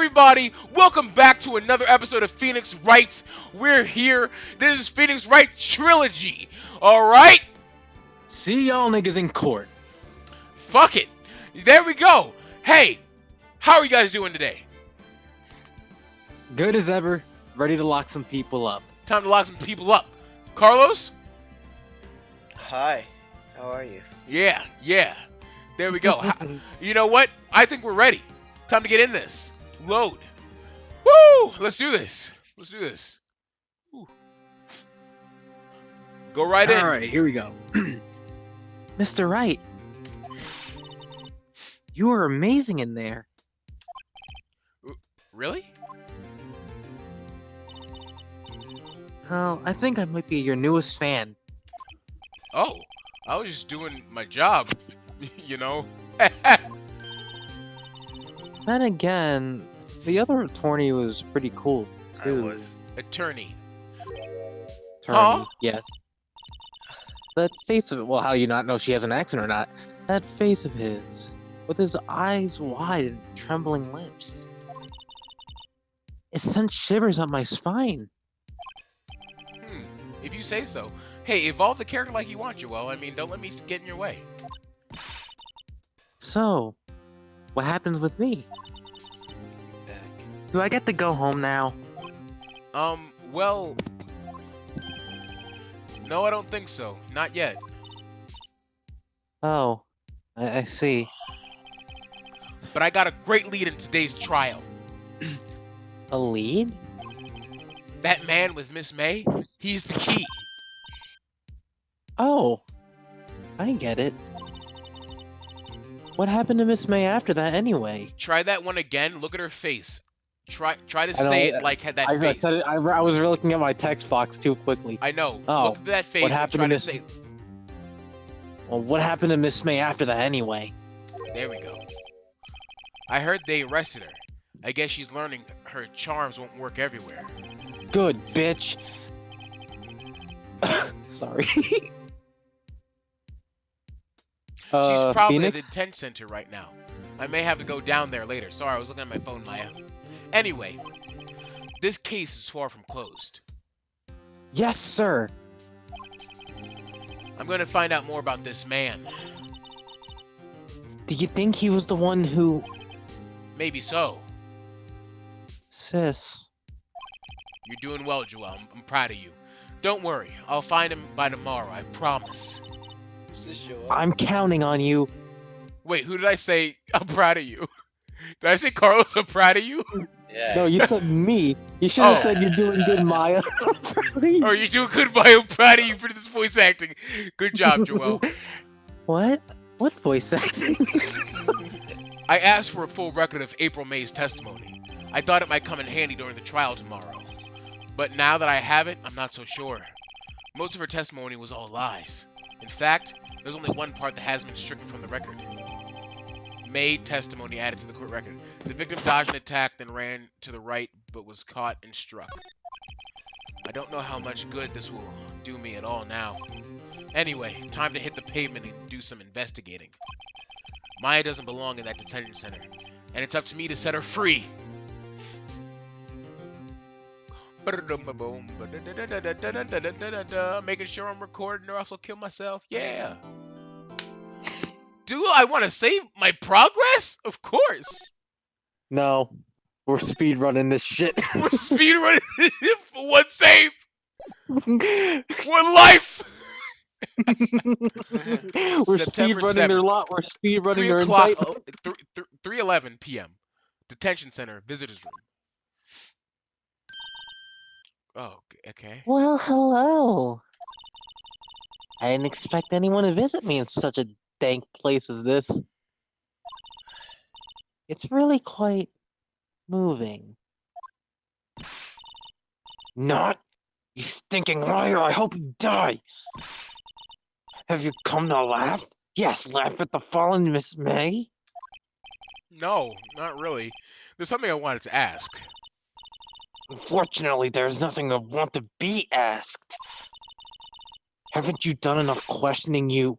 everybody? Welcome back to another episode of Phoenix Wright. We're here. This is Phoenix Wright Trilogy. Alright? See y'all niggas in court. Fuck it. There we go. Hey, how are you guys doing today? Good as ever, ready to lock some people up. Time to lock some people up. Carlos? Hi, how are you? Yeah. There we go. You know what? I think we're ready. Time to get in this. Load. Woo! Let's do this. Woo. Go right in. Alright, here we go. Mr. Wright, you are amazing in there. Really? Well, I think I might be your newest fan. Oh, I was just doing my job, you know? Then again, the other attorney was pretty cool, too. I was. Attorney. Attorney, Huh? yes. That face of it, well, how do you not know she has an accent or not? That face of his, with his eyes wide and trembling lips. It sent shivers up my spine. If you say so. Hey, evolve the character like you want, Joel. I mean, don't let me get in your way. So, what happens with me? Back. Do I get to go home now? Well... No, I don't think so. Not yet. Oh, I see. But I got a great lead in today's trial. A lead? That man with Miss May, he's the key. Oh, I get it. What happened to Miss May after that anyway? Try that one again. Look at her face. Try to say it like had that face. I was looking at my text box too quickly. I know. Oh, Look at that face what and happened try to to Miss- say... Well, what happened to Miss May after that anyway? There we go. I heard they arrested her. I guess she's learning her charms won't work everywhere. Good, bitch. Sorry. She's probably Phoenix? at the detention center right now. I may have to go down there later. Sorry, I was looking at my phone, Maya. Anyway, this case is far from closed. Yes, sir. I'm going to find out more about this man. Do you think he was the one who... Maybe so. Sis. You're doing well, Joel. I'm proud of you. Don't worry. I'll find him by tomorrow. I promise. Is this Joel? I'm counting on you. Wait, who did I say I'm proud of you? Did I say Carlos, I'm proud of you? Yeah. No, you said me. You should have Oh. said you're doing good, Maya. Oh, you're doing good, Maya. I'm proud of you for this voice acting. Good job, Joel. What? What voice acting? I asked for a full record of April May's testimony. I thought it might come in handy during the trial tomorrow. But now that I have it, I'm not so sure. Most of her testimony was all lies. In fact, there's only one part that has been stricken from the record. May testimony added to the court record. The victim dodged an attack, then ran to the right, but was caught and struck. I don't know how much good this will do me at all now. Anyway, time to hit the pavement and do some investigating. Maya doesn't belong in that detention center, and it's up to me to set her free. Making sure I'm recording or else I'll kill myself. Yeah. Do I want to save my progress? Of course. No. We're speedrunning this shit. We're speedrunning for one save. One life. We're September speedrunning 7th. their lot. We're speedrunning 3 their o'clock, indictment. 3:11 p.m. Detention center, visitors room. Oh, okay. Well, hello. I didn't expect anyone to visit me in such a dank place as this. It's really quite moving. Not? You stinking liar, I hope you die! Have you come to laugh? Yes, laugh at the fallen Miss May? No, not really. There's something I wanted to ask. Unfortunately, there's nothing I want to be asked. Haven't you done enough questioning, you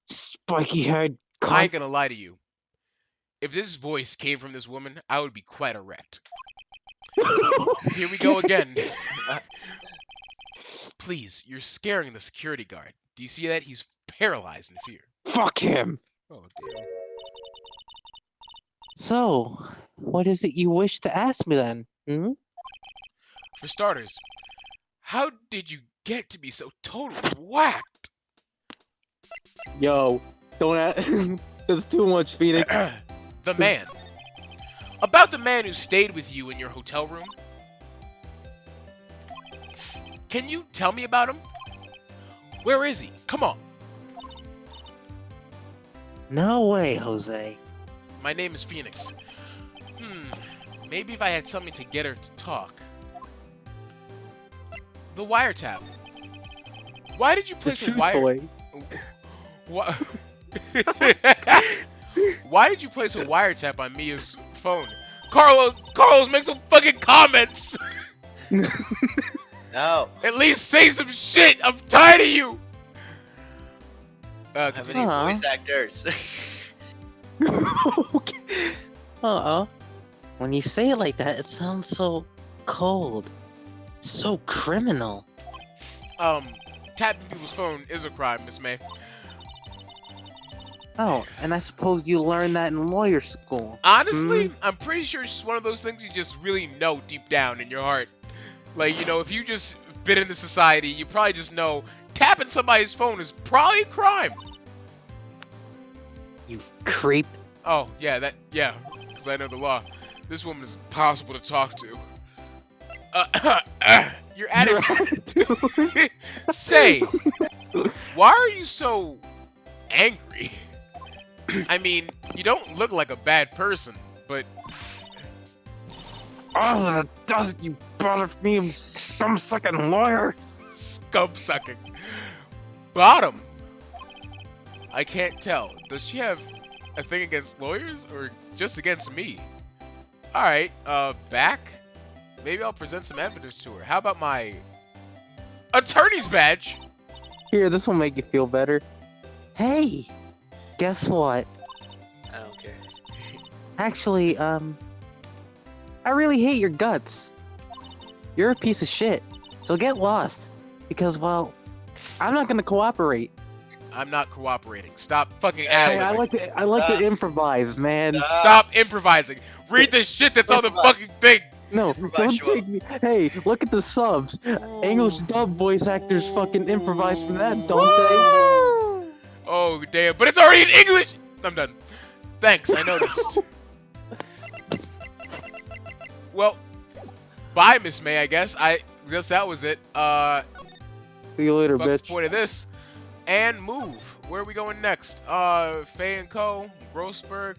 spiky-haired I ain't gonna lie to you. If this voice came from this woman, I would be quite erect. Here we go again. Please, you're scaring the security guard. Do you see that? He's paralyzed in fear. Fuck him. Oh, damn. So, what is it you wish to ask me then? Hmm? For starters, how did you get to be so totally whacked? Yo, don't ask. That's too much, Phoenix. The man. About the man who stayed with you in your hotel room? Can you tell me about him? Where is he? Come on. No way, Jose. My name is Phoenix. Maybe if I had something to get her to talk. The wiretap. Why did you The place a chew wire? toy. Why? Why did you place a wiretap on Mia's phone? Carlos, make some fucking comments. No. At least say some shit. I'm tired of you. How Continue. many voice actors? Uh-uh. When you say it like that, it sounds so cold. So criminal. Tapping people's phone is a crime, Miss May. Oh, and I suppose you learned that in lawyer school. Honestly, I'm pretty sure it's just one of those things you just really know deep down in your heart. Like, if you just been in the society, you probably just know tapping somebody's phone is probably a crime. You creep. Oh, yeah, because I know the law. This woman is impossible to talk to. Your attitude. Say, why are you so angry? I mean, you don't look like a bad person, but... Oh, that doesn't you bother me, scum-sucking lawyer! Scum-sucking. Bottom. I can't tell. Does she have a thing against lawyers, or just against me? Alright, back? Maybe I'll present some evidence to her. How about my... attorney's badge? Here, this will make you feel better. Hey! Guess what? I don't care. Actually, I really hate your guts. You're a piece of shit. So get lost. Because, well, I'm not gonna cooperate. I'm not cooperating. Stop fucking Hey, ad-libbing. I like to improvise, man. Stop improvising. Read the shit that's on the fucking thing. No, don't Sure. take me. Hey, look at the subs. English dub voice actors fucking improvise from that, don't Oh, damn. But it's already in English. I'm done. Thanks, I noticed. Well, bye, Miss May, I guess. I guess that was it. they? See you later, Fuck's the bitch. point of this? And move. Where are we going next? Faye and Co., Grossberg,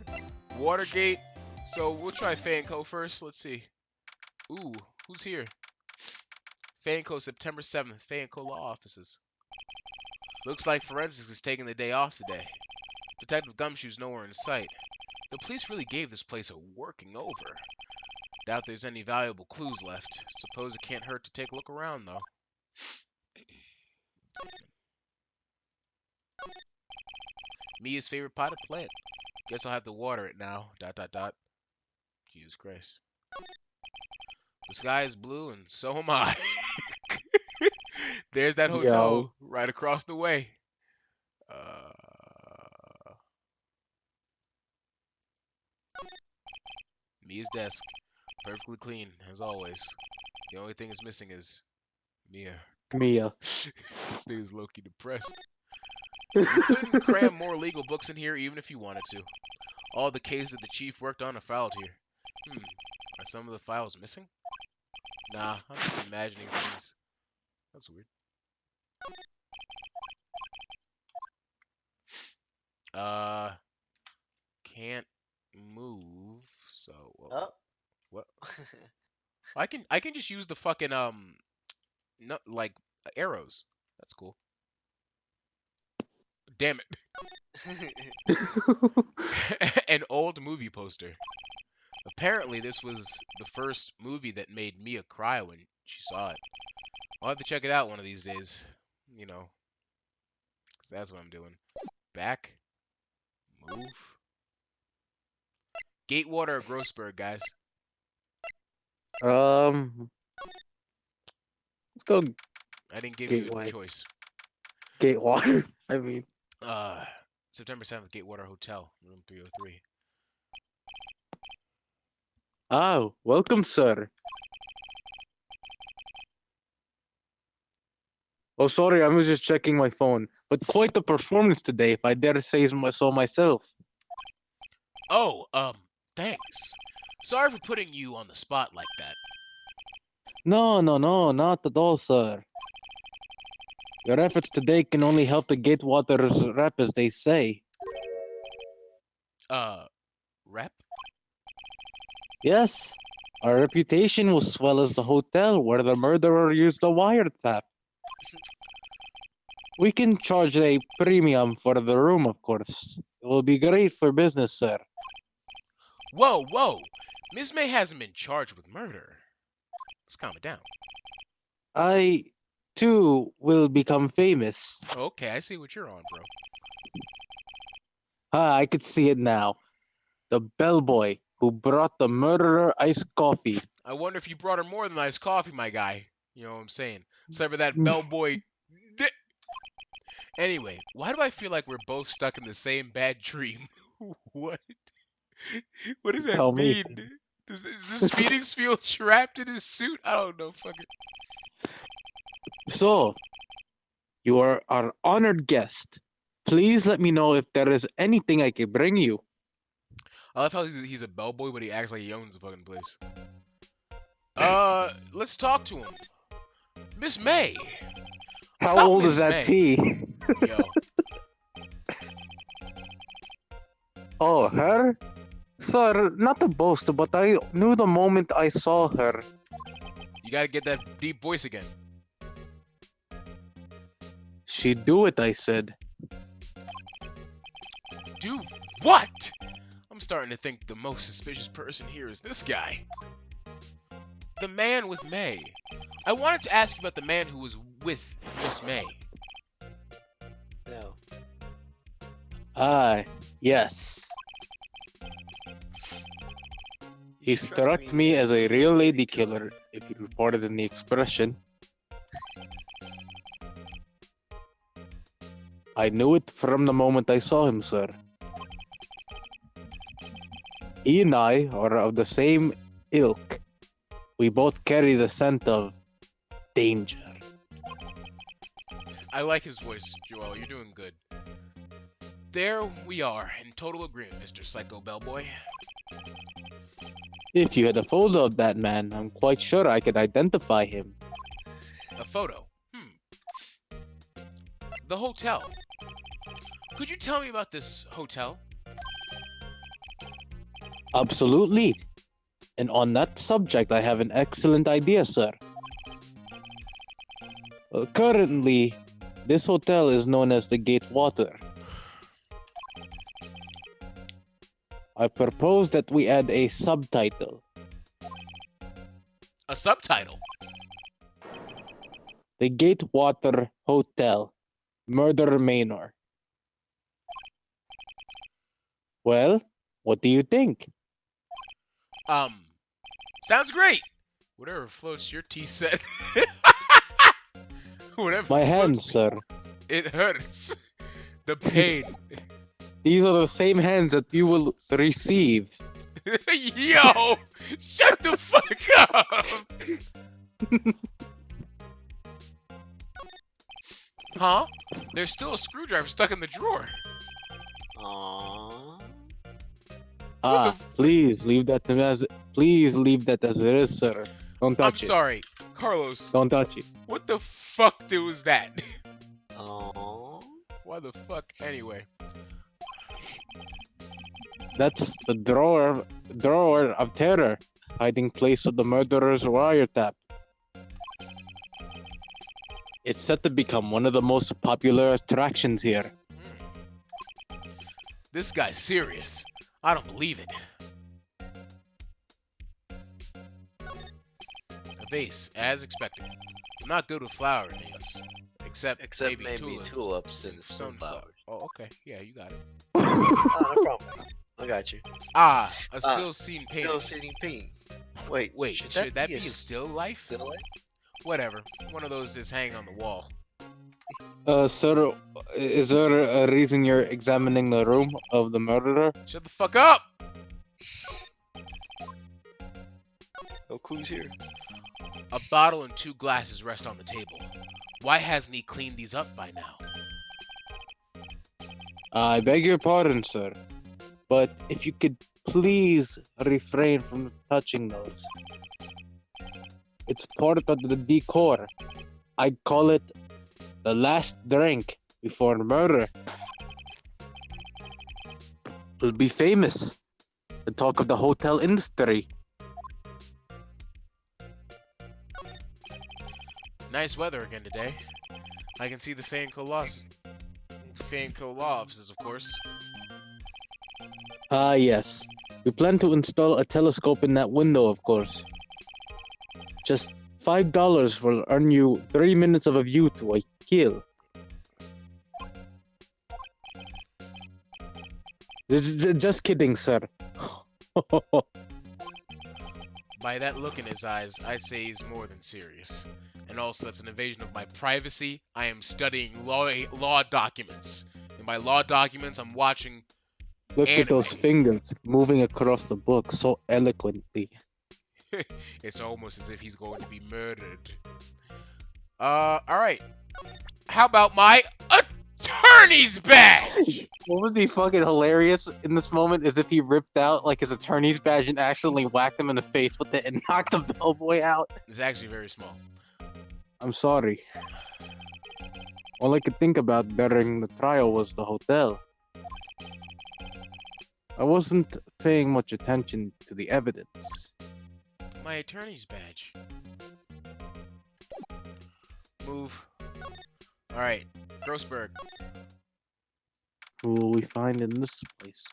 Watergate. So we'll try Faye and Co. first. Let's see. Ooh, who's here? Faye and Co. September 7th. Faye and Co. Law Offices. Looks like forensics is taking the day off today. Detective Gumshoe's nowhere in sight. The police really gave this place a working over. Doubt there's any valuable clues left. Suppose it can't hurt to take a look around, though. Mia's favorite potted plant. Guess I'll have to water it now. ... Jesus Christ. The sky is blue, and so am I. There's that hotel Yo. right across the way. Mia's desk. Perfectly clean, as always. The only thing it's missing is Mia. Mia. This thing is low-key depressed. You couldn't cram more legal books in here even if you wanted to. All the cases that the chief worked on are filed here. Are some of the files missing? Nah, I'm just imagining things. That's weird. Can't move, so... Oh. What? I can just use the fucking, no, like, arrows. That's cool. Damn it. An old movie poster. Apparently, this was the first movie that made Mia cry when she saw it. I'll have to check it out one of these days. You know, because that's what I'm doing. Back. Move. Gatewater or Grossberg, guys? Let's go I didn't give you a Gateway. choice. Gatewater. I mean, Uh, September 7th, Gatewater Hotel, room 303. welcome, sir. Oh, sorry, I was just checking my phone. But quite the performance today, if I dare say so myself. Oh, thanks. Sorry for putting you on the spot like that. No, not at all, sir. Your efforts today can only help the Gatewater's rep, as they say. Rep? Yes, our reputation will swell as the hotel where the murderer used a wiretap. We can charge a premium for the room, of course. It will be great for business, sir. Whoa, whoa! Miss May hasn't been charged with murder. Let's calm it down. I, too, will become famous. Okay, I see what you're on, bro. I could see it now. The bellboy who brought the murderer iced coffee. I wonder if you brought her more than iced coffee, my guy. You know what I'm saying? Except for that bellboy. Anyway, why do I feel like we're both stuck in the same bad dream? What? What does that Tell me. mean? Does Phoenix feel trapped in his suit? I don't know. Fuck it. So, you are our honored guest. Please let me know if there is anything I can bring you. I love how he's a bellboy, but he acts like he owns the fucking place. Let's talk to him. Miss May. How About old Miss is that May. tea? Yo, Oh, her? Sir, not to boast, but I knew the moment I saw her. you gotta get that deep voice again. She'd do it, I said. Do what? I'm starting to think the most suspicious person here is this guy. The man with May. I wanted to ask you about the man who was with Miss May. No. Ah, yes. He struck me as a real lady killer, if you reported in the expression. I knew it from the moment I saw him, sir. He and I are of the same ilk. We both carry the scent of danger. I like his voice, Joel. You're doing good. There we are, in total agreement, Mr. Psycho Bellboy. If you had a photo of that man, I'm quite sure I could identify him. A photo. The hotel. Could you tell me about this hotel? Absolutely. And on that subject, I have an excellent idea, sir. Currently, this hotel is known as the Gatewater. I propose that we add a subtitle. A subtitle. The Gatewater Hotel, Murder Manor. Well, what do you think? Sounds great. Whatever floats your tea set. Whatever. My floats hands, me. sir. It hurts. The pain. These are the same hands that you will receive. Yo! Shut the fuck up! Huh? There's still a screwdriver stuck in the drawer. Aww. Please leave that as it is, sir. Don't I'm touch it. sorry, Carlos. Don't touch it. What the fuck was that? Aww. Why the fuck? Anyway. That's the drawer of terror, hiding place of the murderer's wiretap. It's set to become one of the most popular attractions here. This guy's serious. I don't believe it. A vase, as expected. I'm not good with flower names. Except maybe tulips and sunflowers. Oh, okay. Yeah, you got it. Oh, no problem. I got you. Ah, a Ah, still scene painting. Still sitting pink. Wait, Wait, should that be a still life? still life? Whatever. One of those is hanging on the wall. Sir, is there a reason you're examining the room of the murderer? Shut the fuck up! No clues here. A bottle and 2 glasses rest on the table. Why hasn't he cleaned these up by now? I beg your pardon, sir, but if you could please refrain from touching those. It's part of the decor. I call it the last drink before murder. It'll be famous. The talk of the hotel industry. Nice weather again today. I can see the Fanco Law offices, of course. Yes. We plan to install a telescope in that window, of course. Just $5 will earn you 3 minutes of a view to a kill. Just kidding, sir. By that look in his eyes, I'd say he's more than serious. And also, that's an invasion of my privacy. I am studying law documents. And by law documents, I'm watching Look anime. at those fingers moving across the book so eloquently. It's almost as if he's going to be murdered. Alright. How about my attorney's badge? What would be fucking hilarious in this moment is if he ripped out like his attorney's badge and accidentally whacked him in the face with it and knocked the bellboy out. It's actually very small. I'm sorry. All I could think about during the trial was the hotel. I wasn't paying much attention to the evidence. My attorney's badge. Move. Alright, Grossberg. Who will we find in this place?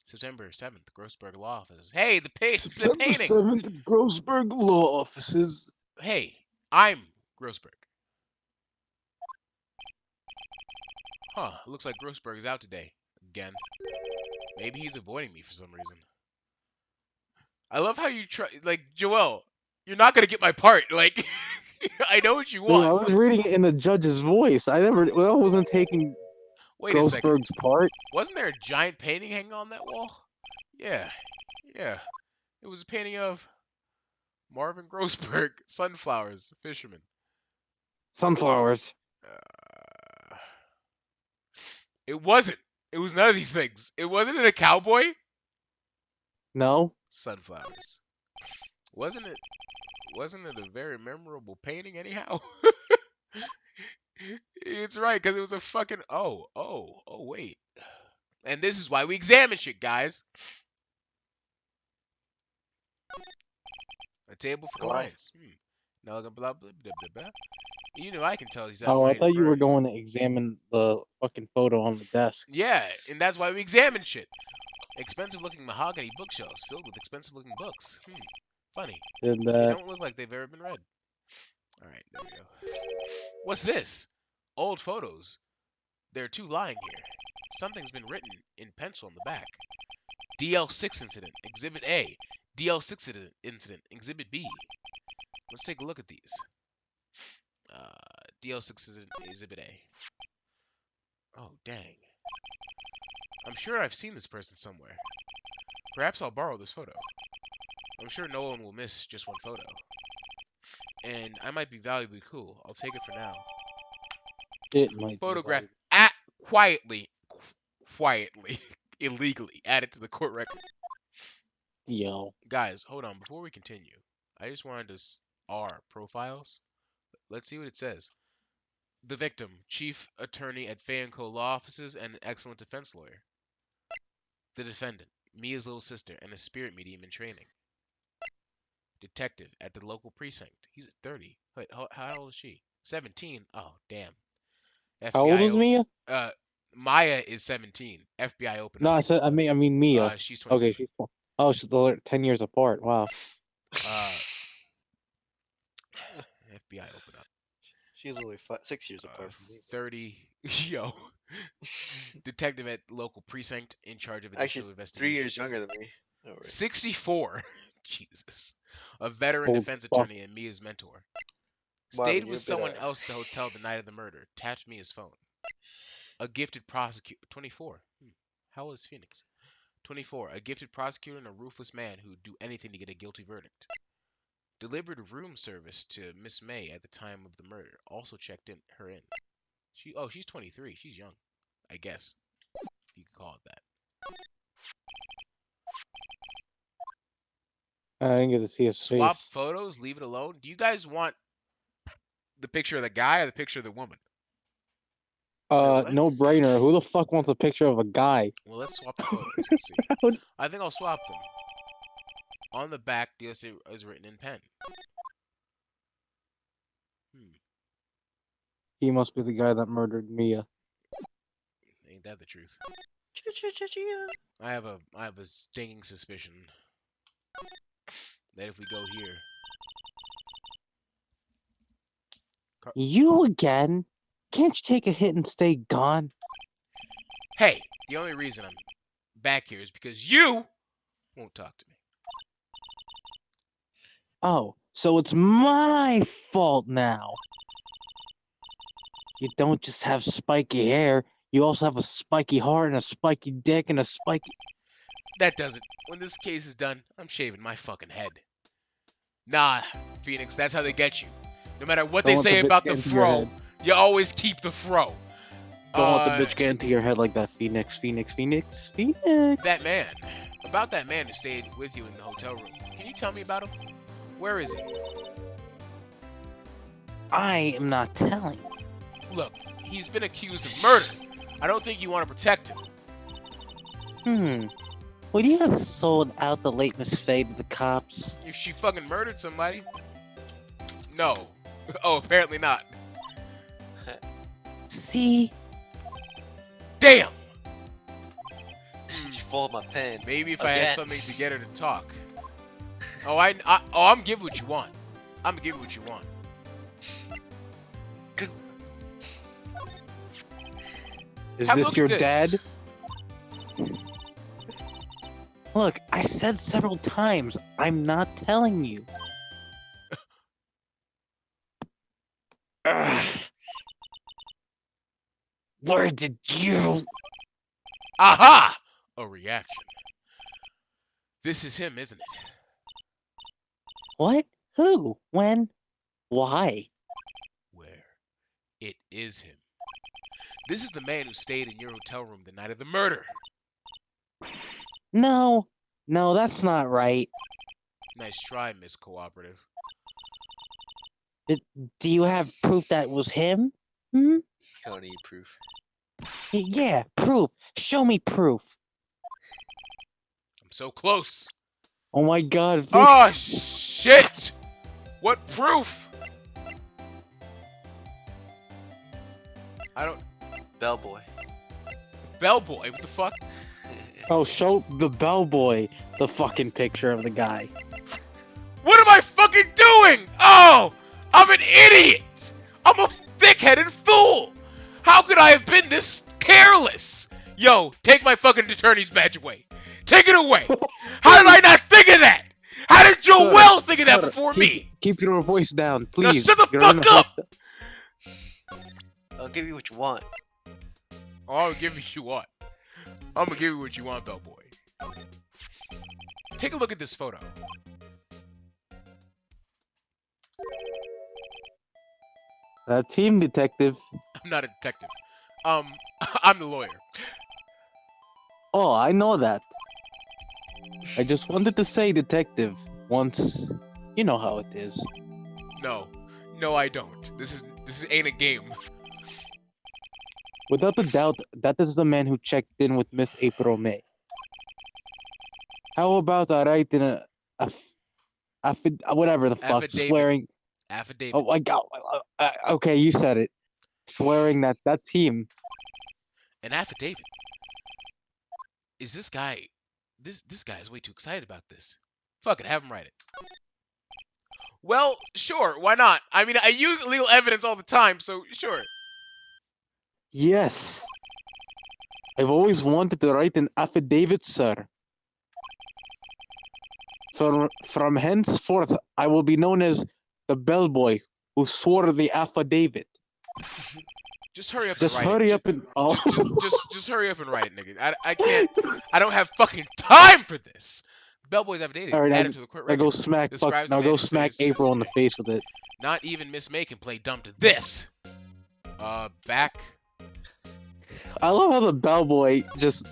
September 7th, Grossberg Law Office. Hey, the painting! 7th, Grossberg Law Offices. Hey, I'm Grossberg. Huh, looks like Grossberg is out today. Again. Maybe he's avoiding me for some reason. I love how you try, like, Joel, you're not gonna get my part, like, I know what you Dude, I want. was reading it in the judge's voice. I wasn't taking Wait a second. Grossberg's part. Wasn't there a giant painting hanging on that wall? Yeah. It was a painting of Marvin Grossberg, sunflowers, fisherman. Sunflowers. It wasn't. It was none of these things. It wasn't it a cowboy? No. Sunflowers. Wasn't it a very memorable painting anyhow? It's right, because it was a fucking wait. And this is why we examine shit, guys. A table for Why? clients. Now blah blah blah blah blah. You know I can tell he's Oh, I thought you were going to examine the fucking photo on the desk. Yeah, and that's why we examine shit. Expensive-looking mahogany bookshelves filled with expensive-looking books. Funny. And They don't look like they've ever been read. All right, there we go. What's this? Old photos. There are 2 lying here. Something's been written in pencil on the back. DL6 incident, Exhibit A. DL6 incident, Exhibit B. Let's take a look at these. DL6 is Exhibit A. Oh, dang. I'm sure I've seen this person somewhere. Perhaps I'll borrow this photo. I'm sure no one will miss just one photo. And I might be valuably cool. I'll take it for now. it might Photograph be quietly, illegally added to the court record. Yo. Guys, hold on. Before we continue, I just wanted to R profiles. Let's see what it says. The victim, chief attorney at Fanco Law Offices and an excellent defense lawyer. The defendant, Mia's little sister and a spirit medium in training. Detective at the local precinct. He's at 30. Wait, how old is she? 17. Oh, damn. FBI How old is Mia? Maya is 17. FBI open. No, I mean Mia. She's 27. Okay, she's 10 years apart. Wow. FBI open up. She's only 6 years apart from me. 30. Yo. Detective at local precinct in charge of Actually, initial 3 investigation. years younger than me. Oh, right. 64. Jesus. A veteran Holy defense fuck. attorney and Mia's mentor. Marvin, Stayed you're with a bit, someone else at the hotel the night of the murder. Tapped Mia's phone. A gifted prosecutor. 24. How old is Phoenix? 24. A gifted prosecutor and a ruthless man who'd do anything to get a guilty verdict. Delivered room service to Miss May at the time of the murder. Also checked her in. She's 23. She's young, I guess. You could call it that. I didn't get to see his Swap face. photos, leave it alone. Do you guys want the picture of the guy or the picture of the woman? what? No brainer. Who the fuck wants a picture of a guy? Well, let's swap the photos. Let's see. I think I'll swap them. On the back, DLC is written in pen. He must be the guy that murdered Mia. Ain't that the truth? I have a stinging suspicion that if we go here, You again? Can't you take a hit and stay gone? hey, the only reason I'm back here is because you won't talk to me. Oh, so it's my fault now. You don't just have spiky hair, you also have a spiky heart and a spiky dick and a spiky... That doesn't. When this case is done, I'm shaving my fucking head. Nah, Phoenix, that's how they get you. No matter what they Don't let say the bitch about get the into your fro, head. you always keep the fro. Don't let the bitch get into your head like that, Phoenix, Phoenix, Phoenix, Phoenix. That man. About that man who stayed with you in the hotel room. Can you tell me about him? Where is he? I am not telling. Look, he's been accused of murder. I don't think you want to protect him. Would you have sold out the late Miss Faye to the cops? If she fucking murdered somebody? No. Oh, apparently not. See? Damn! She's full of my pen. Maybe if I had Again. something to get her to talk. I'm giving what you want. I'm giving what you want. Good. Is Have a this look your at this. dad? Look, I said several times, I'm not telling you. Ugh. Where did you... Aha! A reaction. This is him, isn't it? What? Who? When? Why? Where? It is him. This is the man who stayed in your hotel room the night of the murder. No, that's not right. Nice try, Miss Cooperative. Do you have proof that was him? I don't need proof. Yeah, proof. Show me proof. I'm so close. Oh my god. Oh, shit! What proof? I don't... Bellboy. Bellboy, what the fuck? Oh, show the bellboy the fucking picture of the guy. What am I fucking doing? Oh! I'm an idiot! I'm a thick-headed fool! How could I have been this careless? Yo, take my fucking attorney's badge away. Take it away! How did I not think of that? How did Joel think of that before me? Keep your voice down, Now please. shut the You're in fuck up! I'll give you what you want. Oh, I'll give you what you want. I'm gonna give you what you want, Bellboy. Take a look at this photo. Team detective. I'm not a detective. I'm the lawyer. Oh, I know that. I just wanted to say detective once. You know how it is. No, I don't. This ain't a game. Without a doubt, that is the man who checked in with Miss April May. How about I write in whatever the fuck, Affidavit. swearing... Affidavit. Oh my god, okay, you said it. Swearing that team... An affidavit. Is this guy... This guy is way too excited about this. Fuck it, have him write it. Well, sure, why not? I mean, I use illegal evidence all the time, so sure. Yes. I've always wanted to write an affidavit, sir. From henceforth, I will be known as the bellboy who swore the affidavit. Just hurry up and Just write hurry it. up and... Oh. Just hurry up and write it, nigga. I can't. I don't have fucking time for this. Bellboy's affidavit All right, added to the court now record. go smack. Describes Now the man go who smack studies- April in the face with it. Not even Miss May can play dumb to this. Back. I love how the bellboy just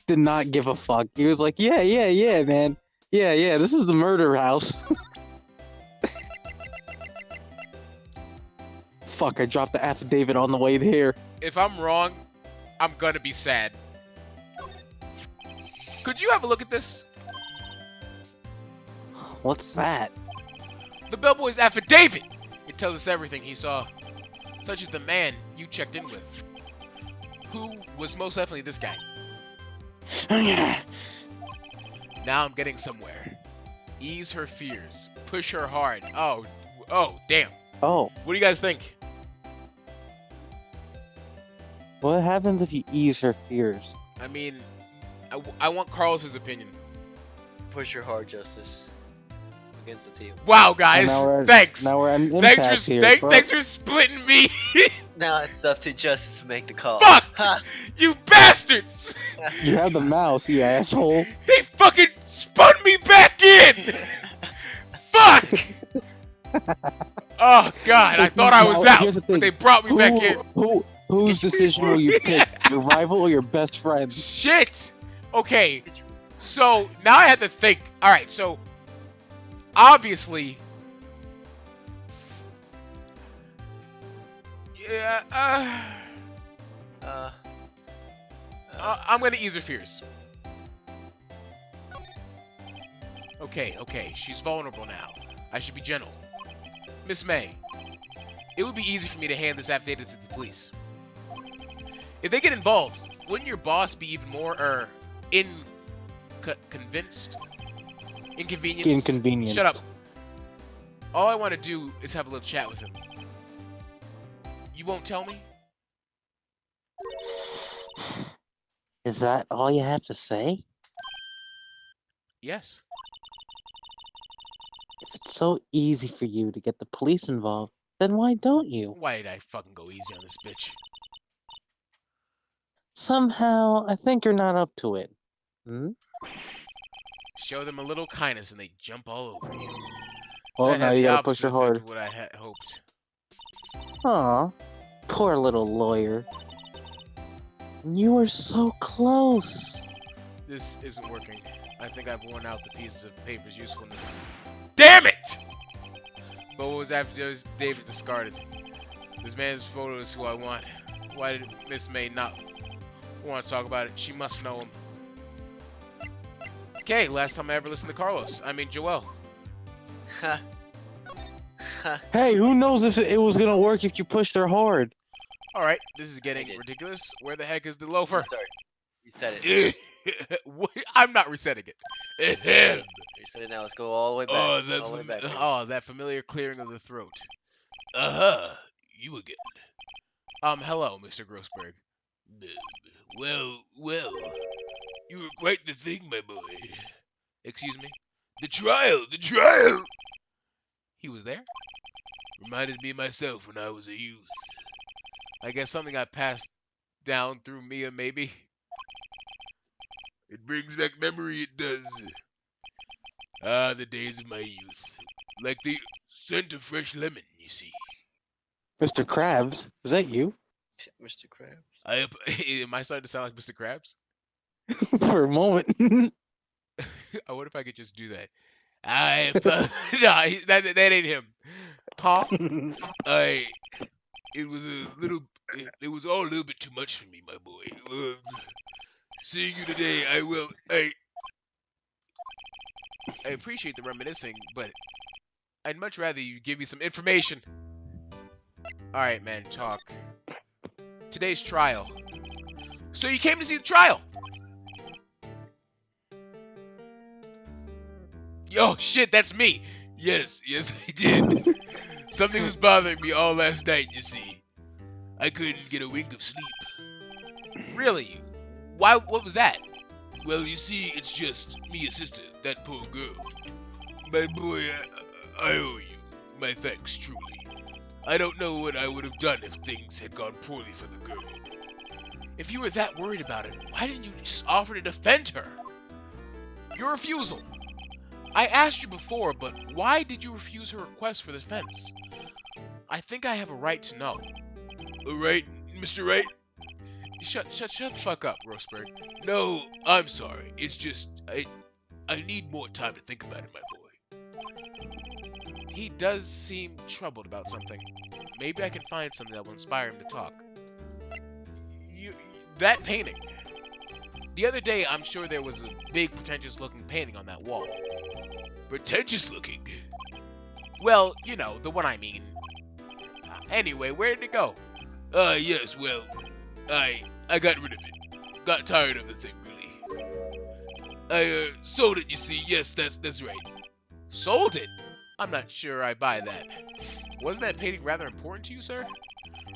did not give a fuck. He was like, yeah, man. Yeah, this is the murder house. Fuck, I dropped the affidavit on the way there. If I'm wrong, I'm gonna be sad. Could you have a look at this? What's that? The bellboy's affidavit. It tells us everything he saw, such as the man you checked in with, who was most definitely this guy. Now I'm getting somewhere. Ease her fears. Push her hard. Oh, damn. Oh, What do you guys think? what happens if you ease her fears? I mean, I want Carlos's opinion. Push your hard, Justice. Against the team. Wow, guys. Now we're- Thanks. Now we're an Thanks impasse for here, bro. thanks for splitting me. Now it's up to Justice to make the call. Fuck! Ha! You bastards! You have the mouse, you asshole. They fucking spun me back in. Fuck! Oh god, I thought I was Now, out, here's the but thing. they brought me back in. Whose decision will you pick? Your rival or your best friend? Shit! Okay, so now I have to think. Alright, so obviously. Yeah, I'm gonna ease her fears. Okay, she's vulnerable now. I should be gentle. Miss May, it would be easy for me to hand this affidavit to the police. If they get involved, wouldn't your boss be even more, convinced? Inconvenienced? Inconvenience. Shut up. All I want to do is have a little chat with him. You won't tell me? Is that all you have to say? Yes. If it's so easy for you to get the police involved, then why don't you? Why did I fucking go easy on this bitch? Somehow, I think you're not up to it. Hmm? Show them a little kindness and they jump all over you. Well, That now had you the gotta push opposite her effect hard. of what I had hoped. Aw, poor little lawyer. You were so close. This isn't working. I think I've worn out the pieces of paper's usefulness. Damn it! But what was after David discarded? This man's photo is who I want. Why did Miss May not want to talk about it? She must know him. Okay, last time I ever listened to Carlos. I mean, Joel. Ha. Ha. Hey, who knows if it was gonna work if you pushed her hard? Alright, this is getting did. ridiculous. Where the heck is the loafer? Sorry. You said it. I'm not resetting it. You said it now. Let's go all the way back. Oh, all the way back. that familiar clearing of the throat. You again. Hello, Mr. Grossberg. Well, you were quite the thing, my boy. Excuse me? The trial! He was there? Reminded me of myself when I was a youth. I guess something I passed down through Mia, maybe? It brings back memory, it does. Ah, the days of my youth. Like the scent of fresh lemon, you see. Mr. Krabs, is that you? Mr. Krabs. Am I starting to sound like Mr. Krabs? For a moment. I wonder if I could just do that. That ain't him. Huh? It was all a little bit too much for me, my boy. Seeing you today, I appreciate the reminiscing, but I'd much rather you give me some information. Alright, man, talk. Today's trial. So you came to see the trial? Yo, shit, that's me. Yes, I did. Something was bothering me all last night, you see. I couldn't get a wink of sleep. Really? Why? What was that? Well, you see, it's just me, sister, that poor girl. My boy, I owe you my thanks, truly. I don't know what I would have done if things had gone poorly for the girl. If you were that worried about it, why didn't you just offer to defend her? Your refusal. I asked you before, but why did you refuse her request for defense? I think I have a right to know. A right, Mr. Wright? Shut the fuck up, Grossberg. No, I'm sorry. It's just, I need more time to think about it, my boy. He does seem troubled about something. Maybe I can find something that will inspire him to talk. That painting. The other day, I'm sure there was a big, pretentious-looking painting on that wall. Pretentious-looking? Well, you know, the one I mean. Anyway, where did it go? Yes, well, I got rid of it. Got tired of the thing, really. I, sold it, you see. Yes, that's right. Sold it? I'm not sure I buy that. Wasn't that painting rather important to you, sir?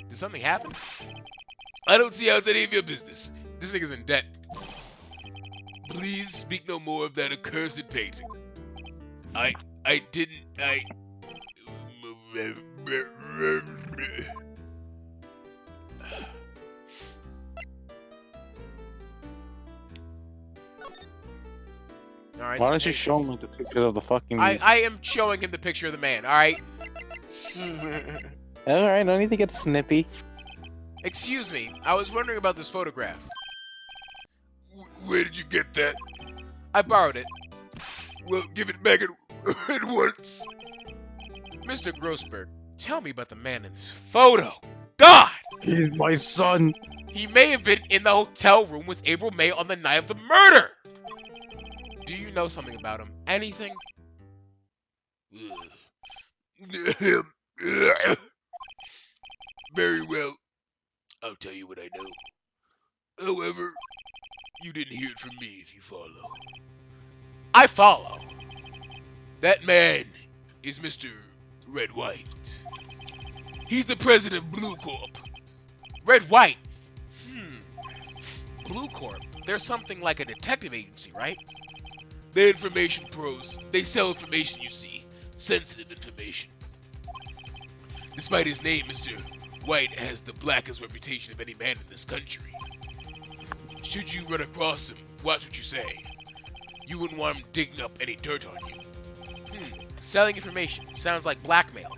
Did something happen? I don't see how it's any of your business. This nigga's in debt. Please speak no more of that accursed painting. I didn't, Alright. Why don't you show him like, the picture of the fucking... I am showing him the picture of the man, alright? Alright, no need to get snippy. Excuse me, I was wondering about this photograph. Where did you get that? I borrowed it. Well, give it back at once. Mr. Grossberg, tell me about the man in this photo. God! He's my son. He may have been in the hotel room with April May on the night of the murder. Do you know something about him? Anything? Very well. I'll tell you what I know. However, you didn't hear it from me if you follow. I follow. That man is Mr. Red White. He's the president of Blue Corp. Red White? Blue Corp? They're something like a detective agency, right? They're information pros. They sell information, you see. Sensitive information. Despite his name, Mr. White has the blackest reputation of any man in this country. Should you run across him, watch what you say. You wouldn't want him digging up any dirt on you. Selling information. Sounds like blackmail.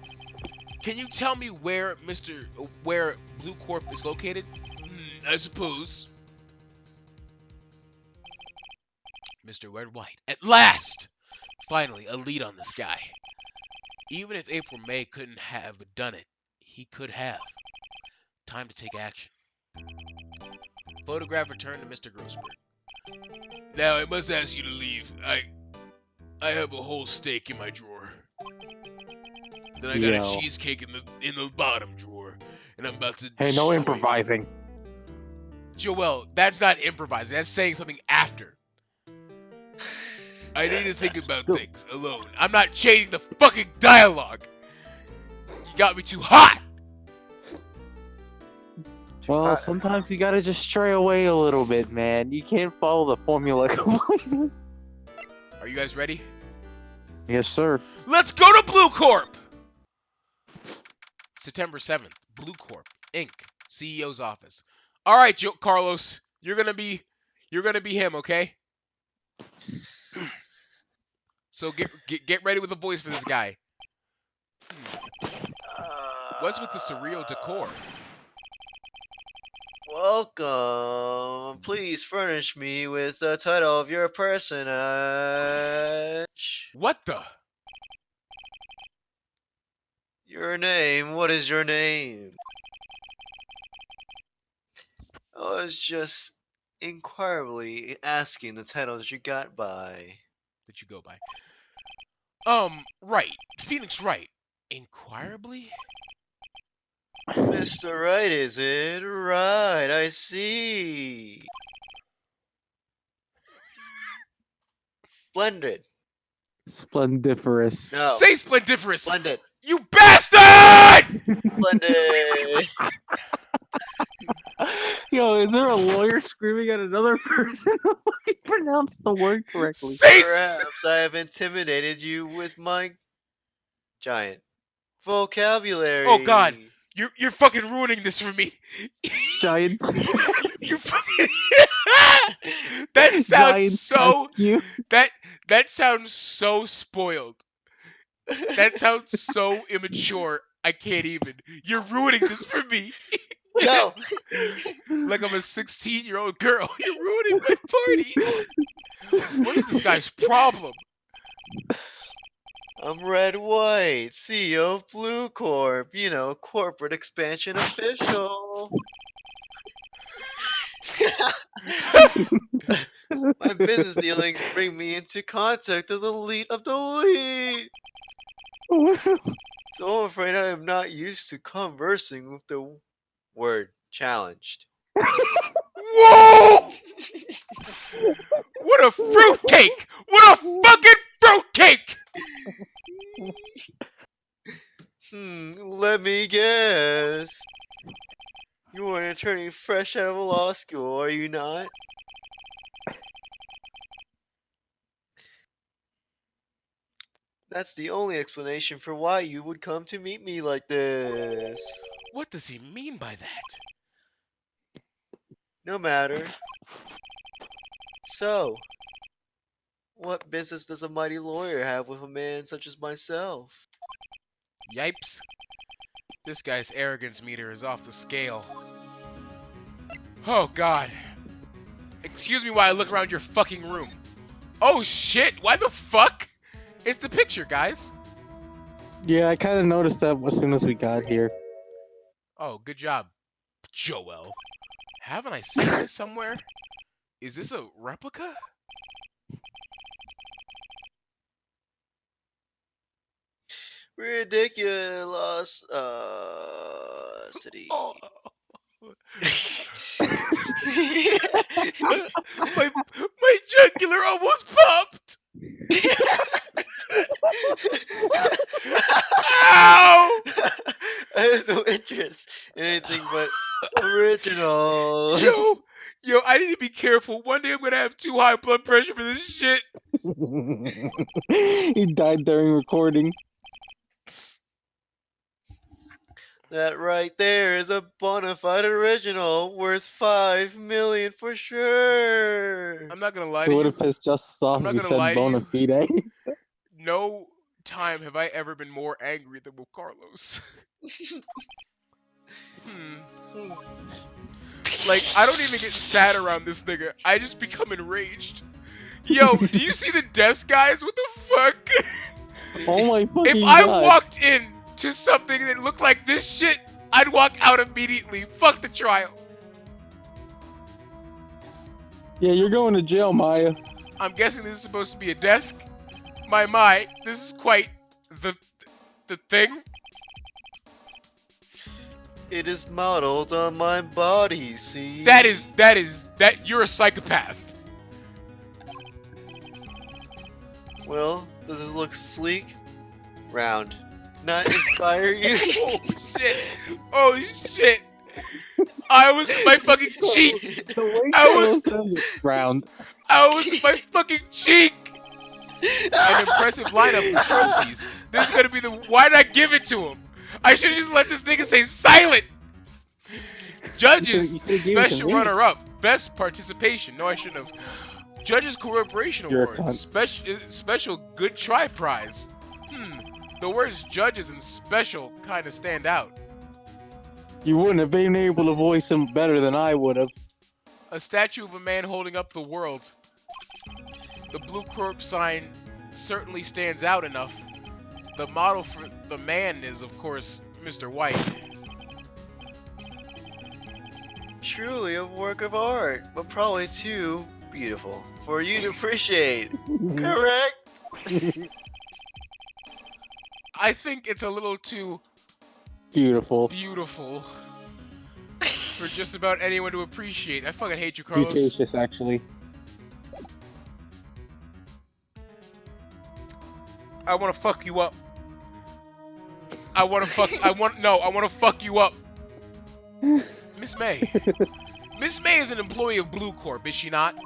Can you tell me where Blue Corp is located? I suppose. Mr. Red White. At last! Finally, a lead on this guy. Even if April May couldn't have done it, he could have. Time to take action. Photograph returned to Mr. Grossberg. Now I must ask you to leave. I have a whole steak in my drawer. Then I got a cheesecake in the bottom drawer, and I'm about to. Hey, no improvising. Joel, that's not improvising. That's saying something after. I need to think about things alone. I'm not changing the fucking dialogue. You got me too hot. Well, sometimes you gotta just stray away a little bit, man. You can't follow the formula completely. Are you guys ready? Yes, sir. Let's go to Blue Corp! September 7th, Blue Corp, Inc., CEO's office. All right, Carlos, you're gonna be him, okay? So get ready with a voice for this guy. What's with the surreal decor? Welcome. Please furnish me with the title of your personage. What the? Your name. What is your name? I was just inquirably asking the title that you got by. That you go by. Wright. Phoenix Wright. Inquirably? Mr. Wright, is it? Right, I see. Splendid. Splendiferous. No. Say splendiferous! Splendid. You bastard! Splendid. Yo, is there a lawyer screaming at another person who can pronounce the word correctly? Say Perhaps I have intimidated you with my giant vocabulary. Oh God, you're fucking ruining this for me. Giant, You fucking That sounds giant so rescue. that sounds so spoiled. That sounds so immature. I can't even. You're ruining this for me. Go. Like I'm a 16-year-old girl. You're ruining my party. What is this guy's problem? I'm Red White, CEO of Blue Corp. You know, corporate expansion official. My business dealings bring me into contact with the elite of the elite. So I'm afraid I am not used to conversing with the word challenged. Whoa! What a fruitcake! What a fucking fruitcake! Let me guess. You are an attorney fresh out of law school, are you not? That's the only explanation for why you would come to meet me like this. What does he mean by that? No matter. So, what business does a mighty lawyer have with a man such as myself? Yipes. This guy's arrogance meter is off the scale. Oh God. Excuse me while I look around your fucking room. Oh shit, why the fuck? It's the picture, guys. Yeah, I kind of noticed that as soon as we got here. Oh, good job, Joel. Haven't I seen this somewhere? Is this a replica? Ridiculous, city. Oh. my jugular almost popped. Ow! I have no interest in anything but original. Yo, I need to be careful. One day I'm gonna have too high blood pressure for this shit. He died during recording. That right there is a bona fide original worth 5 million for sure. I'm not gonna lie It to would you. have pissed just off I'm not if you gonna lie said to bona you. fide. No time have I ever been more angry than with Carlos. Like, I don't even get sad around this nigga. I just become enraged. Yo, do you see the desk, guys? What the fuck? Oh my fucking If I god. walked in to something that looked like this shit, I'd walk out immediately. Fuck the trial. Yeah, you're going to jail, Maya. I'm guessing this is supposed to be a desk. My, this is quite the thing. It is modeled on my body, see? That you're a psychopath. Well, does it look sleek? Round. Not inspire you? Oh shit. I was my fucking cheek. The way I Carlos says it, round. I was my fucking cheek. An impressive lineup of trophies. This is gonna be the. Why did I give it to him? I should just let this nigga stay silent. Judges, You should've gave it to special me. runner-up, best participation. No, I shouldn't have. Judges Cooperation You're a Award, cunt. special good try prize. The words judges and special kind of stand out. You wouldn't have been able to voice him better than I would have. A statue of a man holding up the world. The Blue Corp sign certainly stands out enough. The model for the man is, of course, Mr. White. Truly a work of art, but probably too beautiful for you to appreciate. Correct? I think it's a little too Beautiful. beautiful for just about anyone to appreciate. I fucking hate you, Carlos. Cretaceous, actually. I want to fuck you up. I want to fuck you up. Miss May. Miss May is an employee of Blue Corp, is she not?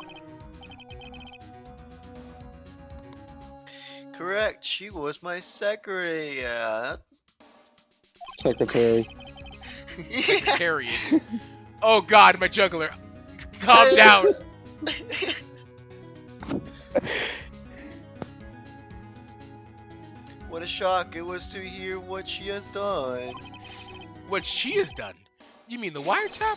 Correct. She was my secretary. Secretary. Secretariat. Oh God, my juggler. Calm down. What a shock it was to hear what she has done. What she has done? You mean the wiretap?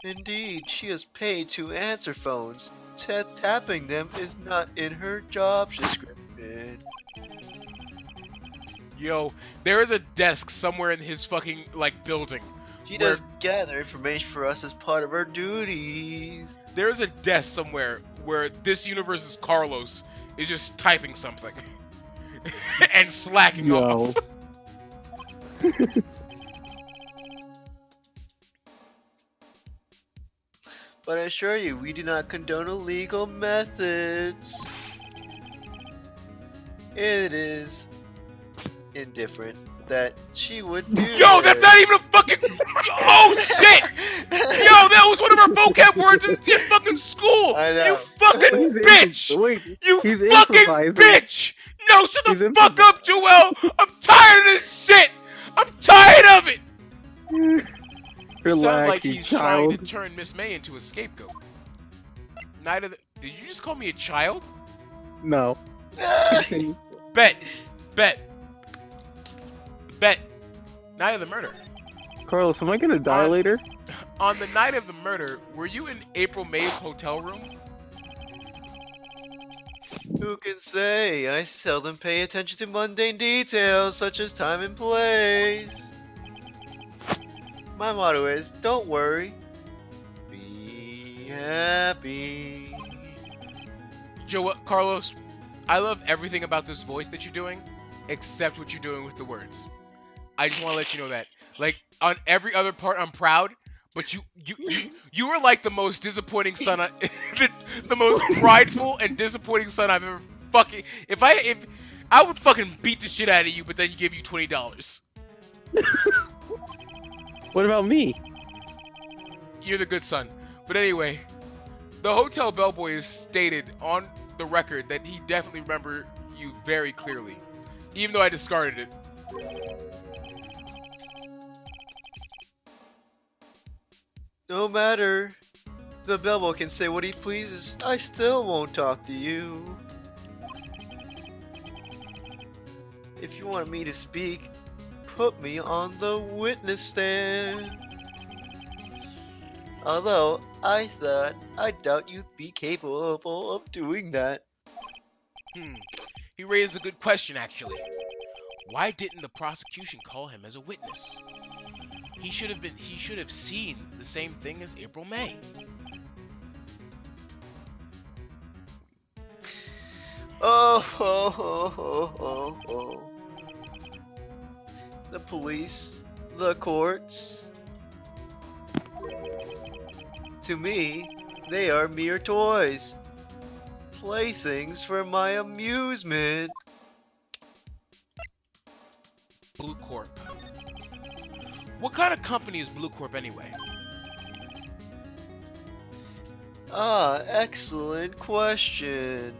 Indeed, she is paid to answer phones. Tapping them is not in her job description. Yo, there is a desk somewhere in his fucking, like, building. She where- does gather information for us as part of her duties. There is a desk somewhere where this universe's Carlos is just typing something. And slacking Yo. off. But I assure you, we do not condone illegal methods. It is indifferent that she would do Yo, that's not even a fucking. Oh shit! Yo, that was one of our vocab words in fucking school. I know. You fucking bitch! Wait, You he's fucking improvising. bitch! No, shut the He's fuck up, Joel! I'm tired of this shit! I'm tired of it! Relax, Sounds like you he's trying to child. turn Miss May into a scapegoat. Night of the. Did you just call me a child? No. Bet. Night of the murder. Carlos, am I gonna die later? On the night of the murder, were you in April May's hotel room? Who can say? I seldom pay attention to mundane details such as time and place. My motto is, don't worry, be happy. Carlos, I love everything about this voice that you're doing, except what you're doing with the words. I just want to let you know that. Like, on every other part, I'm proud, but you were like the most disappointing son, the most prideful and disappointing son I've ever fucking. If I would fucking beat the shit out of you, but then give you $20. What about me? You're the good son. But anyway, the hotel bellboy has stated on the record that he definitely remembered you very clearly, even though I discarded it. No matter. The bellboy can say what he pleases. I still won't talk to you. If you want me to speak, put me on the witness stand. Although, I doubt you'd be capable of doing that. He raised a good question, actually. Why didn't the prosecution call him as a witness? He should have seen the same thing as April May. Oh. The police, the courts. To me, they are mere toys. Playthings for my amusement. Blue Corp. What kind of company is Blue Corp anyway? Ah, excellent question.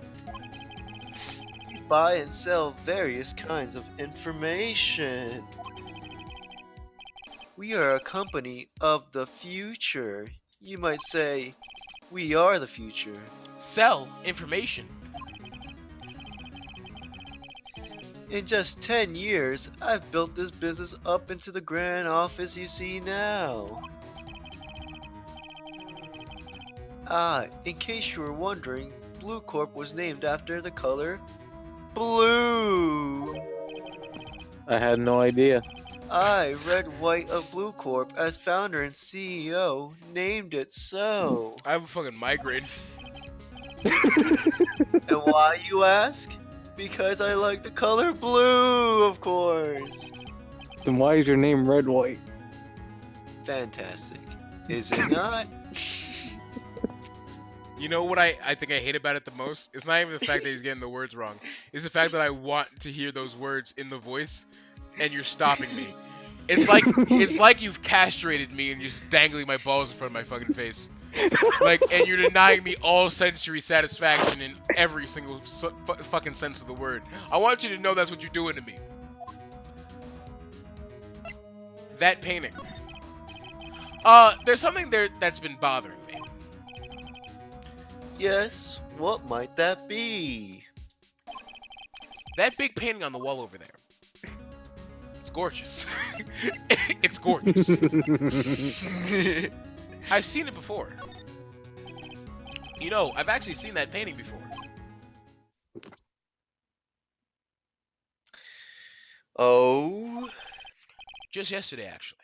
We buy and sell various kinds of information. We are a company of the future. You might say, we are the future. Sell information. In just 10 years, I've built this business up into the grand office you see now. Ah, in case you were wondering, Blue Corp was named after the color blue. I had no idea. I, Red White of Blue Corp, as founder and CEO, named it so. I have a fucking migraine. And why, you ask? Because I like the color blue, of course. Then why is your name Red White? Fantastic. Is it not? You know what I think I hate about it the most? It's not even the fact that he's getting the words wrong. It's the fact that I want to hear those words in the voice, and you're stopping me. It's like you've castrated me and you're just dangling my balls in front of my fucking face. Like, and you're denying me all sensory satisfaction in every single fucking sense of the word. I want you to know that's what you're doing to me. That painting. There's something there that's been bothering me. Yes, what might that be? That big painting on the wall over there. It's gorgeous. It's gorgeous. I've seen it before. You know, I've actually seen that painting before. Oh, Just yesterday, actually.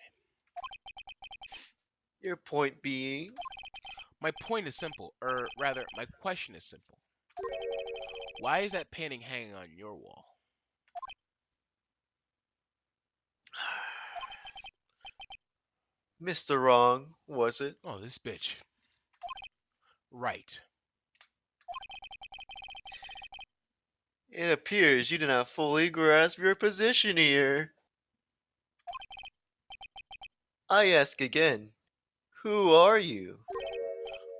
your point being? My point is simple, or rather, my question is simple. Why is that painting hanging on your wall? Mr. Wrong, was it? Oh, this bitch. Right. It appears you do not fully grasp your position here. I ask again, who are you?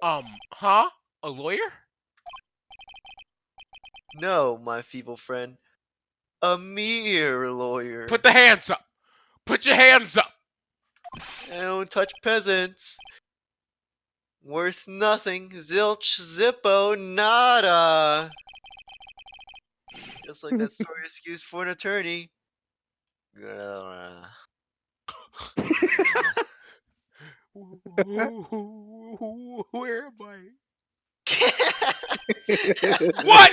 Huh? A lawyer? No, my feeble friend. A mere lawyer. Put the hands up! Put your hands up! I don't touch peasants. Worth nothing. Zilch, zippo, nada. Just like that sorry excuse for an attorney. Where am I? What?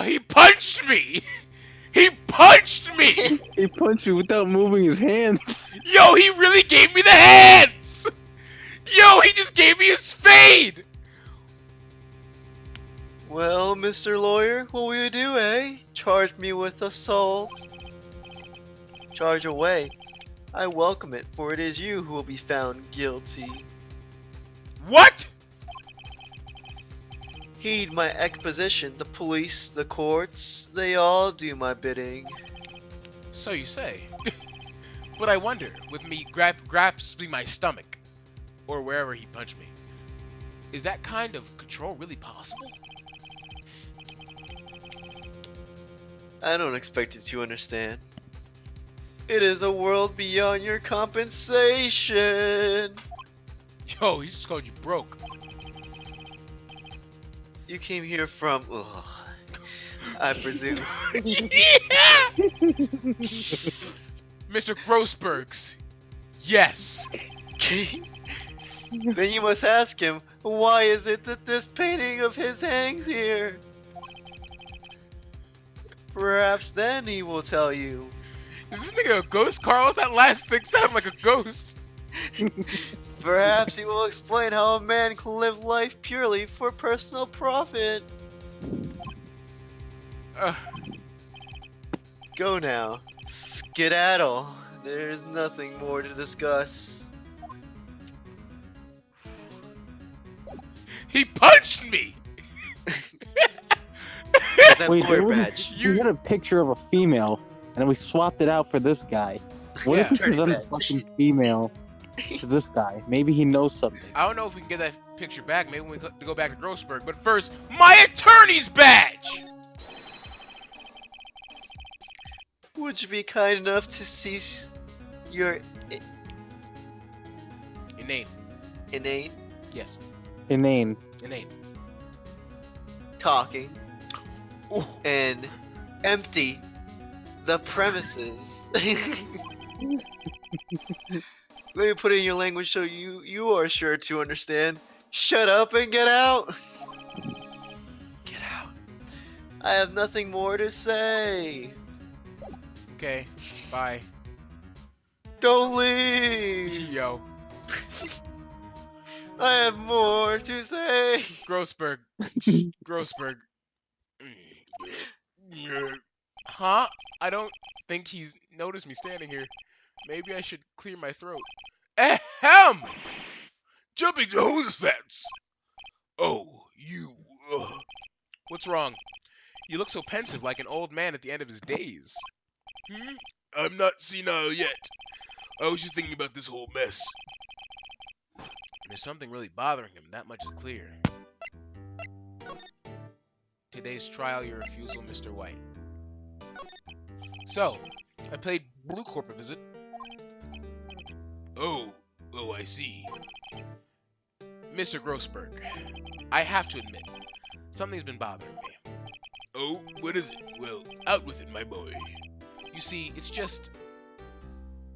He punched me! He punched me! He punched you without moving his hands. Yo, he really gave me the hands! Yo, he just gave me his spade! Well, Mr. Lawyer, what will you do, eh? Charge me with assault? Charge away. I welcome it, for it is you who will be found guilty. What? Heed my exposition. The police, the courts, they all do my bidding. So you say. But I wonder, with me grasping my stomach, or wherever he punched me, is that kind of control really possible? I don't expect you to understand. It is a world beyond your compensation. Yo, he just called you broke. You came here from, I presume. Yeah! Mr. Grossbergs. Yes. Then you must ask him, why is it that this painting of his hangs here? Perhaps then he will tell you. Is this nigga a ghost, Carlos? That last thing sounded like a ghost. Perhaps he will explain how a man can live life purely for personal profit. Go now. Skedaddle. There's nothing more to discuss. He punched me! Is that Wait, lawyer we badge? you had a picture of a female, and we swapped it out for this guy. What if we Attorney present a badge. fucking female to this guy? Maybe he knows something. I don't know if we can get that picture back. Maybe we have to go back to Grossberg. But first, my attorney's badge! Would you be kind enough to cease your Inane. inane Yes. Inane. Inane. talking Ooh. and empty the premises? Let me put it in your language so you are sure to understand. Shut up and get out. Get out. I have nothing more to say. Okay. Bye. Don't leave. Yo. I have more to say. Grossberg. Grossberg. Huh? I don't think he's noticed me standing here. Maybe I should clear my throat. Ahem! Jumping to whose fence? Oh, you. What's wrong? You look so pensive, like an old man at the end of his days. I'm not senile yet. I was just thinking about this whole mess. There's something really bothering him, that much is clear. Today's trial, your refusal, Mr. White. So, I paid Blue Corp a visit. Oh, I see. Mr. Grossberg, I have to admit, something's been bothering me. Oh, what is it? Well, out with it, my boy. You see, it's just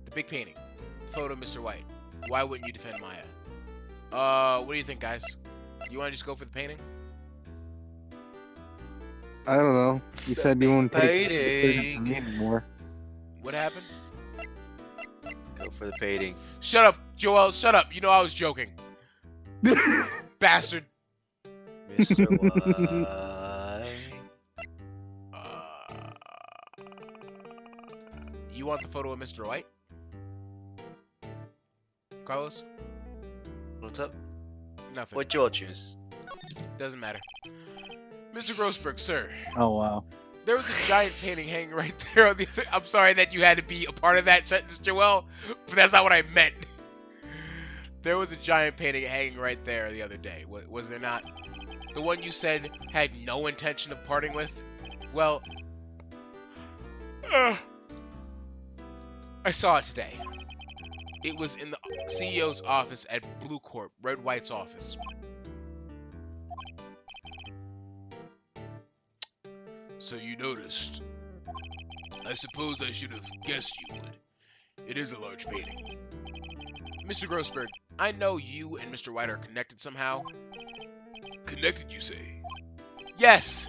the big painting. Photo of Mr. White. Why wouldn't you defend Maya? What do you think, guys? You want to just go for the painting? I don't know. You said you wouldn't take the Painting. decision from me anymore. What happened? Go for the painting. Shut up, Joel, shut up. You know I was joking. Bastard. Mr. White. You want the photo of Mr. White? Carlos? What's up? Nothing. What you'll choose? Doesn't matter. Mr. Grossberg, sir. Oh, wow. There was a giant painting hanging right there on the other... I'm sorry that you had to be a part of that sentence, Joel, but that's not what I meant. There was a giant painting hanging right there the other day. Was there not? The one you said had no intention of parting with? Well... I saw it today. It was in the CEO's office at Blue Corp, Red White's office. So you noticed. I suppose I should have guessed you would. It is a large painting. Mr. Grossberg, I know you and Mr. White are connected somehow. Connected, you say? Yes!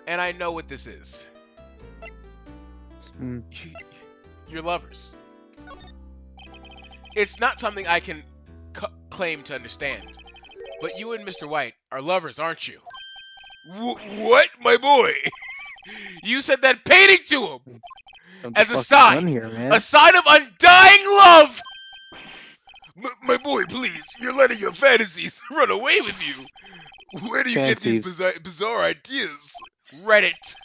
And I know what this is. You're lovers. It's not something I can claim to understand. But you and Mr. White are lovers, aren't you? What, my boy? You said that painting to him as a sign. A sign of undying love! My boy, please, you're letting your fantasies run away with you. Where do you get these bizarre ideas? Reddit.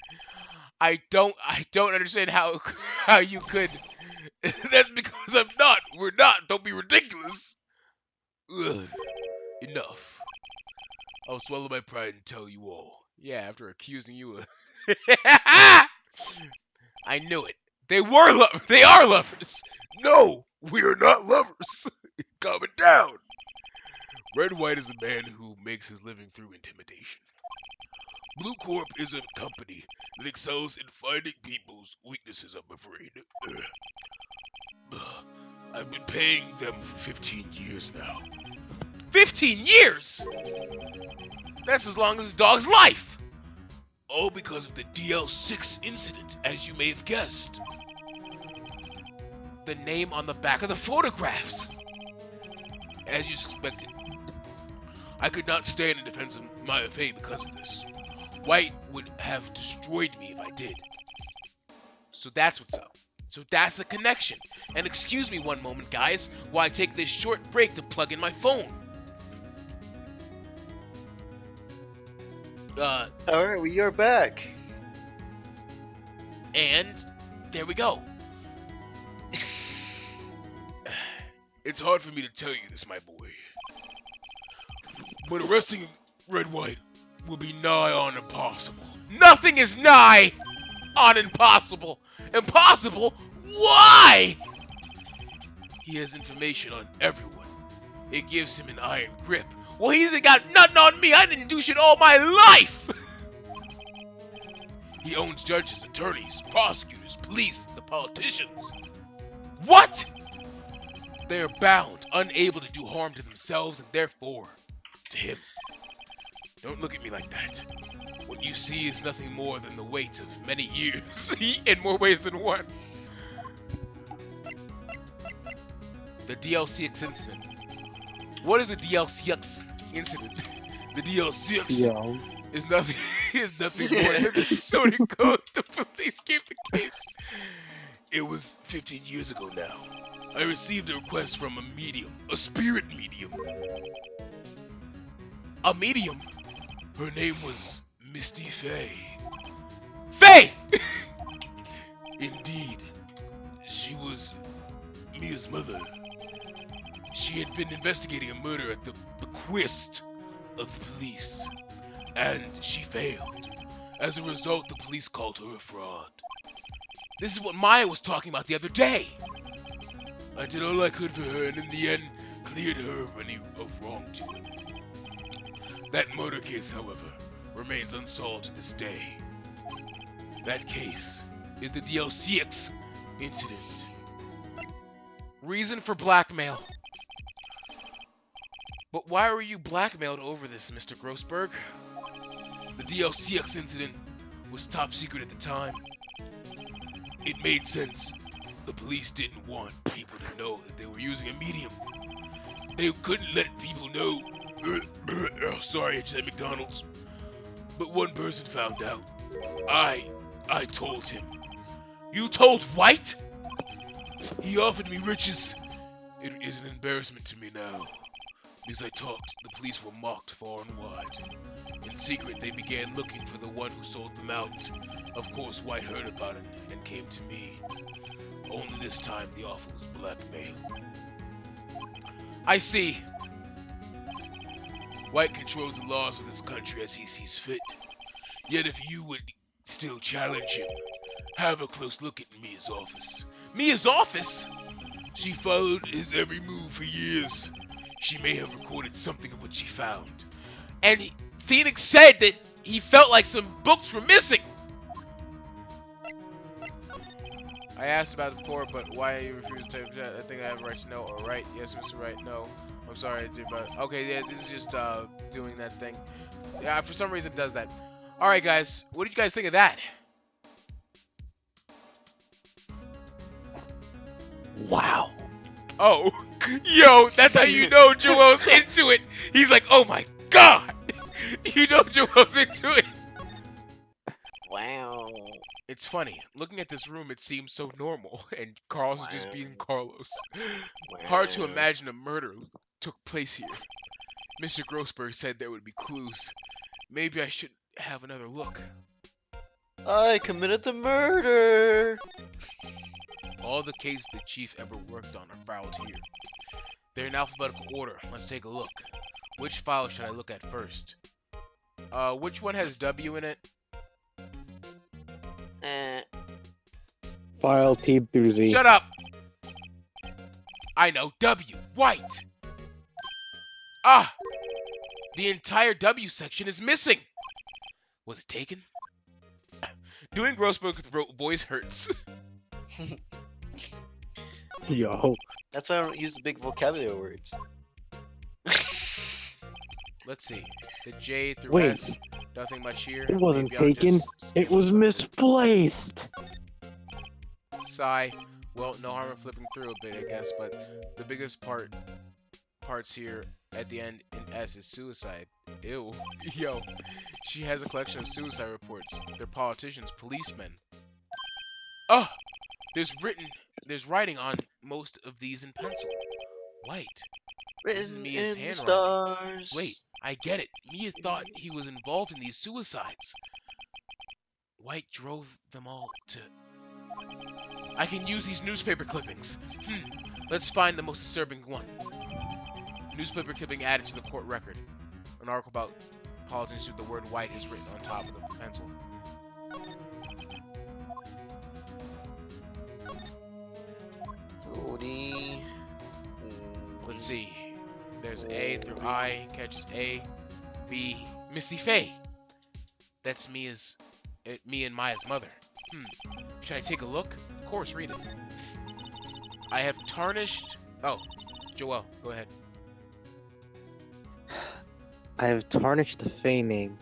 I don't understand how you could. That's because I'm not. We're not. Don't be ridiculous. Ugh. Enough. I'll swallow my pride and tell you all. Yeah, after accusing you of... I knew it. They were lovers. They are lovers. No, we are not lovers. Calm it down. Red White is a man who makes his living through intimidation. Blue Corp is a company that excels in finding people's weaknesses, I'm afraid. I've been paying them for 15 years now. 15 years?! That's as long as a dog's life! All because of the DL6 incident, as you may have guessed. The name on the back of the photographs. As you suspected. I could not stand in defense of Maya Fey because of this. White would have destroyed me if I did. So that's what's up. So that's the connection. And excuse me one moment, guys, while I take this short break to plug in my phone. Alright, we are back. And there we go. It's hard for me to tell you this, my boy. But arresting Red White will be nigh on impossible. Nothing is nigh on impossible. Impossible? Why? He has information on everyone. It gives him an iron grip. Well, he's got nothing on me. I didn't do shit all my life. He owns judges, attorneys, prosecutors, police, the politicians. What? They are bound, unable to do harm to themselves and therefore to him. Don't look at me like that. What you see is nothing more than the weight of many years, in more ways than one. The DL6 incident. What is the DL6 incident? The DL6 is nothing more than the Sony code the police gave the case. It was 15 years ago now. I received a request from a medium, a spirit medium. A medium? Her name was Misty Fey. Indeed, she was Mia's mother. She had been investigating a murder at the bequest of the police, and she failed. As a result, the police called her a fraud. This is what Maya was talking about the other day. I did all I could for her, and in the end, cleared her of any of wrongdoing. That murder case, however, remains unsolved to this day. That case is the DL6 incident. Reason for blackmail. But why were you blackmailed over this, Mr. Grossberg? The DL6 incident was top secret at the time. It made sense. The police didn't want people to know that they were using a medium. They couldn't let people know. Sorry, I just had McDonald's. But one person found out. I told him. You told White? He offered me riches. It is an embarrassment to me now. As I talked, the police were mocked far and wide. In secret, they began looking for the one who sold them out. Of course, White heard about it and came to me. Only this time, the offer was blackmail. I see. White controls the laws of this country as he sees fit. Yet if you would still challenge him, have a close look at Mia's office. Mia's office? She followed his every move for years. She may have recorded something of what she found. And Phoenix said that he felt like some books were missing. I asked about it before, but why you refuse to take that? I think I have a right to know. All right, yes, Mr. Wright. No, I'm sorry, but okay, yeah, this is just doing that thing. Yeah, for some reason it does that. All right, guys, what did you guys think of that? Wow. Oh, yo, that's how you know Joel's into it. He's like, oh my god, you know Joel's into it. Wow. It's funny, looking at this room, it seems so normal, and Carlos is just being Carlos. Hard to imagine a murder took place here. Mr. Grossberg said there would be clues. Maybe I should have another look. I committed the murder! All the cases the chief ever worked on are filed here. They're in alphabetical order. Let's take a look. Which file should I look at first? Which one has W in it? File T through Z. Shut up! I know, W. White! Ah! The entire W section is missing! Was it taken? Doing Grossberg voice hurts. Yo. That's why I don't use the big vocabulary words. Let's see. The J through Wait. S. Nothing much here. It wasn't Maybe I'll taken. just It skip was something. misplaced. Sigh. Well, no harm in flipping through a bit, I guess, but the biggest parts here at the end in S is suicide. Ew. Yo. She has a collection of suicide reports. They're politicians, policemen. Oh! There's writing on most of these in pencil. White. This is Written Mia's in the handwriting. stars. Wait, I get it. Mia thought he was involved in these suicides. White drove them all to... I can use these newspaper clippings. Let's find the most disturbing one. Newspaper clipping added to the court record. An article about politicians with the word white is written on top of the pencil. Cody. Let's see. There's A through I, catches A, B, Misty Faye. That's me and Maya's mother. Should I take a look? Of course, read it. I have tarnished... Oh, Joel, go ahead. I have tarnished the Faye name,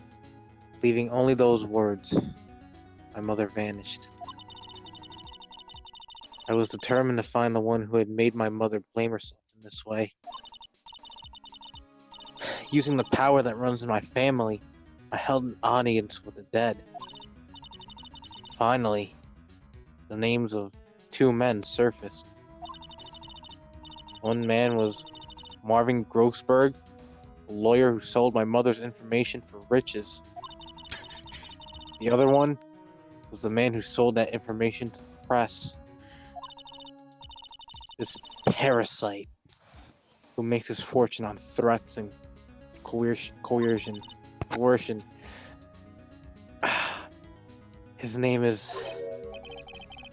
leaving only those words. My mother vanished. I was determined to find the one who had made my mother blame herself in this way. Using the power that runs in my family, I held an audience with the dead. Finally, the names of two men surfaced. One man was Marvin Grossberg, a lawyer who sold my mother's information for riches. The other one was the man who sold that information to the press. This parasite who makes his fortune on threats and coercion. His name is...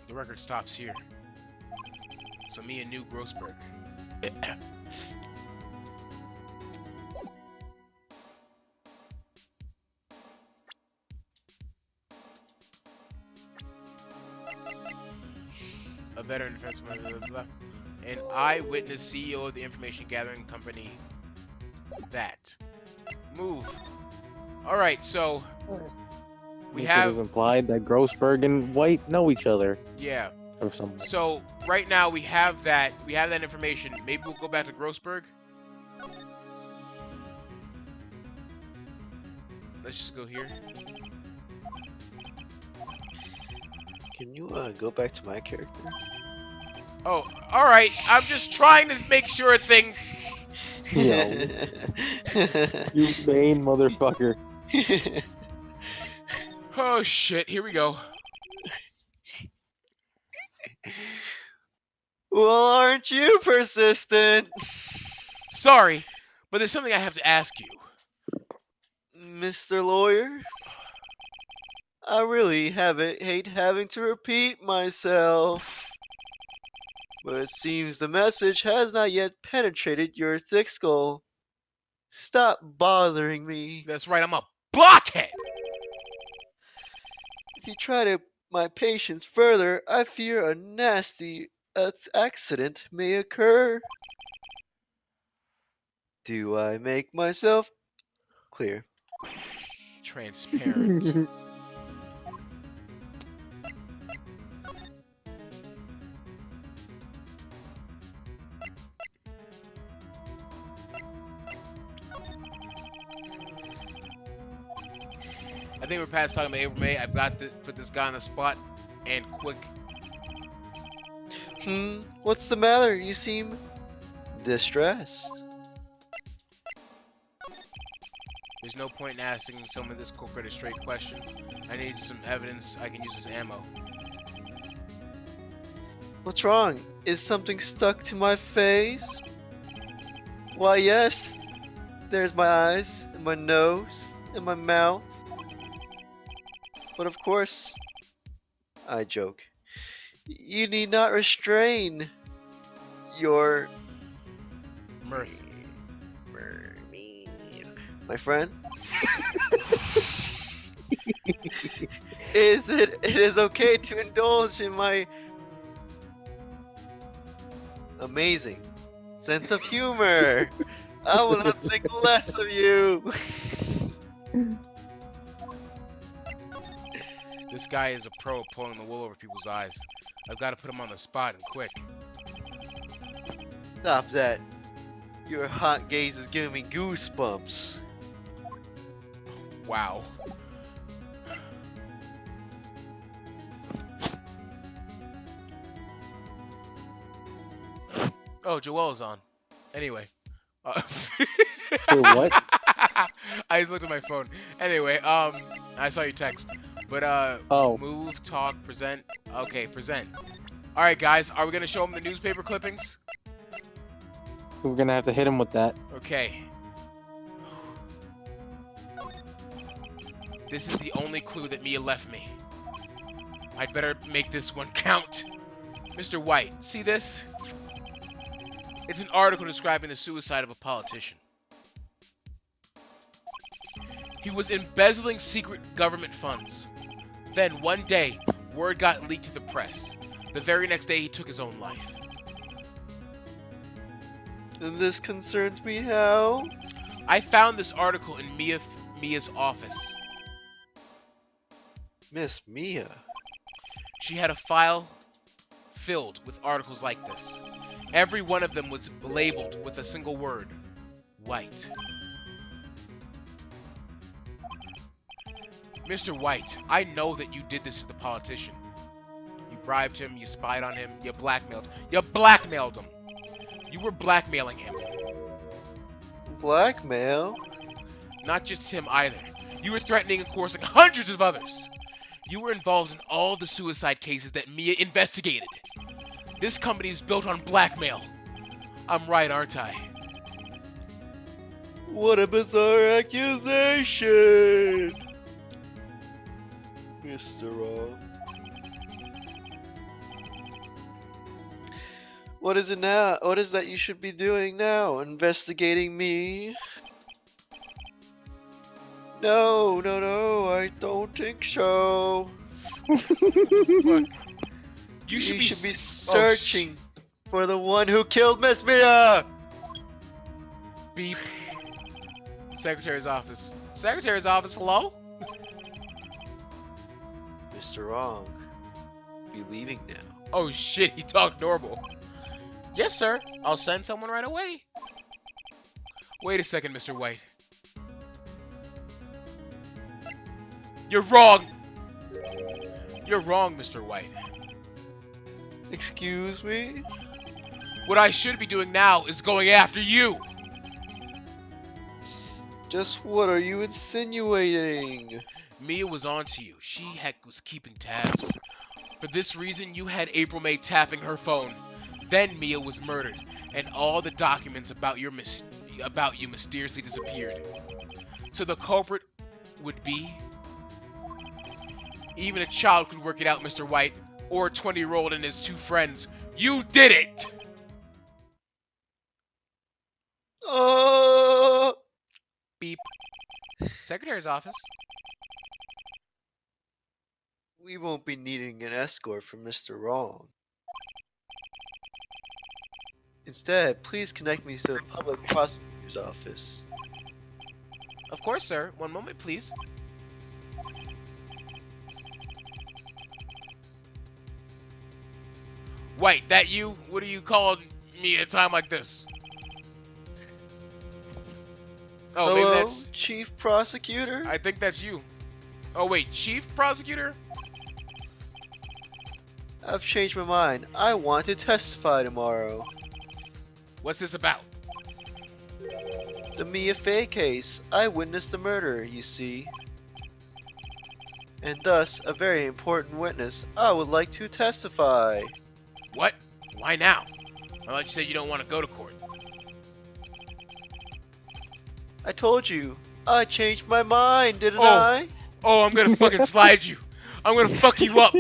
The record stops here. So me and New Grossberg. A veteran defense, blah, blah, blah. An eyewitness CEO of the information gathering company. That. Move. Alright, so we It have... is implied that Grossberg and White know each other. Yeah. Or something. So right now we have that information. Maybe we'll go back to Grossberg. Let's just go here. Can you go back to my character? Oh, all right. I'm just trying to make sure things. Yo. You main motherfucker. Oh shit! Here we go. Well, aren't you persistent? Sorry, but there's something I have to ask you. Mr. Lawyer? I really hate having to repeat myself. But it seems the message has not yet penetrated your thick skull. Stop bothering me. That's right. I'm a blockhead. If you try to my patience further, I fear a nasty accident may occur. Do I make myself clear? Transparent. I think we're past talking about April May. I've got to put this guy on the spot and quick. What's the matter? You seem distressed. There's no point in asking someone this quick or straight question. I need some evidence I can use as ammo. What's wrong? Is something stuck to my face? Why, yes. There's my eyes, and my nose, and my mouth. But of course, I joke. You need not restrain your... Mirth. My friend? It is okay to indulge in my amazing sense of humor. I will not think less of you. This guy is a pro at pulling the wool over people's eyes. I've got to put him on the spot and quick. Stop that. Your hot gaze is giving me goosebumps. Wow. Oh, Joel's on. Anyway. Wait, what? I just looked at my phone. Anyway, I saw your text. But, Oh. move, talk, present. Okay, present. Alright, guys, are we gonna show them the newspaper clippings? We're gonna have to hit him with that. Okay. This is the only clue that Mia left me. I'd better make this one count. Mr. White, see this? It's an article describing the suicide of a politician. He was embezzling secret government funds. Then, one day, word got leaked to the press. The very next day, he took his own life. And this concerns me how? I found this article in Mia's office. Miss Mia. She had a file filled with articles like this. Every one of them was labeled with a single word. White. Mr. White, I know that you did this to the politician. You bribed him, you spied on him, you blackmailed him. You were blackmailing him. Blackmail? Not just him either. You were threatening and coercing hundreds of others. You were involved in all the suicide cases that Mia investigated. This company is built on blackmail. I'm right, aren't I? What a bizarre accusation! Mr. Wrong. What is it now? What is that you should be doing now? Investigating me? No, no, no, I don't think so. Fuck. You You should be. Oh, searching for the one who killed Miss Mia! beep. Secretary's office. Secretary's office, hello? Mr. Wrong, be leaving now. Oh shit, he talked normal. Yes, sir. I'll send someone right away. Wait a second, Mr. White. You're wrong! You're wrong, Mr. White. Excuse me? What I should be doing now is going after you! Just what are you insinuating? Mia was onto you. She, heck, was keeping tabs. For this reason, you had April May tapping her phone. Then Mia was murdered, and all the documents about you mysteriously disappeared. So the culprit would be... Even a child could work it out, Mr. White, or a 20-year-old and his two friends. You did it! Oh! Beep. Secretary's office. We won't be needing an escort from Mr. Wrong. Instead, please connect me to the public prosecutor's office. Of course, sir. One moment, please. White, that you? What are you calling me at a time like this? Oh, Hello, maybe that's... Chief Prosecutor? I think that's you. Oh, wait, Chief Prosecutor? I've changed my mind. I want to testify tomorrow. What's this about? The Mia Fey case. I witnessed the murder, you see. And thus, a very important witness. I would like to testify. What? Why now? I thought you said you don't want to go to court. I told you. I changed my mind, didn't Oh. I? Oh, I'm gonna fucking slide you. I'm gonna fuck you up.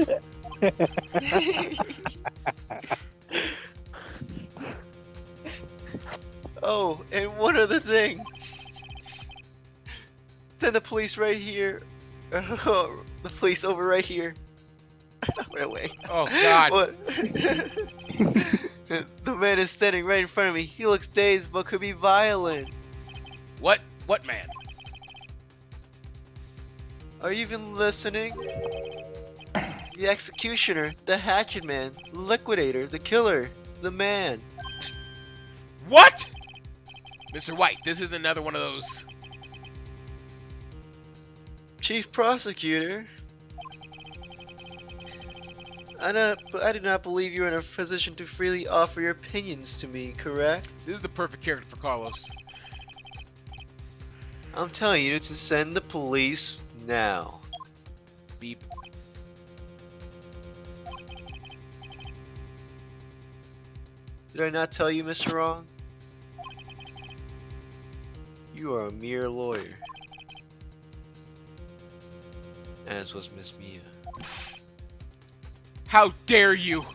Oh, and one other thing. Send the police right here. The police over right here. Right away. Oh, God. What? The man is standing right in front of me. He looks dazed but could be violent. What? What man? Are you even listening? The executioner, the hatchet man, the liquidator, the killer, the man. What? Mr. White, this is another one of those. Chief Prosecutor. I do not believe you're in a position to freely offer your opinions to me, correct? This is the perfect character for Carlos. I'm telling you to send the police now. Beep. Did I not tell you, Mr. Wrong? You are a mere lawyer. As was Miss Mia. How dare you?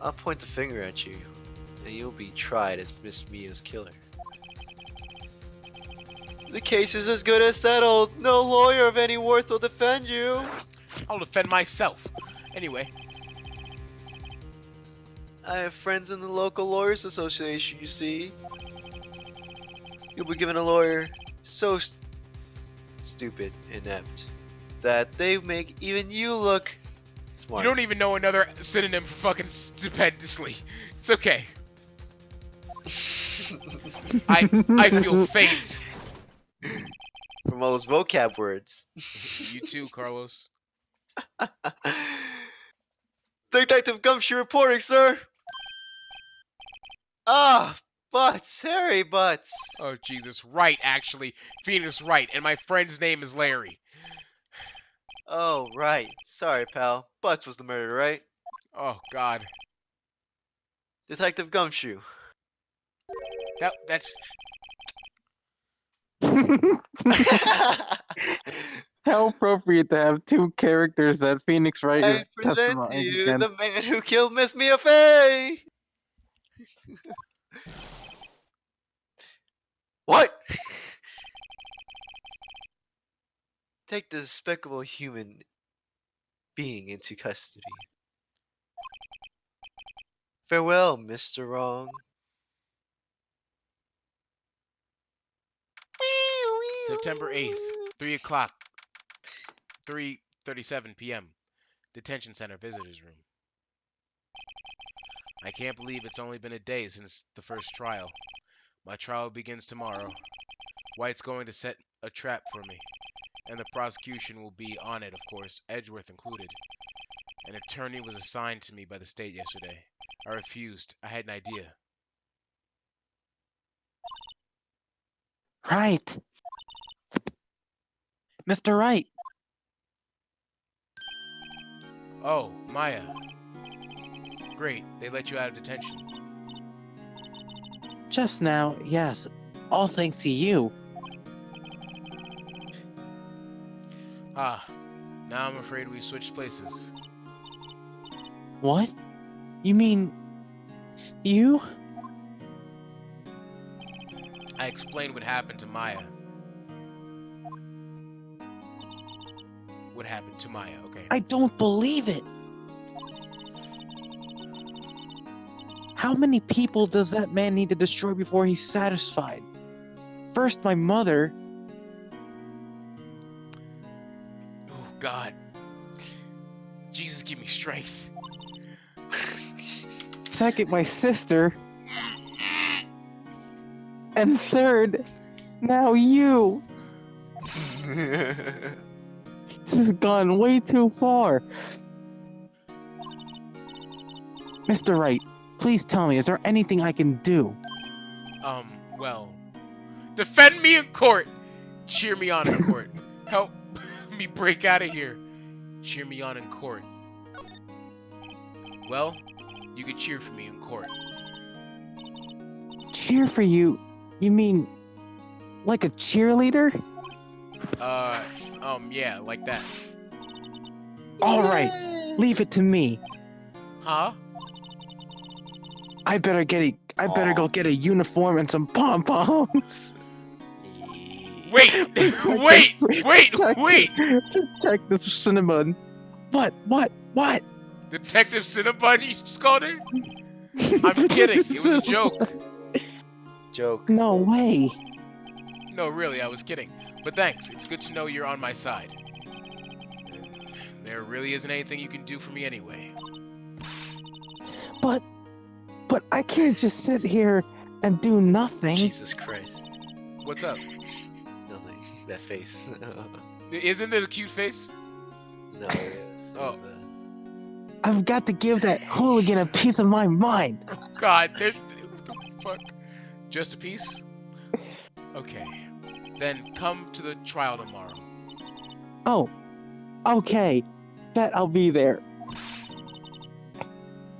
I'll point the finger at you, and you'll be tried as Miss Mia's killer. The case is as good as settled. No lawyer of any worth will defend you. I'll defend myself. Anyway. I have friends in the local lawyers association, you see. You'll be given a lawyer so stupid, inept, that they make even you look smart. You don't even know another synonym for fucking stupendously. It's okay. I feel faint. From all those vocab words. You too, Carlos. Detective Gumshoe reporting, sir. Ah, Butts, Harry Butts. Oh, Jesus. Wright, actually. Phoenix Wright, and my friend's name is Larry. Oh, right. Sorry, pal. Butts was the murderer, right? Oh, God. Detective Gumshoe. That's... How appropriate to have two characters that Phoenix Wright I is present to testifying you the against. man who killed Miss Mia Fey. What? Take the despicable human being into custody. Farewell, Mr. Wrong. September 8th, 3 o'clock, 3:37 p.m. Detention Center Visitors Room. I can't believe it's only been a day since the first trial. My trial begins tomorrow. White's going to set a trap for me, and the prosecution will be on it, of course, Edgeworth included. An attorney was assigned to me by the state yesterday. I refused. I had an idea. Right. Mr. Wright. Oh, Maya. Great, they let you out of detention. Just now, yes. All thanks to you. Ah, now I'm afraid we switched places. What? You mean... you? I explained what happened to Maya. What happened to Maya, okay. I don't believe it. How many people does that man need to destroy before he's satisfied? First my mother. Oh, God. Jesus, give me strength. Second my sister. And third, now you. This has gone way too far. Mr. Wright, please tell me, is there anything I can do? Well, defend me in court. Cheer me on in court. Help me break out of here. Cheer me on in court. Well, you could cheer for me in court. Cheer for you? You mean like a cheerleader? Yeah, like that. All right, leave it to me. Huh? I better go get a uniform and some pom-poms. Wait! Wait! Wait! Protect this cinnamon. What? Detective Cinnabon, you just called her? I'm kidding. It was a joke. Joke. No way. No, really, I was kidding. But thanks. It's good to know you're on my side. There really isn't anything you can do for me anyway. But I can't just sit here and do nothing. Jesus Christ. What's up? Nothing. That face. Isn't it a cute face? No, it is. Oh. I've got to give that hooligan a piece of my mind. Oh, God, there's... What the fuck? Just a piece? Okay. Then come to the trial tomorrow. Oh, okay. Bet I'll be there.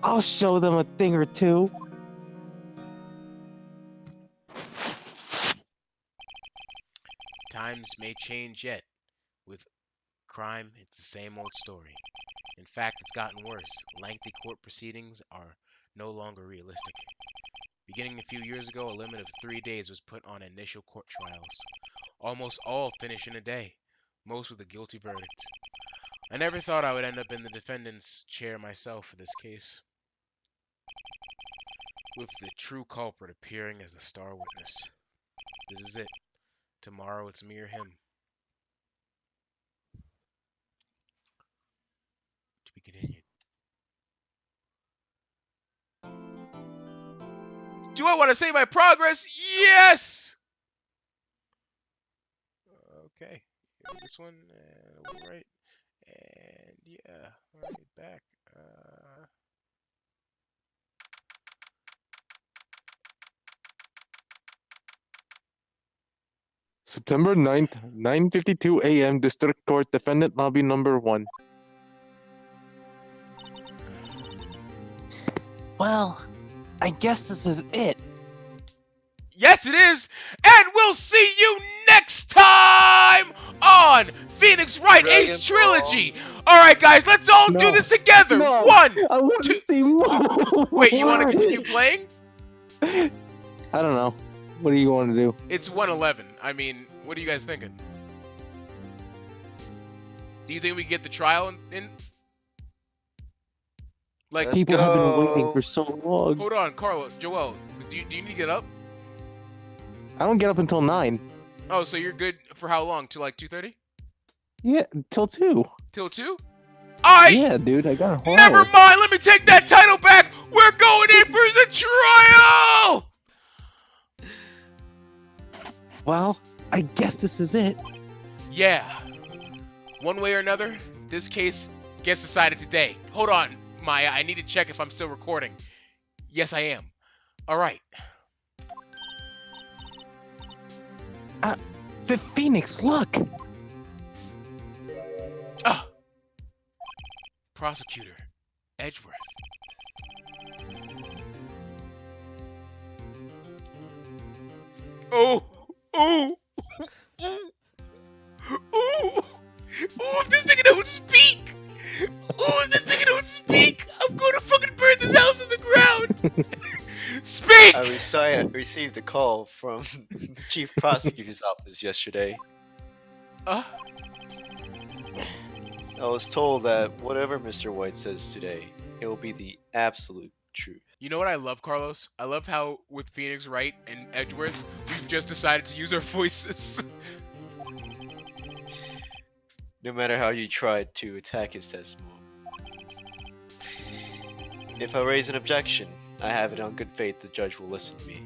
I'll show them a thing or two. Times may change yet. With crime, it's the same old story. In fact, it's gotten worse. Lengthy court proceedings are no longer realistic. Beginning a few years ago, a limit of 3 days was put on initial court trials. Almost all finish in a day, most with a guilty verdict. I never thought I would end up in the defendant's chair myself for this case, with the true culprit appearing as the star witness. This is it. Tomorrow it's me or him. To be continued. Do I want to save my progress? Yes! Okay. This one, right. And yeah, alright, back. September 9th, 9:52 a.m. District Court, Defendant Lobby Number 1. Well, I guess this is it. Yes, it is. And we'll see you next time on Phoenix Wright Dragon Ace Trilogy. All right, guys, let's all do No. this together. No. 1, I want 2. to see more. Wait, you want to continue playing? I don't know. What do you want to do? It's 1:11. I mean, what are you guys thinking? Do you think we get the trial in? Like, Let's People have been go. waiting for so long. hold on, Carlo, Joel, do you need to get up? I don't get up until 9. Oh, so you're good for how long? Till like 2:30? Yeah, till 2. Till 2? Alright, Yeah, dude, I got a whole never hour. mind, let me take that title back. We're going in for the trial! Well, I guess this is it. Yeah. One way or another, this case gets decided today. Hold on, Maya, I need to check if I'm still recording. Yes, I am. Alright. Phoenix, look! Ah. Prosecutor Edgeworth. Oh, oh, oh, oh, if this nigga don't speak, if this nigga don't speak, I'm gonna fucking burn this house to the ground. Speak! I received a call from the chief prosecutor's office yesterday. Uh, I was told that whatever Mr. White says today, it will be the absolute truth. you know what I love, Carlos? I love how with Phoenix Wright and Edgeworth, we've just decided to use our voices. No matter how you tried to attack his testimony. If I raise an objection, I have it on good faith the judge will listen to me.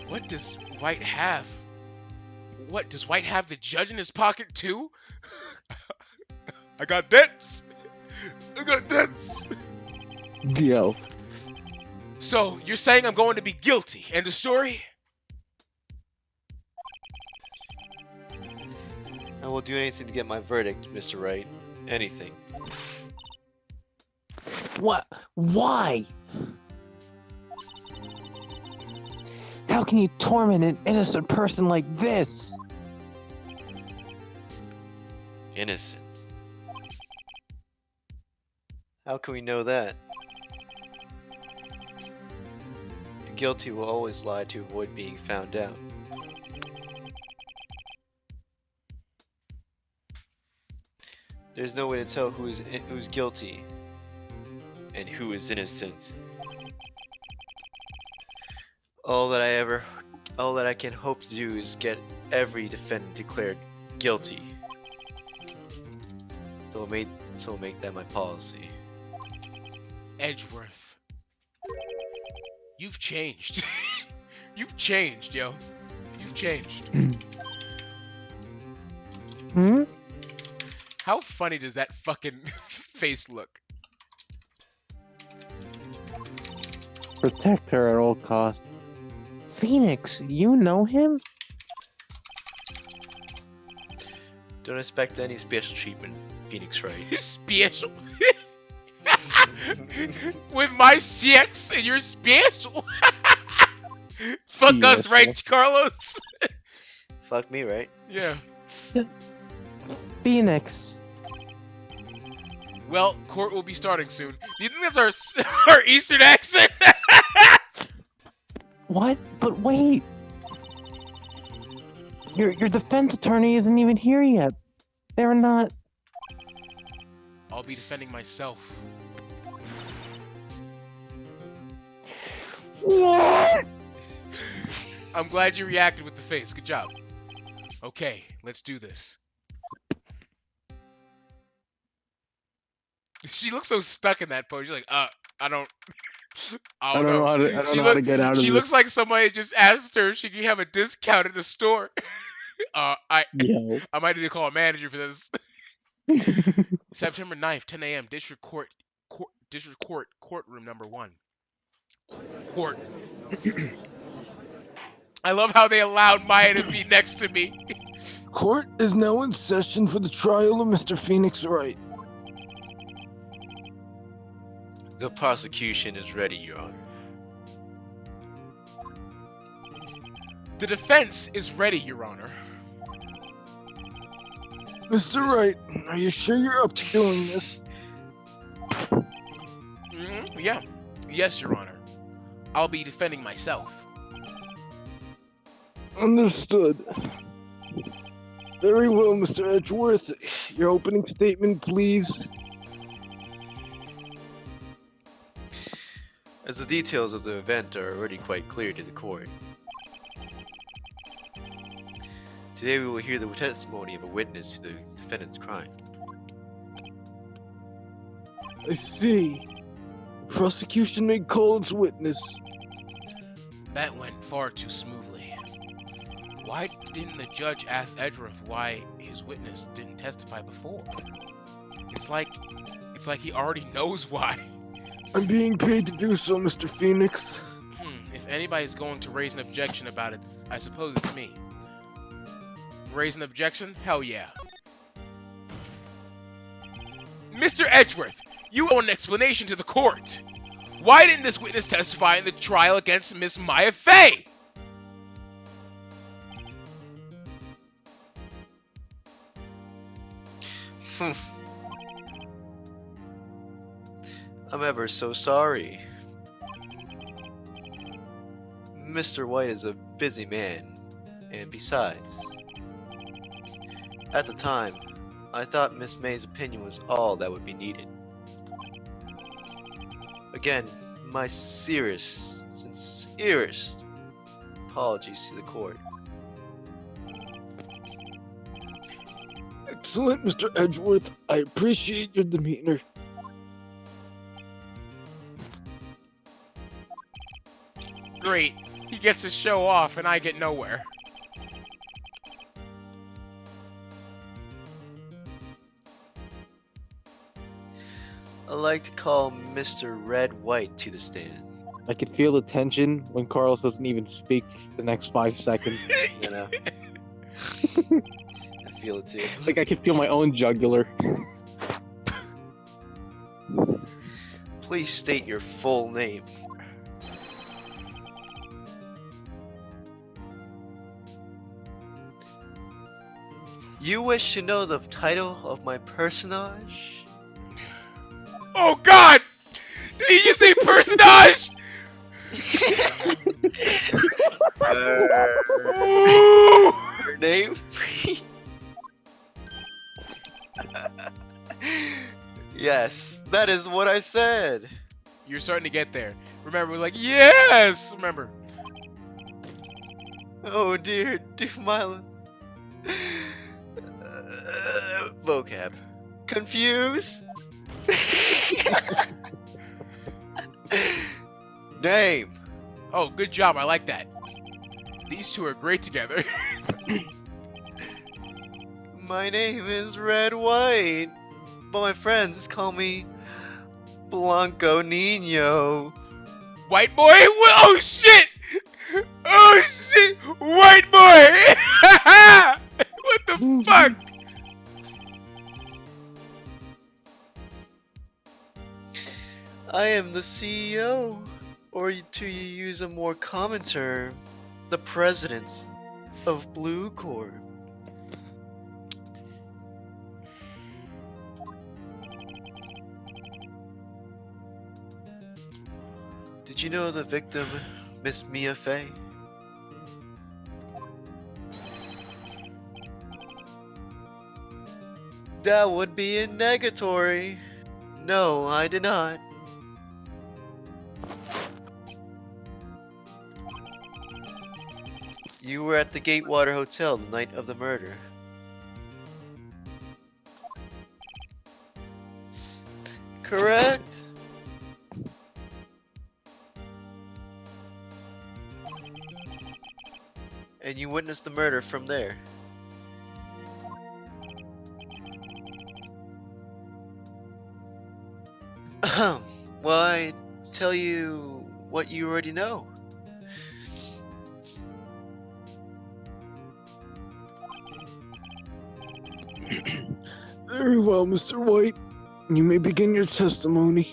What does White have? What, does White have the judge in his pocket too? I got debts! I got debts! Yo. So, you're saying I'm going to be guilty, and the story? I will do anything to get my verdict, Mr. Wright. Anything. What? Why? How can you torment an innocent person like this? Innocent. How can we know that? The guilty will always lie to avoid being found out. There's no way to tell who's guilty and who is innocent. All that I can hope to do is get every defendant declared guilty. So we'll make that my policy. Edgeworth. You've changed. You've changed, yo. You've changed. Hmm? How funny does that fucking face look? Protect her at all costs. Phoenix, you know him? Don't expect any special treatment, Phoenix Wright. Special? With my sex and you're special? Fuck us, right, Carlos? Fuck me, right? Yeah. Phoenix. Well, court will be starting soon. Do you think that's our Eastern accent? What? But wait. Your defense attorney isn't even here yet. They're not. I'll be defending myself. What? I'm glad you reacted with the face. Good job. Okay, let's do this. She looks so stuck in that pose. She's like, I don't know. I don't know how to get out of this. She looks like somebody just asked her if she can have a discount at the store. Yo. I might need to call a manager for this. September 9th, 10 a.m. District Court, courtroom number 1. Court. I love how they allowed Maya to be next to me. Court is now in session for the trial of Mr. Phoenix Wright. The prosecution is ready, Your Honor. The defense is ready, Your Honor. Mr. Wright, are you sure you're up to doing this? Yeah. Yes, Your Honor. I'll be defending myself. Understood. Very well, Mr. Edgeworth. Your opening statement, please. As the details of the event are already quite clear to the court, today we will hear the testimony of a witness to the defendant's crime. I see. The prosecution may call its witness. That went far too smoothly. Why didn't the judge ask Edgeworth why his witness didn't testify before? It's like he already knows why. I'm being paid to do so, Mr. Phoenix. If anybody's going to raise an objection about it, I suppose it's me. Raise an objection? Hell yeah. Mr. Edgeworth, you owe an explanation to the court. Why didn't this witness testify in the trial against Miss Maya Fey? I'm ever so sorry. Mr. White is a busy man, and besides, at the time, I thought Miss May's opinion was all that would be needed. Again, my sincerest apologies to the court. Excellent, Mr. Edgeworth. I appreciate your demeanor. Great. He gets to show off and I get nowhere. I'd like to call Mr. Red White to the stand. I could feel the tension when Carlos doesn't even speak for the next 5 seconds. You know? I feel it too. Like I could feel my own jugular. Please state your full name. You wish to know the title of my personage? Oh God! Did you say personage? Ooh! Your name? Yes, that is what I said. You're starting to get there. Remember, we're like, yes! Remember. Oh dear, Mila. Vocab. Confused? Name. Oh, good job. I like that. These two are great together. My name is Red White, but my friends call me Blanco Nino. White boy? Oh shit! Oh shit! White boy! What the fuck? I am the CEO, or to use a more common term, the president of Blue Corp. Did you know the victim, Miss Mia Fey? That would be a negatory. No, I did not. You were at the Gatewater Hotel the night of the murder. Correct? And you witnessed the murder from there. Well, I tell you what you already know. Very well, Mr. White. You may begin your testimony.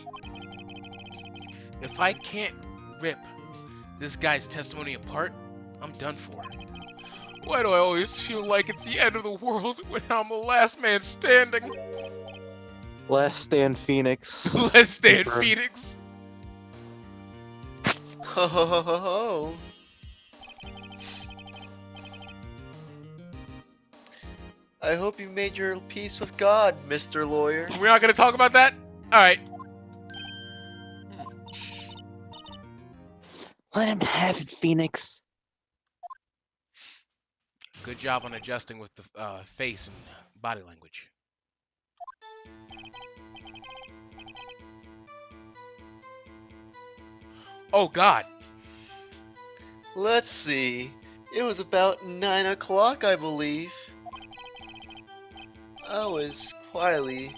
If I can't rip this guy's testimony apart, I'm done for. Why do I always feel like it's the end of the world when I'm the last man standing? Last Stand Phoenix. Let's stay in Confirmed. Phoenix. Ho ho ho ho ho. I hope you made your peace with God, Mr. Lawyer. We're not gonna talk about that? Alright. Let him have it, Phoenix. Good job on adjusting with the face and body language. Oh God. Let's see. It was about 9 o'clock, I believe. I was quietly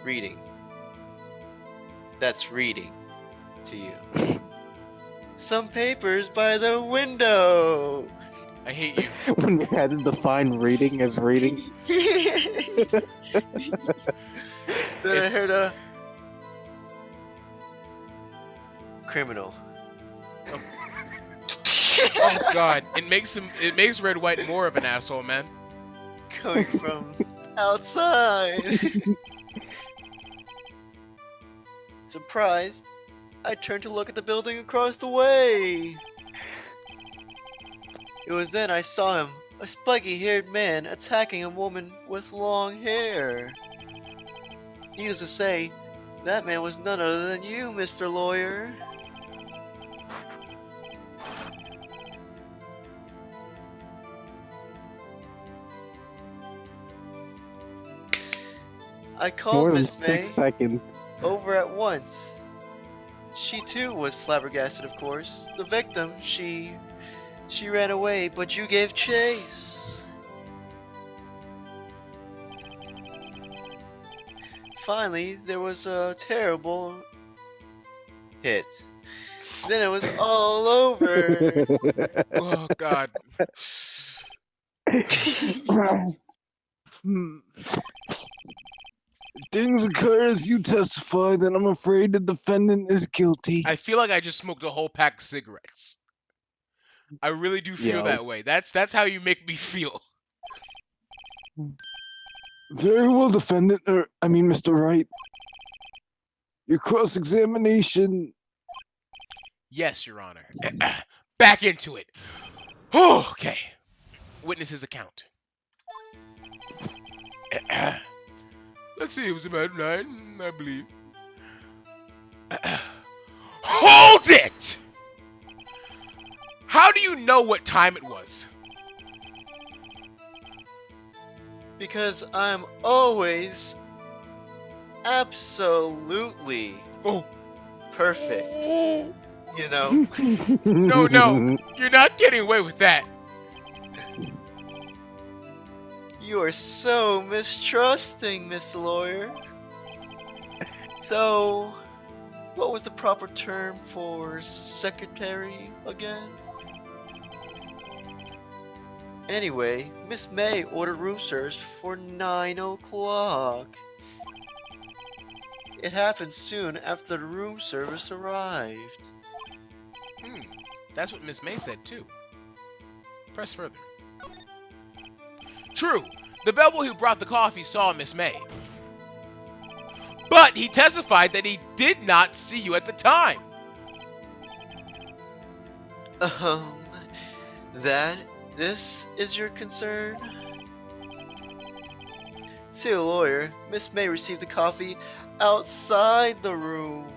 reading. That's reading to you. Some papers by the window. I hate you. When you had to define reading as reading. Then I heard a criminal. Oh God. It makes Red White more of an asshole, man. Coming from outside. Surprised, I turned to look at the building across the way. It was then I saw him, a spiky-haired man attacking a woman with long hair. Needless to say, that man was none other than you, Mr. Lawyer. I More called than Miss 6 May seconds. over at once. She too was flabbergasted, of course. The victim, she ran away, but you gave chase. Finally, there was a terrible hit. Then it was all over. Oh God. Hmm. If things occur as you testify, then I'm afraid the defendant is guilty. I feel like I just smoked a whole pack of cigarettes. I really do feel Yo. that way. That's how you make me feel. Very well, defendant, Mr. Wright. Your cross-examination. Yes, Your Honor. Back into it. Okay. Witness's account. Let's see, it was about 9, I believe. Hold it! How do you know what time it was? Because I'm always absolutely Oh. perfect. You know? No, you're not getting away with that. You are so mistrusting, Miss Lawyer. So, what was the proper term for secretary again? Anyway, Miss May ordered room service for 9 o'clock. It happened soon after the room service arrived. That's what Miss May said too. Press further. True, the bellboy who brought the coffee saw Miss May. But he testified that he did not see you at the time. This is your concern? See the lawyer, Miss May received the coffee outside the room.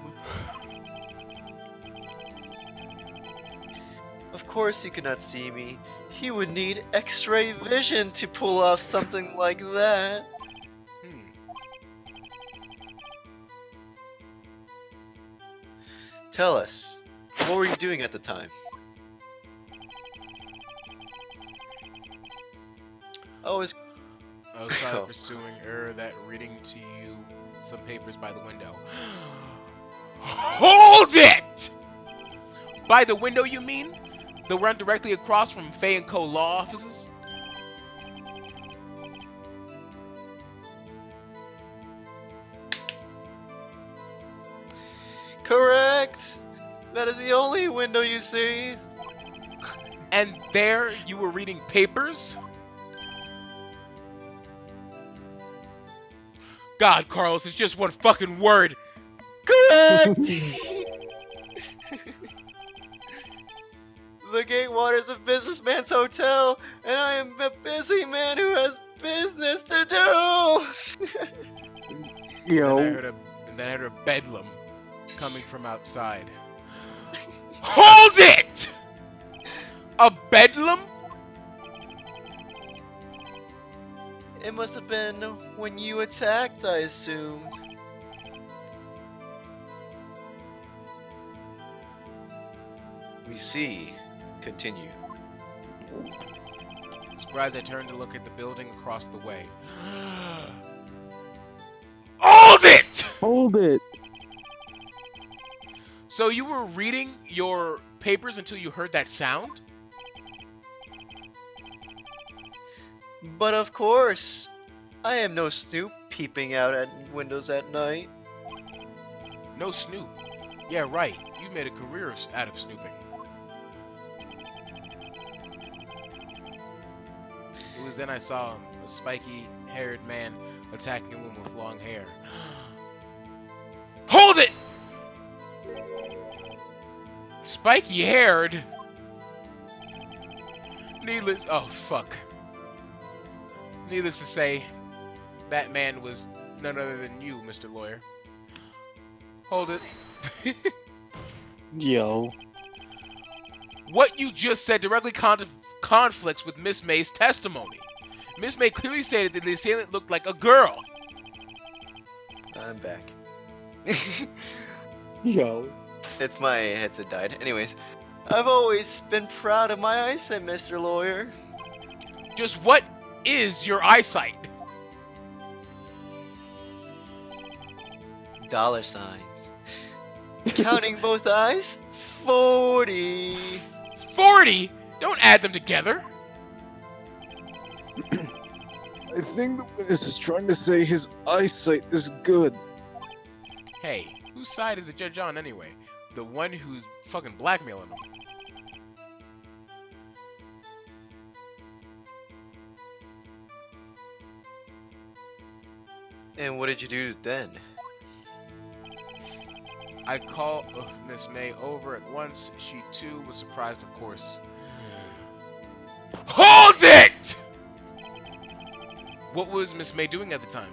Of course he could not see me. He would need X-ray vision to pull off something like that. Tell us, what were you doing at the time? I was Outside pursuing that reading to you some papers by the window. Hold it! By the window, you mean? The one directly across from Fay & Co. law offices? Correct! That is the only window you see. And there you were reading papers? God, Carlos, it's just one fucking word. Correct! The Gatewater is a businessman's hotel, and I am a busy man who has business to do! Yo. And then I heard a bedlam coming from outside. Hold it! A bedlam? It must have been when you attacked, I assumed. We see. Continue. Surprised, I turned to look at the building across the way. Hold it! Hold it. So you were reading your papers until you heard that sound? But of course, I am no snoop peeping out at windows at night. No Snoop. Yeah, right. You made a career out of snooping. It was then I saw him, a spiky-haired man attacking a woman with long hair. Hold it! Spiky-haired? Oh, fuck. Needless to say, that man was none other than you, Mr. Lawyer. Hold it. Yo. What you just said directly conflicts with Miss May's testimony. Miss May clearly stated that the assailant looked like a girl. I'm back. Yo. It's my headset died. Anyways, I've always been proud of my eyesight, Mr. Lawyer. Just what is your eyesight? Dollar signs. Counting both eyes, 40. 40? Don't add them together. I think the witness is trying to say his eyesight is good. Hey, whose side is the judge on anyway? The one who's fucking blackmailing him. And what did you do then? I called Miss May over at once. She too was surprised, of course. Hold it! What was Miss May doing at the time?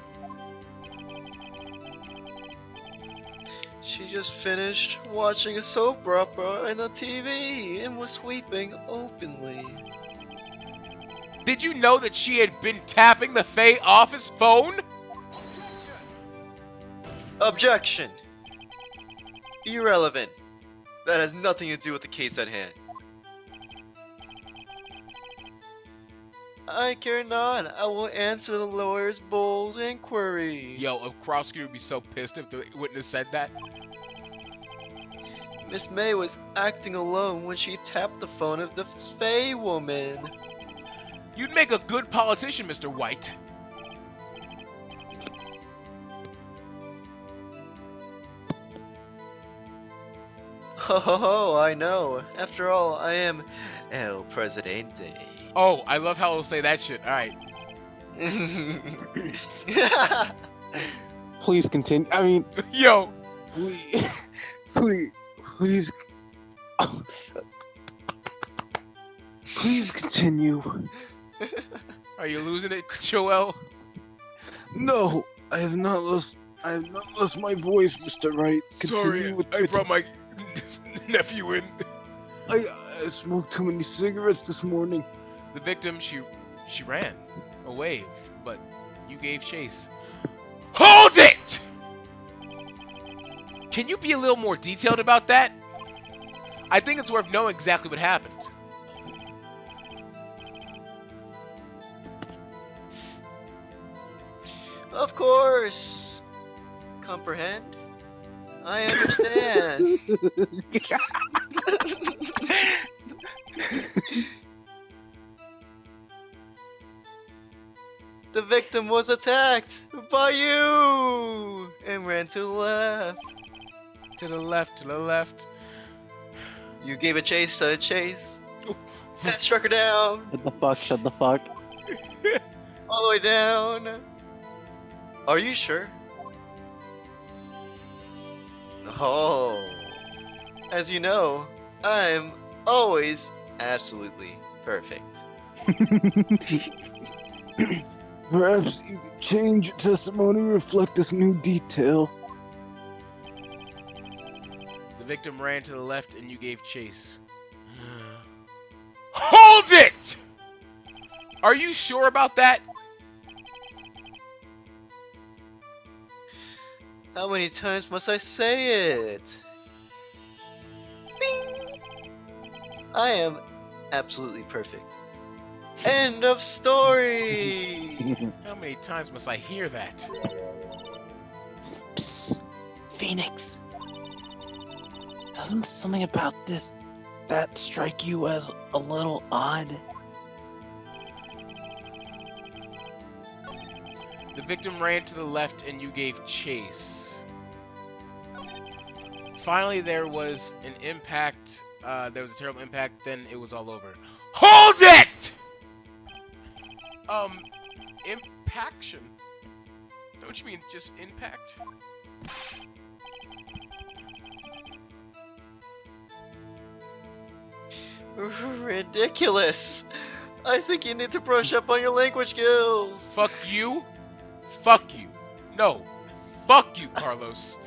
She just finished watching a soap opera on the TV and was sweeping openly. Did you know that she had been tapping the Faye office phone? Objection! Irrelevant. That has nothing to do with the case at hand. I care not. I will answer the lawyer's bold inquiry. Yo, a prosecutor would be so pissed if the witness said that. Miss May was acting alone when she tapped the phone of the Faye woman. You'd make a good politician, Mr. White. Ho ho ho, I know. After all, I am El Presidente. Oh, I love how he'll say that shit. Alright. Please continue. I mean, Yo! Please, please continue. Are you losing it, Joel? No, I have not lost my voice, Mr. Wright. Sorry, I brought my nephew in. I smoked too many cigarettes this morning. The victim, she ran away, but you gave chase. Hold it! Can you be a little more detailed about that? I think it's worth knowing exactly what happened. Of course. Comprehend? I understand. The victim was attacked by you and ran to the left. To the left, to the left. You gave a chase to a chase. And struck her down. Shut the fuck, shut the fuck. All the way down. Are you sure? Oh. As you know, I'm always absolutely perfect. Perhaps you could change your testimony to reflect this new detail. The victim ran to the left and you gave chase. Hold it! Are you sure about that? How many times must I say it? Bing! I am absolutely perfect. End of story! How many times must I hear that? Psst, Phoenix. Doesn't something about that strike you as a little odd? The victim ran to the left and you gave chase. Finally, there was an impact. There was a terrible impact. Then it was all over. Hold it! Impaction. Don't you mean just impact? Ridiculous! I think you need to brush up on your language skills! Fuck you. Fuck you. No. Fuck you, Carlos.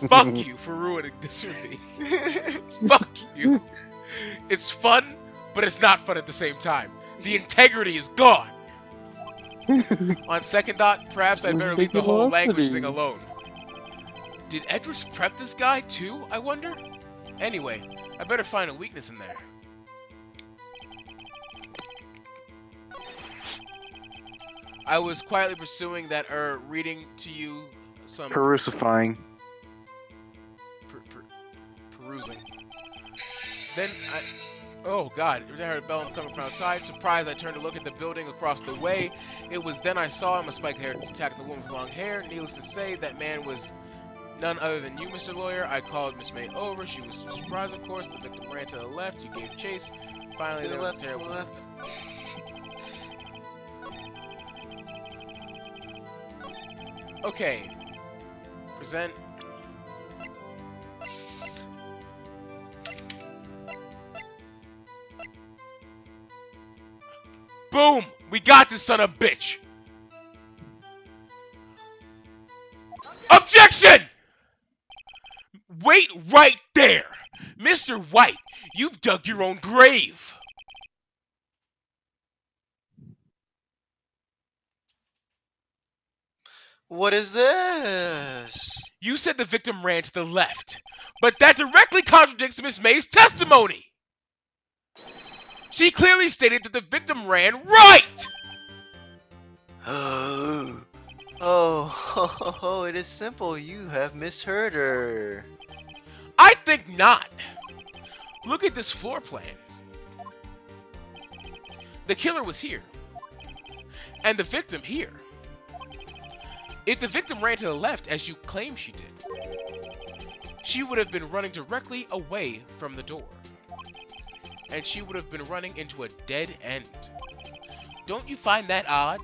Fuck you for ruining this for me. Fuck you. It's fun, but it's not fun at the same time. The integrity is gone. On second thought, perhaps I'd better leave the whole language thing alone. Did Edris prep this guy too, I wonder? Anyway, I better find a weakness in there. I was quietly pursuing that, reading to you some... Perusifying. Perusing. Then I... Oh god, I heard a bell coming from outside. Surprised, I turned to look at the building across the way. It was then I saw him, a spike-haired attack the woman with long hair. Needless to say, that man was none other than you, Mr. Lawyer. I called Miss May over. She was surprised, of course. The victim ran to the left. You gave chase. Finally, there was a terrible... Okay. Present. Boom! We got this son of a bitch! Objection! Wait right there! Mr. White, you've dug your own grave! What is this? You said the victim ran to the left, but that directly contradicts Miss May's testimony! She clearly stated that the victim ran right! Oh, it is simple. You have misheard her. I think not. Look at this floor plan. The killer was here, and the victim here. If the victim ran to the left, as you claim she did, she would have been running directly away from the door. And she would have been running into a dead end. Don't you find that odd?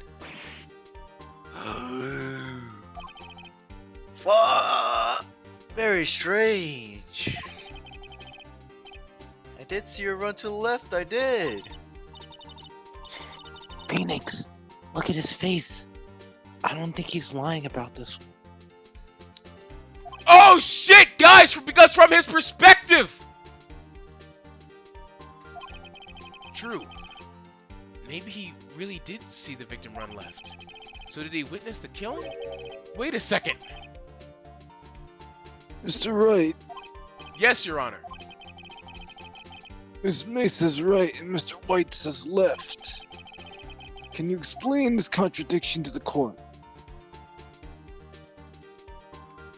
Very strange. I did see her run to the left, I did. Phoenix, look at his face. I don't think he's lying about this. Oh shit, guys! Because from his perspective! True. Maybe he really did see the victim run left. So did he witness the killing? Wait a second. Mr. Wright, Yes, Your Honor. Miss May says right and Mr. White says left. Can you explain this contradiction to the court?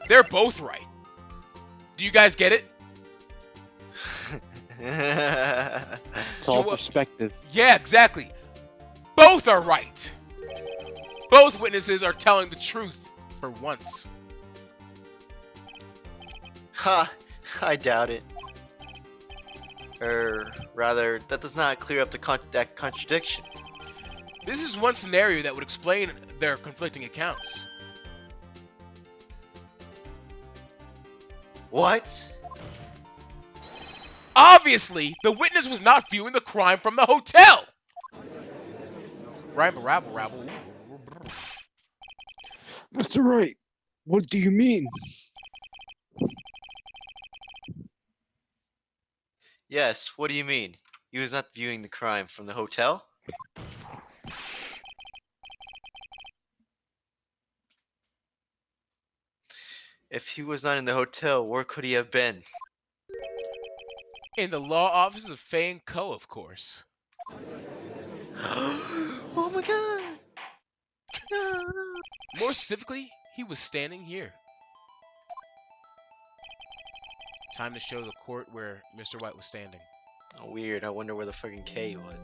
They're both right. Do you guys get it? It's all perspective. Yeah, exactly. Both are right. Both witnesses are telling the truth for once. Ha! I doubt it. Or rather, that does not clear up that contradiction. This is one scenario that would explain their conflicting accounts. What? Obviously, the witness was not viewing the crime from the hotel! Rabble, rabble, rabble. Mr. Wright, what do you mean? Yes, what do you mean? He was not viewing the crime from the hotel? If he was not in the hotel, where could he have been? In the law offices of Fay & Co., of course. Oh my god! No, no. More specifically, he was standing here. Time to show the court where Mr. White was standing. Oh, weird. I wonder where the fucking K was.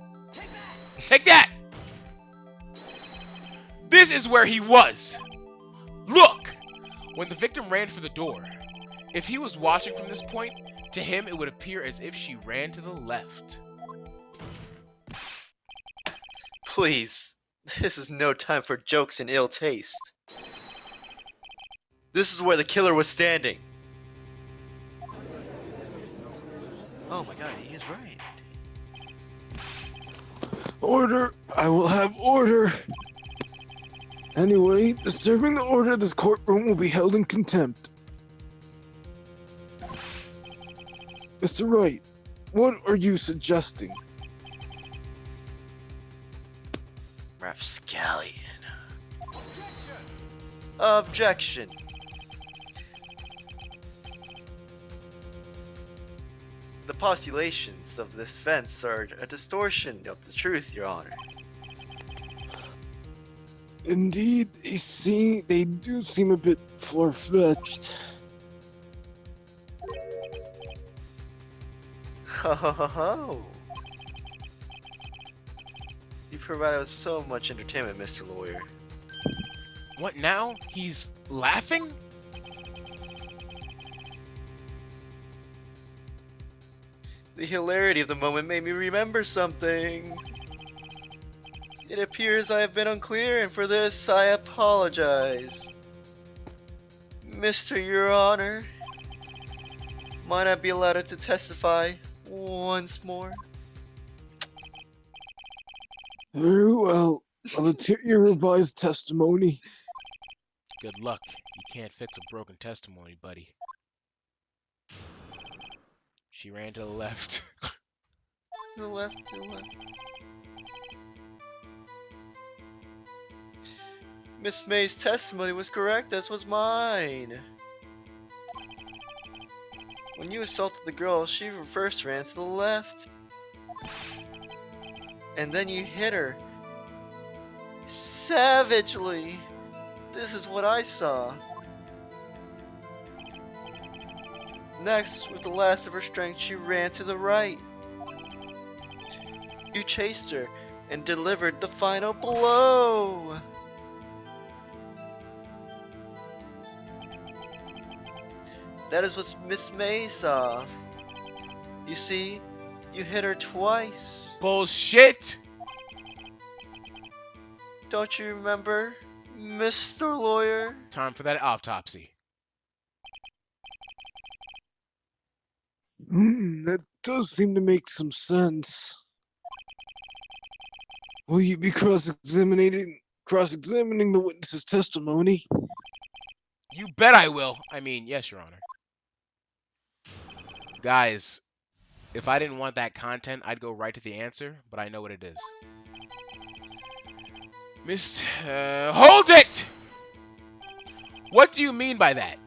Take that! This is where he was! Look! When the victim ran for the door, if he was watching from this point, to him it would appear as if she ran to the left. Please, this is no time for jokes and ill taste. This is where the killer was standing. Oh my god, he is right. Order! I will have order! Anyway, disturbing the order of this courtroom will be held in contempt. Mr. Wright, what are you suggesting? Rapscallion. Objection. The postulations of this defense are a distortion of the truth, Your Honor. Indeed, they do seem a bit far-fetched. Ho ho ho ho! You provided us so much entertainment, Mr. Lawyer. What now? He's laughing? The hilarity of the moment made me remember something. It appears I have been unclear, and for this I apologize. Mr. Your Honor, might I be allowed to testify once more? Very well. I'll hear your revised testimony. Good luck. You can't fix a broken testimony, buddy. She ran to the left. To the left, to the left. Miss May's testimony was correct, as was mine. When you assaulted the girl, she first ran to the left. And then you hit her. Savagely. This is what I saw. Next, with the last of her strength, she ran to the right. You chased her and delivered the final blow. That is what Miss May saw. You see, you hit her twice. Bullshit! Don't you remember, Mr. Lawyer? Time for that autopsy. That does seem to make some sense. Will you be cross-examining the witness's testimony? You bet I will. I mean, yes, Your Honor. Guys, if I didn't want that content, I'd go right to the answer, but I know what it is. Hold it! What do you mean by that?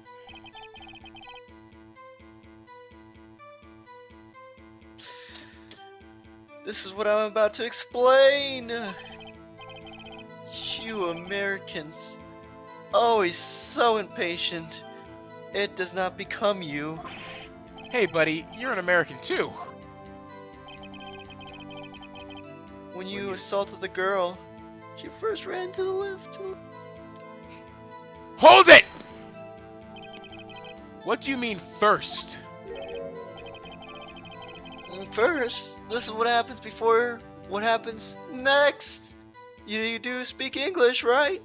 This is what I'm about to explain. You Americans, always so impatient. It does not become you. Hey, buddy, you're an American too. When you assaulted the girl, she first ran to the left. Hold it! What do you mean first? First, this is what happens before what happens next. You do speak English, right?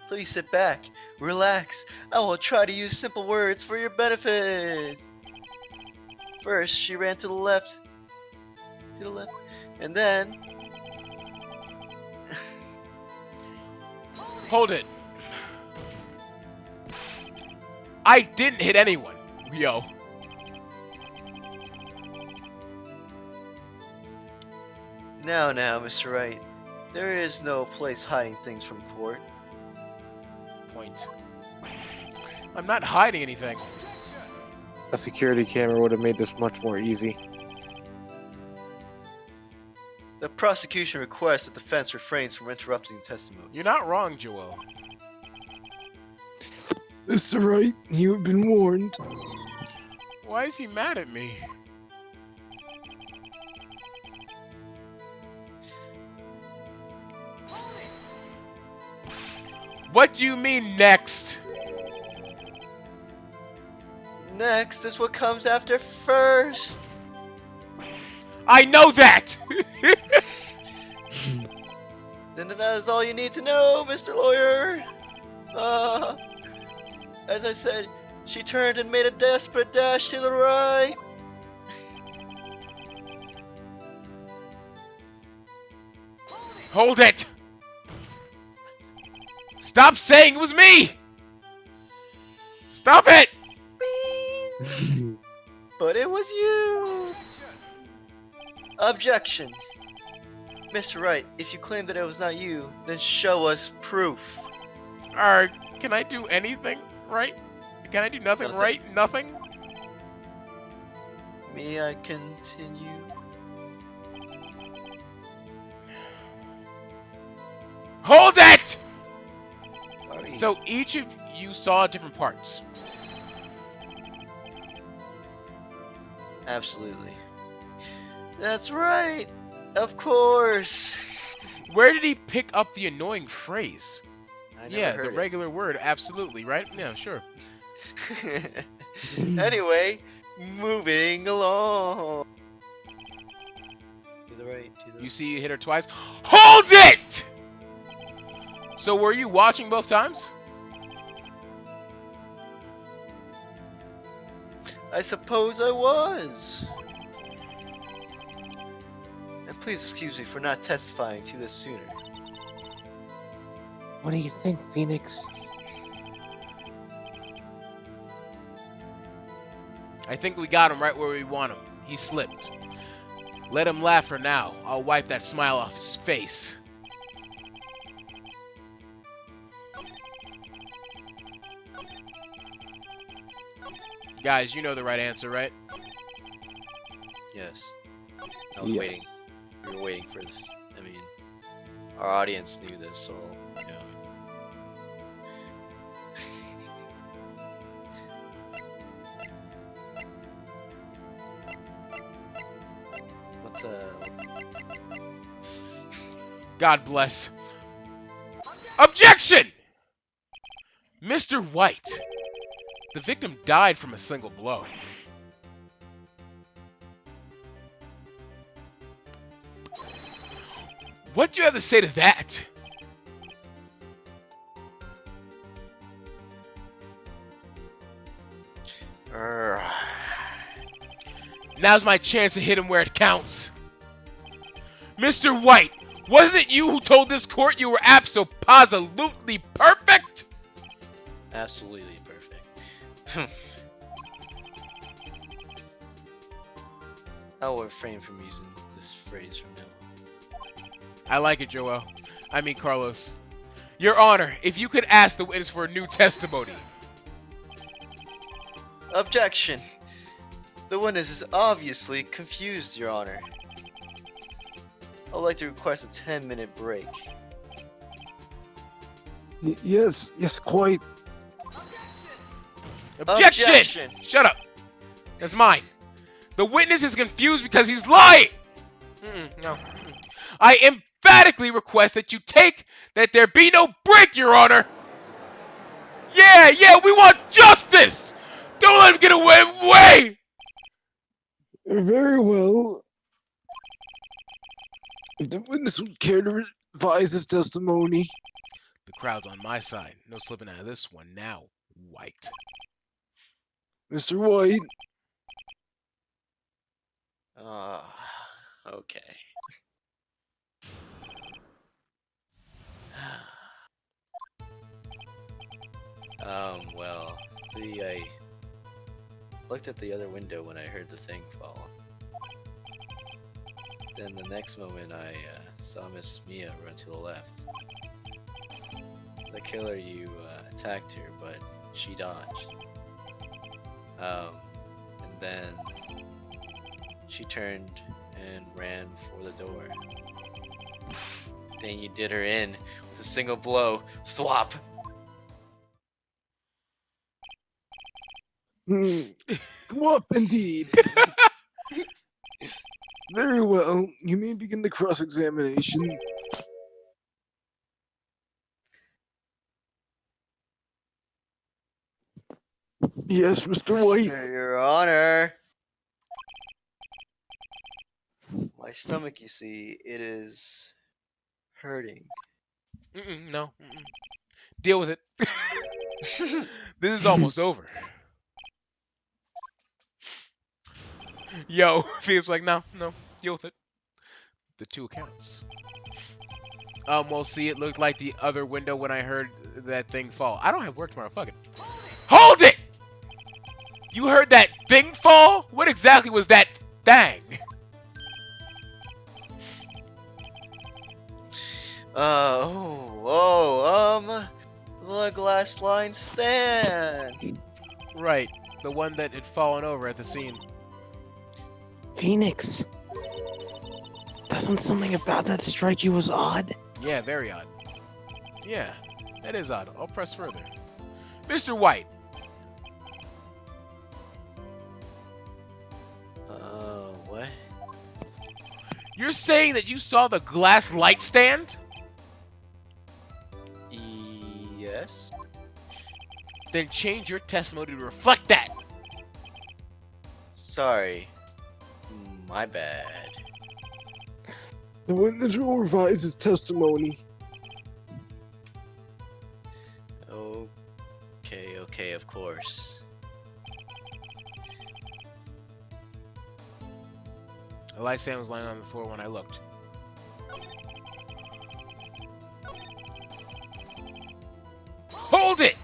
Please sit back, relax. I will try to use simple words for your benefit. First, she ran to the left, and then... Hold it. I didn't hit anyone, yo. Now, Mr. Wright. There is no place hiding things from court. Point. I'm not hiding anything. A security camera would have made this much more easy. The prosecution requests that the defense refrains from interrupting the testimony. You're not wrong, Joel. Mr. Wright, you have been warned. Why is he mad at me? What do you mean next? Next is what comes after first. I know that! Then that is all you need to know, Mr. Lawyer. As I said, she turned and made a desperate dash to the right. Hold it! Stop saying it was me! Stop it! But it was you. Objection. Mr. Wright, if you claim that it was not you, then show us proof. Can I do anything right? Can I do nothing, Nothing. right? Nothing? May I continue? Hold it! Sorry. So each of you saw different parts. Absolutely. That's right. Of course. Where did he pick up the annoying phrase? I never Yeah, heard the regular word, absolutely, right? Yeah, sure. it. Anyway, moving along. To the right. To the You see you hit her twice. Hold it! So were you watching both times? I suppose I was. And please excuse me for not testifying to this sooner. What do you think, Phoenix? I think we got him right where we want him. He slipped. Let him laugh for now. I'll wipe that smile off his face. Guys, you know the right answer, right? Yes. I was Yes. waiting. We were waiting for this. I mean, our audience knew this, so you know. What's God bless. Objection! Mr. White. The victim died from a single blow. What do you have to say to that? Now's my chance to hit him where it counts. Mr. White, wasn't it you who told this court you were abso-positively perfect? absolutely perfect. I will refrain from using this phrase from now on. I like it, Joel. I mean, Carlos. Your Honor, if you could ask the witness for a new testimony. Objection! The witness is obviously confused, Your Honor. I would like to request a 10-minute break. Yes, quite. Objection! Objection! Shut up. That's mine. The witness is confused because he's lying. No. I emphatically request that you take that there be no break, Your Honor. Yeah, we want justice! Don't let him get away! Very well. If the witness would care to revise his testimony. The crowd's on my side. No slipping out of this one now, White. Mr. White, Okay. Well, see, I looked at the other window when I heard the thing fall. Then the next moment I saw Miss Mia run to the left. The killer, you attacked her, but she dodged. And then she turned and ran for the door. Then you did her in with a single blow. Thwop! What indeed? Very well. You may begin the cross-examination. Yes, Mr. White. Your Honor! My stomach, you see, it is hurting. No. Deal with it. This is almost over. Yo, feels like no, deal with it. The two accounts. Well, see, it looked like the other window when I heard that thing fall. I don't have work tomorrow. Fuck it. Hold it! You heard that thing fall? What exactly was that thing? The glass line stand. Right, the one that had fallen over at the scene. Phoenix. Doesn't something about that strike you as odd? Yeah, very odd. Yeah, that is odd. I'll press further. Mr. White. What? You're saying that you saw the glass light stand? Yes. Then change your testimony to reflect that. Sorry. My bad. The witness will revise his testimony. Okay, of course. The light stand was lying on the floor when I looked. Hold it!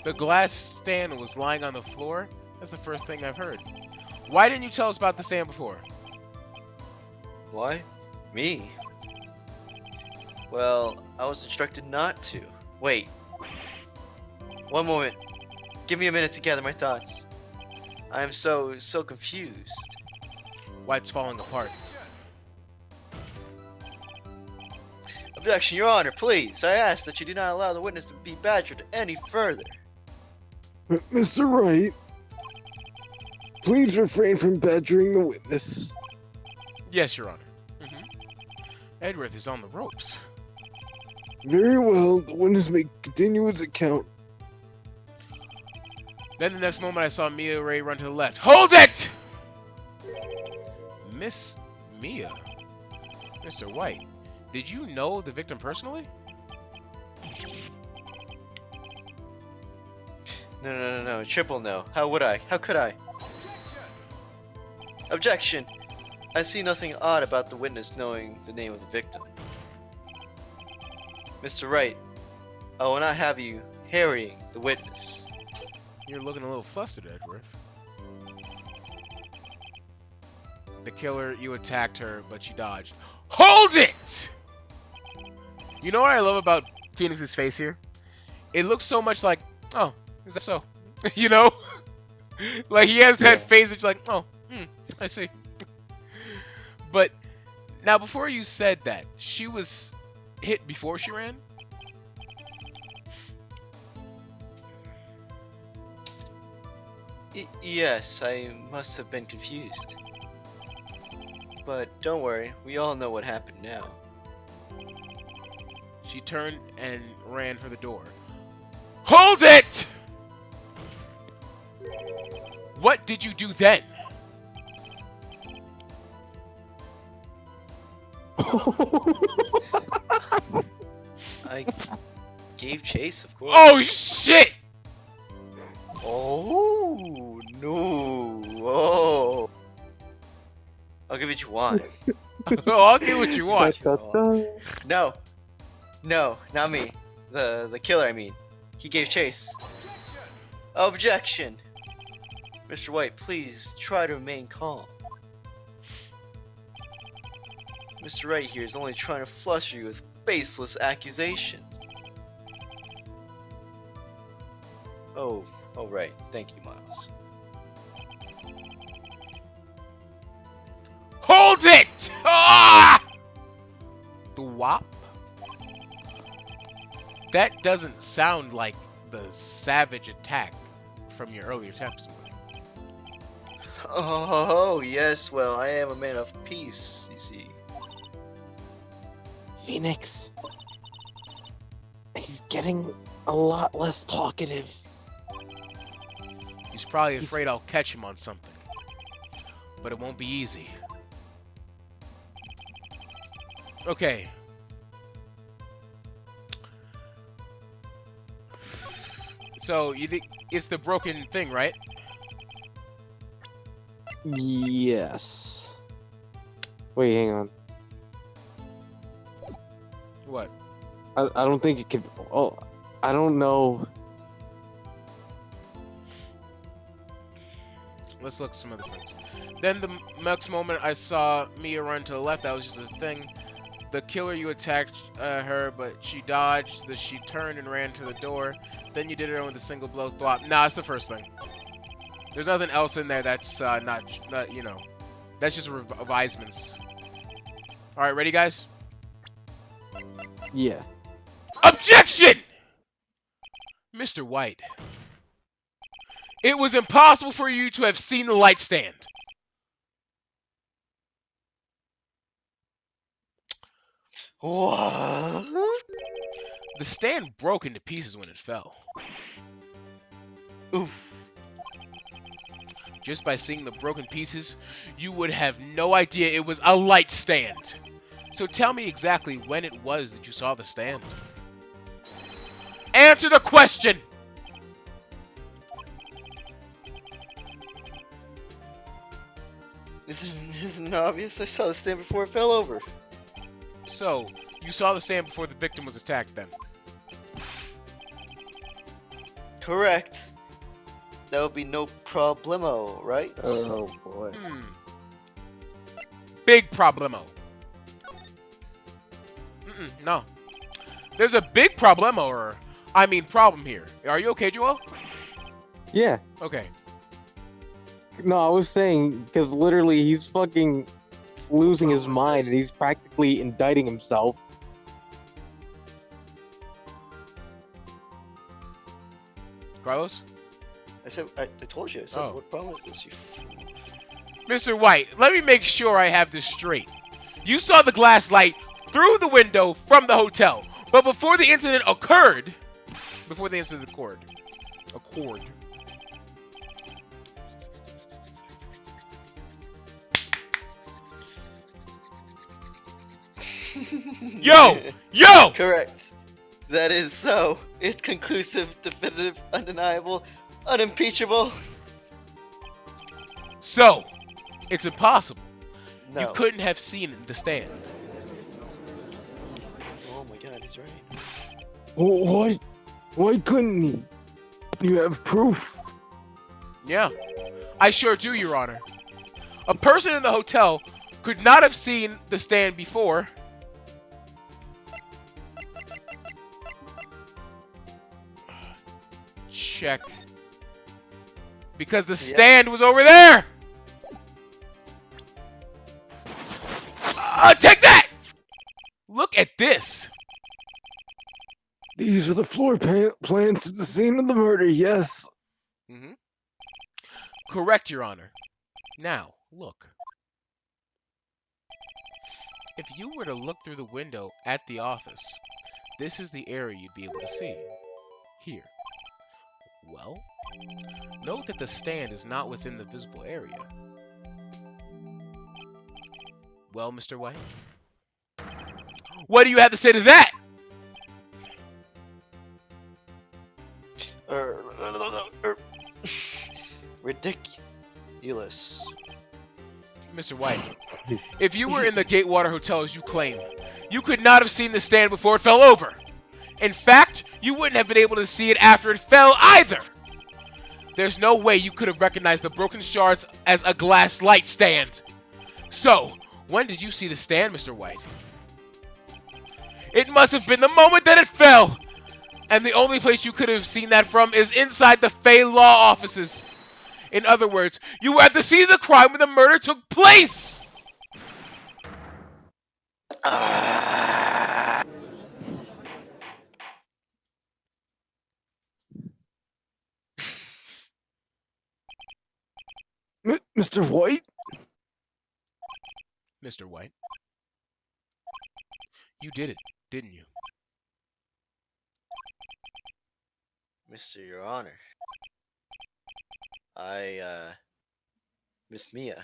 The glass stand was lying on the floor? That's the first thing I've heard. Why didn't you tell us about the stand before? Why? Me? Well, I was instructed not to. Wait. One moment. Give me a minute to gather my thoughts. I am so confused. White's falling apart. Objection, Your Honor, please. I ask that you do not allow the witness to be badgered any further. Mr. Wright, please refrain from badgering the witness. Yes, Your Honor. Edworth is on the ropes. Very well, the witness may continue his account. Then the next moment I saw Mia Ray run to the left. Hold it! Miss Mia? Mr. White, did you know the victim personally? No. Triple no. How would I? How could I? Objection! I see nothing odd about the witness knowing the name of the victim. Mr. Wright, I will not have you harrying the witness. You're looking a little flustered, Edworth. The killer, you attacked her, but she dodged. Hold it! You know what I love about Phoenix's face here? It looks so much like, oh, is that so? You know? Like he has that face that's like, oh, I see. But now before you said that, she was hit before she ran? Yes, I must have been confused. But don't worry, we all know what happened now. She turned and ran for the door. Hold it! What did you do then? I gave chase, of course. Oh shit! Oh no! Oh, I'll give it you one. Oh, I'll get what you want. No, no, not me. The killer, I mean. He gave chase. Objection! Mr. White, please try to remain calm. Mr. Wright here is only trying to fluster you with baseless accusations. Oh right. Thank you, Miles. Hold it! Ah! The WAP? That doesn't sound like the savage attack from your earlier testimony. Oh, yes, well, I am a man of peace, you see. Phoenix. He's getting a lot less talkative. He's probably afraid I'll catch him on something. But it won't be easy. Okay. So, you think it's the broken thing, right? Yes. Wait, hang on. What? I don't think it could. Oh, I don't know. Let's look at some other things. Then the next moment I saw Mia run to the left, that was just a thing. The killer, you attacked her, but she dodged. She turned and ran to the door. Then you did it with a single blow. Thwop. Nah, it's the first thing. There's nothing else in there that's not, you know, that's just revisements. All right, ready, guys? Yeah. Objection! Mr. White. It was impossible for you to have seen the light stand. What? The stand broke into pieces when it fell. Oof. Just by seeing the broken pieces, you would have no idea it was a light stand. So tell me exactly when it was that you saw the stand. Answer the question! Isn't it obvious? I saw the stand before it fell over. So, you saw the stand before the victim was attacked then? Correct. That would be no problemo, right? Oh boy. Big problemo. No. There's a big problemo, or I mean problem here. Are you okay, Joel? Yeah. Okay. No, I was saying because literally he's fucking losing his mind and he's practically indicting himself. Carlos? I told you. I said, Oh. what problem is this? You Mr. White, let me make sure I have this straight. You saw the glass light through the window from the hotel, but before the incident occurred, Yo! Yo! Correct. That is so. It's conclusive, definitive, undeniable, unimpeachable. So, it's impossible. No. You couldn't have seen the stand. Oh my god, he's right. What? Why couldn't he? You have proof. Yeah, I sure do, Your Honor. A person in the hotel could not have seen the stand before. Check. Because the stand was over there! Take that! Look at this! These are the floor plans to the scene of the murder, yes. Correct, Your Honor. Now, look. If you were to look through the window at the office, this is the area you'd be able to see. Here. Well, note that the stand is not within the visible area. Well, Mr. White? What do you have to say to that? Ridiculous. Mr. White, if you were in the Gatewater Hotel as you claim, you could not have seen the stand before it fell over. In fact, you wouldn't have been able to see it after it fell either. There's no way you could have recognized the broken shards as a glass light stand. So, when did you see the stand, Mr. White? It must have been the moment that it fell! And the only place you could have seen that from is inside the Fey Law offices. In other words, you were at the scene of the crime when the murder took place! Mr. White? Mr. White, you did it, didn't you? Mr. Your Honor. Miss Mia.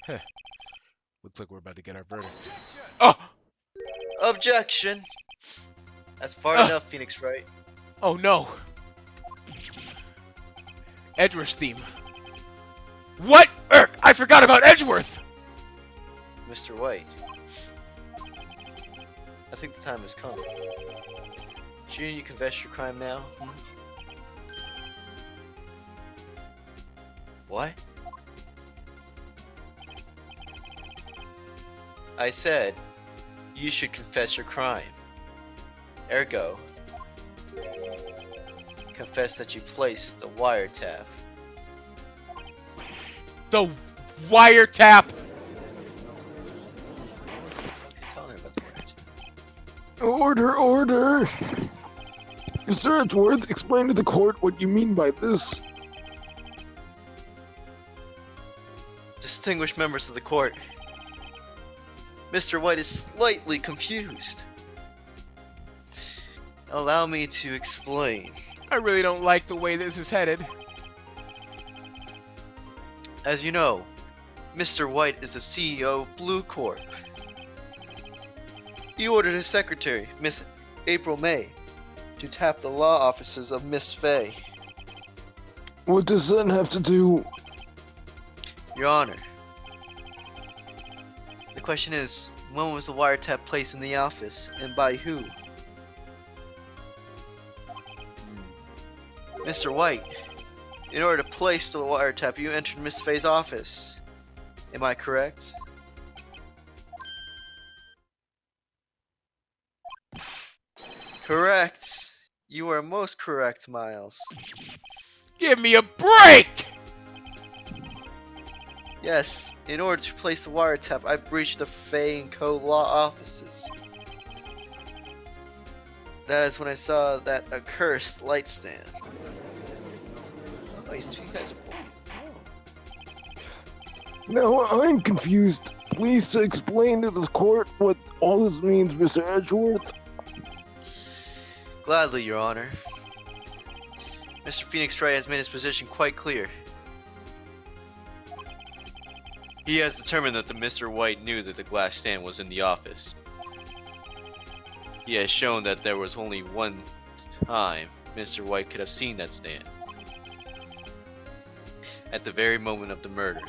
Looks like we're about to get our verdict. Oh! Objection! That's far enough, Phoenix Wright. Oh no! Edgeworth's theme. What? Irk! I forgot about Edgeworth! Mr. White. I think the time has come. Shouldn't you confess your crime now? What? I said, you should confess your crime. Ergo, confess that you placed the wiretap. The wiretap! You're telling her about the wiretap. Order! Mr. Edgeworth, explain to the court what you mean by this. Distinguished members of the court, Mr. White is slightly confused. Allow me to explain. I really don't like the way this is headed. As you know, Mr. White is the CEO of Blue Corp. He ordered his secretary, Miss April May, to tap the law offices of Miss Fay. What does that have to do? Your Honor, the question is, when was the wiretap placed in the office, and by who? Mr. White, in order to place the wiretap, you entered Miss Fay's office. Am I correct? Correct. You are most correct, Miles. Give me a break! Yes, in order to place the wiretap, I breached the Fay & Co. law offices. That is when I saw that accursed light stand. Oh, these two guys are pointing. Now I'm confused. Please explain to the court what all this means, Mr. Edgeworth. Gladly, Your Honor. Mr. Phoenix Wright has made his position quite clear. He has determined that the Mr. White knew that the glass stand was in the office. He has shown that there was only one time Mr. White could have seen that stand. At the very moment of the murder.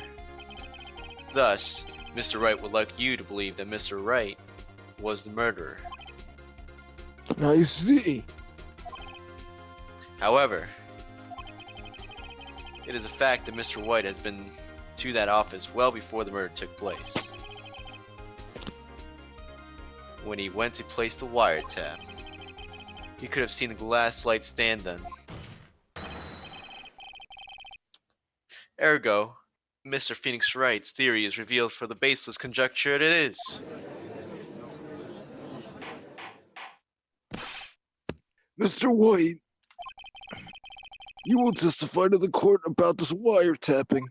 Thus, Mr. Wright would like you to believe that Mr. Wright was the murderer. I see. However, it is a fact that Mr. White has been to that office well before the murder took place. When he went to place the wiretap, he could have seen the glass light stand then. Ergo, Mr. Phoenix Wright's theory is revealed for the baseless conjecture it is. Mr. White, you will testify to the court about this wiretapping.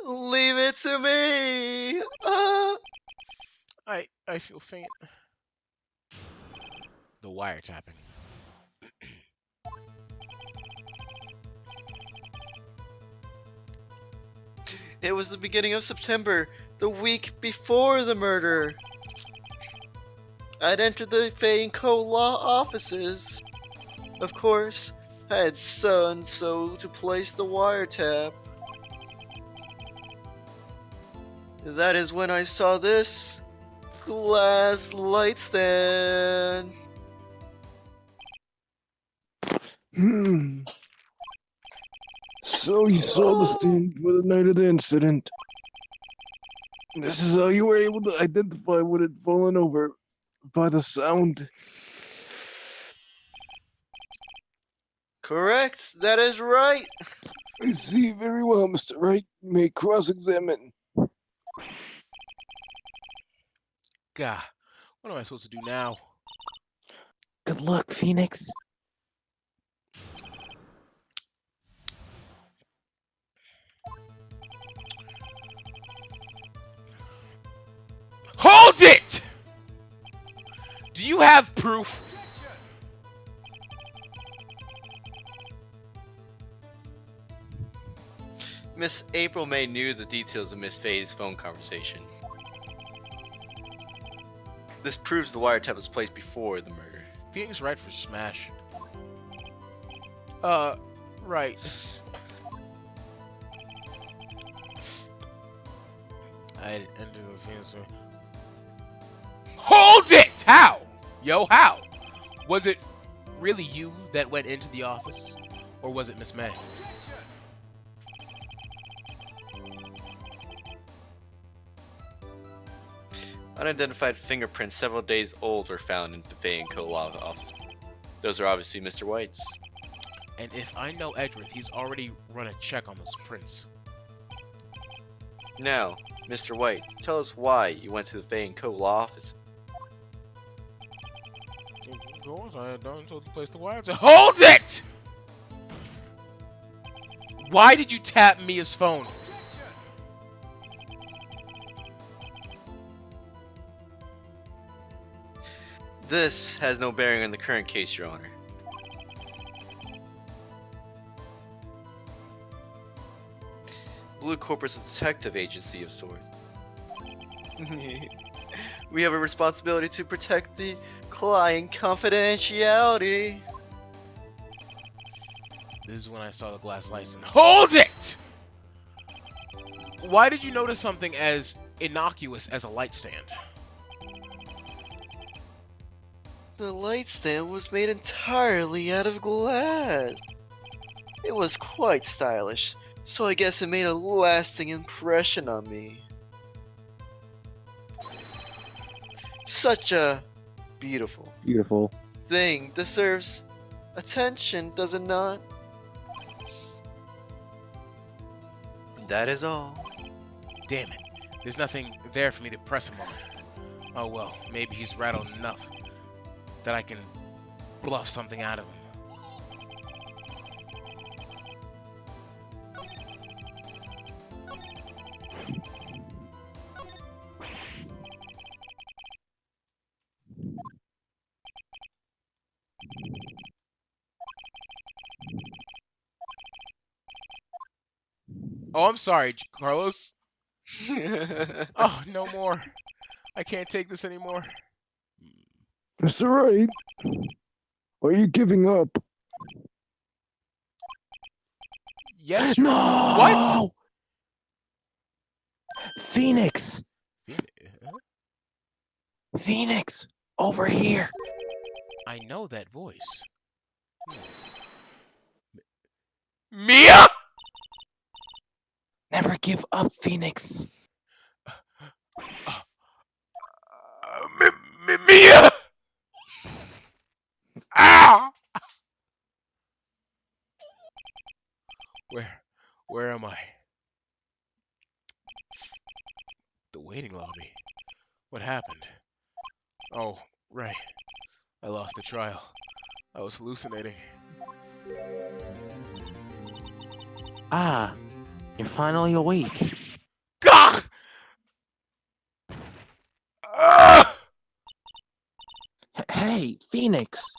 Leave it to me. I feel faint. the wiretapping. It was the beginning of September, the week before the murder. I'd entered the Fay & Co. law offices. Of course, I had so to place the wiretap. That is when I saw this glass light stand. So you saw the stand for the night of the incident. This is how you were able to identify what had fallen over by the sound. Correct, that is right. I see very well, Mr. Wright. You may cross-examine. Gah, what am I supposed to do now? Good luck, Phoenix. Hold it! Do you have proof? Miss April May knew the details of Miss Faye's phone conversation. This proves the wiretap was placed before the murder. Phoenix right for smash. Right. I entered the Phoenix. Hold it! How? Yo, how? Was it really you that went into the office? Or was it Miss May? Unidentified fingerprints several days old were found in the Fay & Co. law office. Those are obviously Mr. White's. And if I know Edgeworth, he's already run a check on those prints. Now, Mr. White, tell us why you went to the Fay & Co. law office. Of course, I had done so to place the wire to hold it! Why did you tap Mia's phone? This has no bearing on the current case, Your Honor. Blue Corp is a detective agency of sorts. We have a responsibility to protect the client confidentiality. This is when I saw the glass license. Hold it! Why did you notice something as innocuous as a light stand? The light stand was made entirely out of glass. It was quite stylish, so I guess it made a lasting impression on me. Such a beautiful thing deserves attention, does it not? That is all. Damn it. There's nothing there for me to press him on. Oh well, maybe he's rattled enough that I can bluff something out of him. Oh, I'm sorry, Carlos. Oh, no more. I can't take this anymore. Mr. Wright, are you giving up? Yes. No! What? Phoenix! Phoenix! Over here! I know that voice. Mia! Never give up, Phoenix! Mia! Ah! Where am I? The waiting lobby. What happened? Oh, right. I lost the trial. I was hallucinating. Ah, you're finally awake. Gah! Ah! Hey, Hey, Phoenix!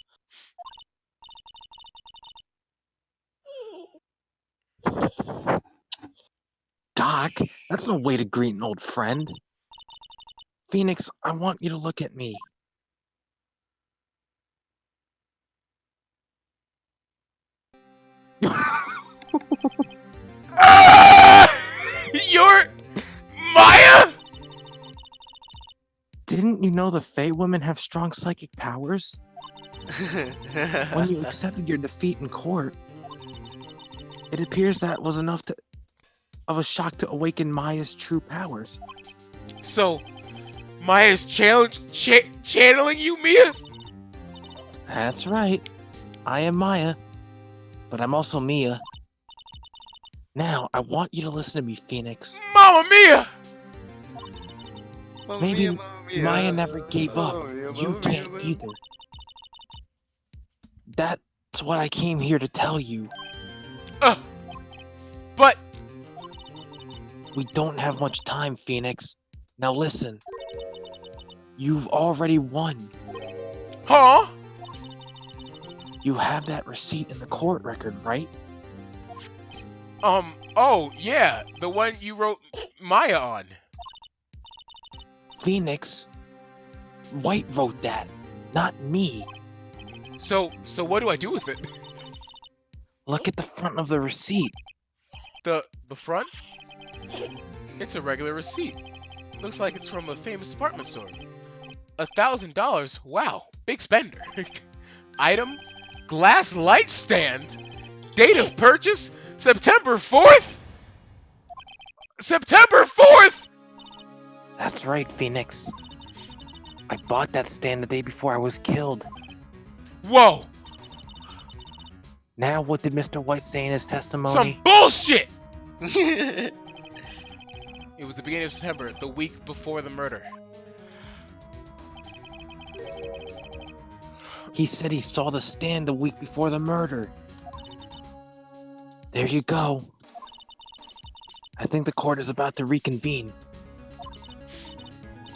Doc, that's no way to greet an old friend. Phoenix, I want you to look at me. Ah! You're Maya? Didn't you know the Fae women have strong psychic powers? When you accepted your defeat in court, it appears that was enough of a shock to awaken Maya's true powers. So, Maya's channeling you, Mia? That's right. I am Maya, but I'm also Mia. Now, I want you to listen to me, Phoenix. Mamma Mia! Mamma Maybe mia, mamma mia. Maya never gave up. Mamma mia, You mamma can't mia. either. That's what I came here to tell you. But We don't have much time, Phoenix. Now listen. You've already won. huh? You have that receipt in the court record, right? Oh yeah, the one you wrote Maya on. Phoenix. White wrote that, not me. So what do I do with it? Look at the front of the receipt. The front? It's a regular receipt. Looks like it's from a famous department store. $1,000? Wow, big spender. Item: glass light stand. Date of purchase: September 4th? September 4th! That's right, Phoenix. I bought that stand the day before I was killed. Whoa, Now, what did Mr. White say in his testimony? some bullshit! It was the beginning of September, the week before the murder. He said he saw the stand the week before the murder. There you go. I think the court is about to reconvene.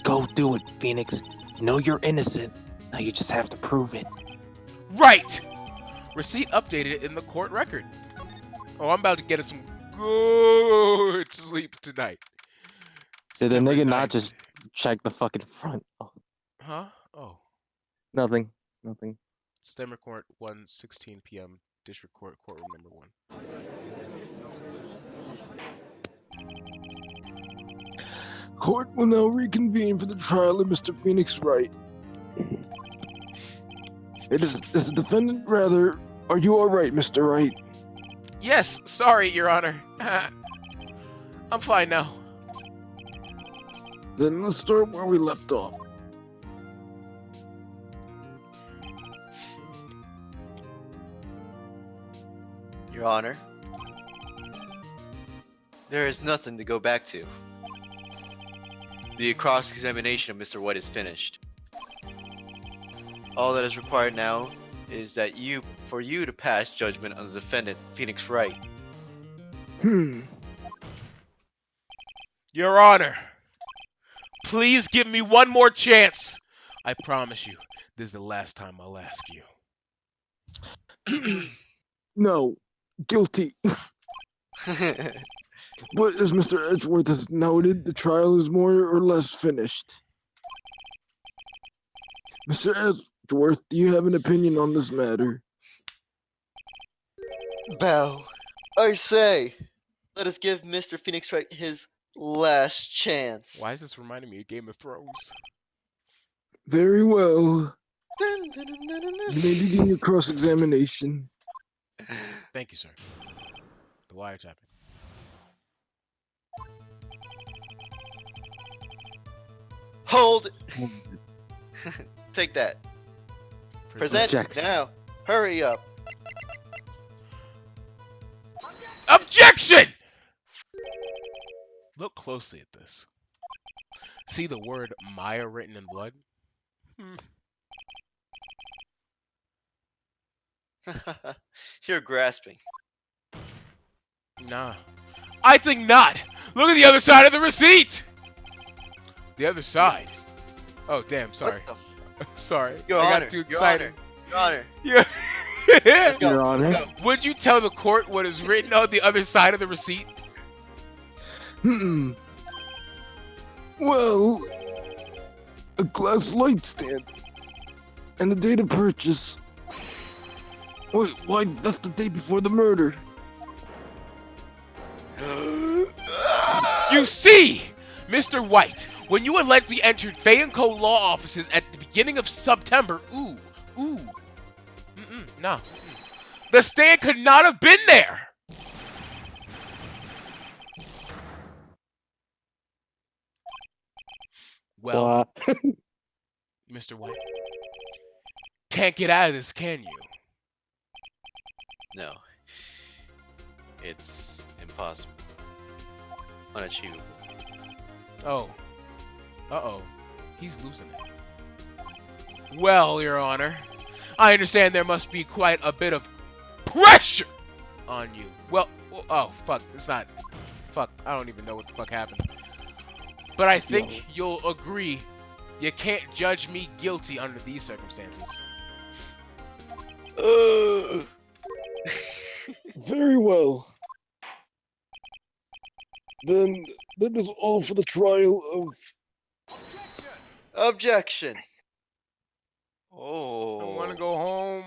Go do it, Phoenix. You know you're innocent. Now you just have to prove it. Right! Receipt updated in the court record. Oh, I'm about to get some good sleep tonight. Did the September nigga not 9th. just check the fucking front? Oh, Huh? Oh. nothing. September Court, 1:16 p.m. District Court, courtroom number 1. Court will now reconvene for the trial of Mr. Phoenix Wright. It is the defendant, rather. Are you all right, Mr. Wright? Yes, sorry, Your Honor. I'm fine now. Then let's start where we left off. Your Honor, there is nothing to go back to. The cross-examination of Mr. White is finished. All that is required now is that for you to pass judgment on the defendant, Phoenix Wright. Your Honor, please give me one more chance. I promise you, this is the last time I'll ask you. No. Guilty. But as Mr. Edgeworth has noted, the trial is more or less finished. Mr. Edgeworth, do you have an opinion on this matter? Bow. I say, let us give Mr. Phoenix Wright his last chance. Why is this reminding me of Game of Thrones? Very well. Dun, dun, dun, dun, dun, dun. You may begin your cross-examination. Thank you, sir. The wiretapping. Hold. Take that. Present. Present Object. now. Hurry up. Objection! Look closely at this. See the word Maya written in blood? You're grasping. Nah. I think not! Look at the other side of the receipt! The other side? Oh, damn, sorry. What Sorry, Your I Honor, got too Your excited. Honor. Yeah. Let's go. Your Honor. Let's go. Would you tell the court what is written on the other side of the receipt? Well, a glass light stand and the date of purchase. Wait, why? That's the day before the murder. You see, Mr. White, when you allegedly entered Fay & Co. law offices at the beginning of September, nah. The stand could not have been there. Well, Mr. White, can't get out of this, can you? No. It's impossible. Unachievable. Oh. Uh-oh. He's losing it. Well, Your Honor, I understand there must be quite a bit of pressure on you. Well, oh, fuck. It's not. Fuck. I don't even know what the fuck happened. But I think you'll agree you can't judge me guilty under these circumstances. Very well. Then that is all for the trial of. Objection. I Oh. want to go home.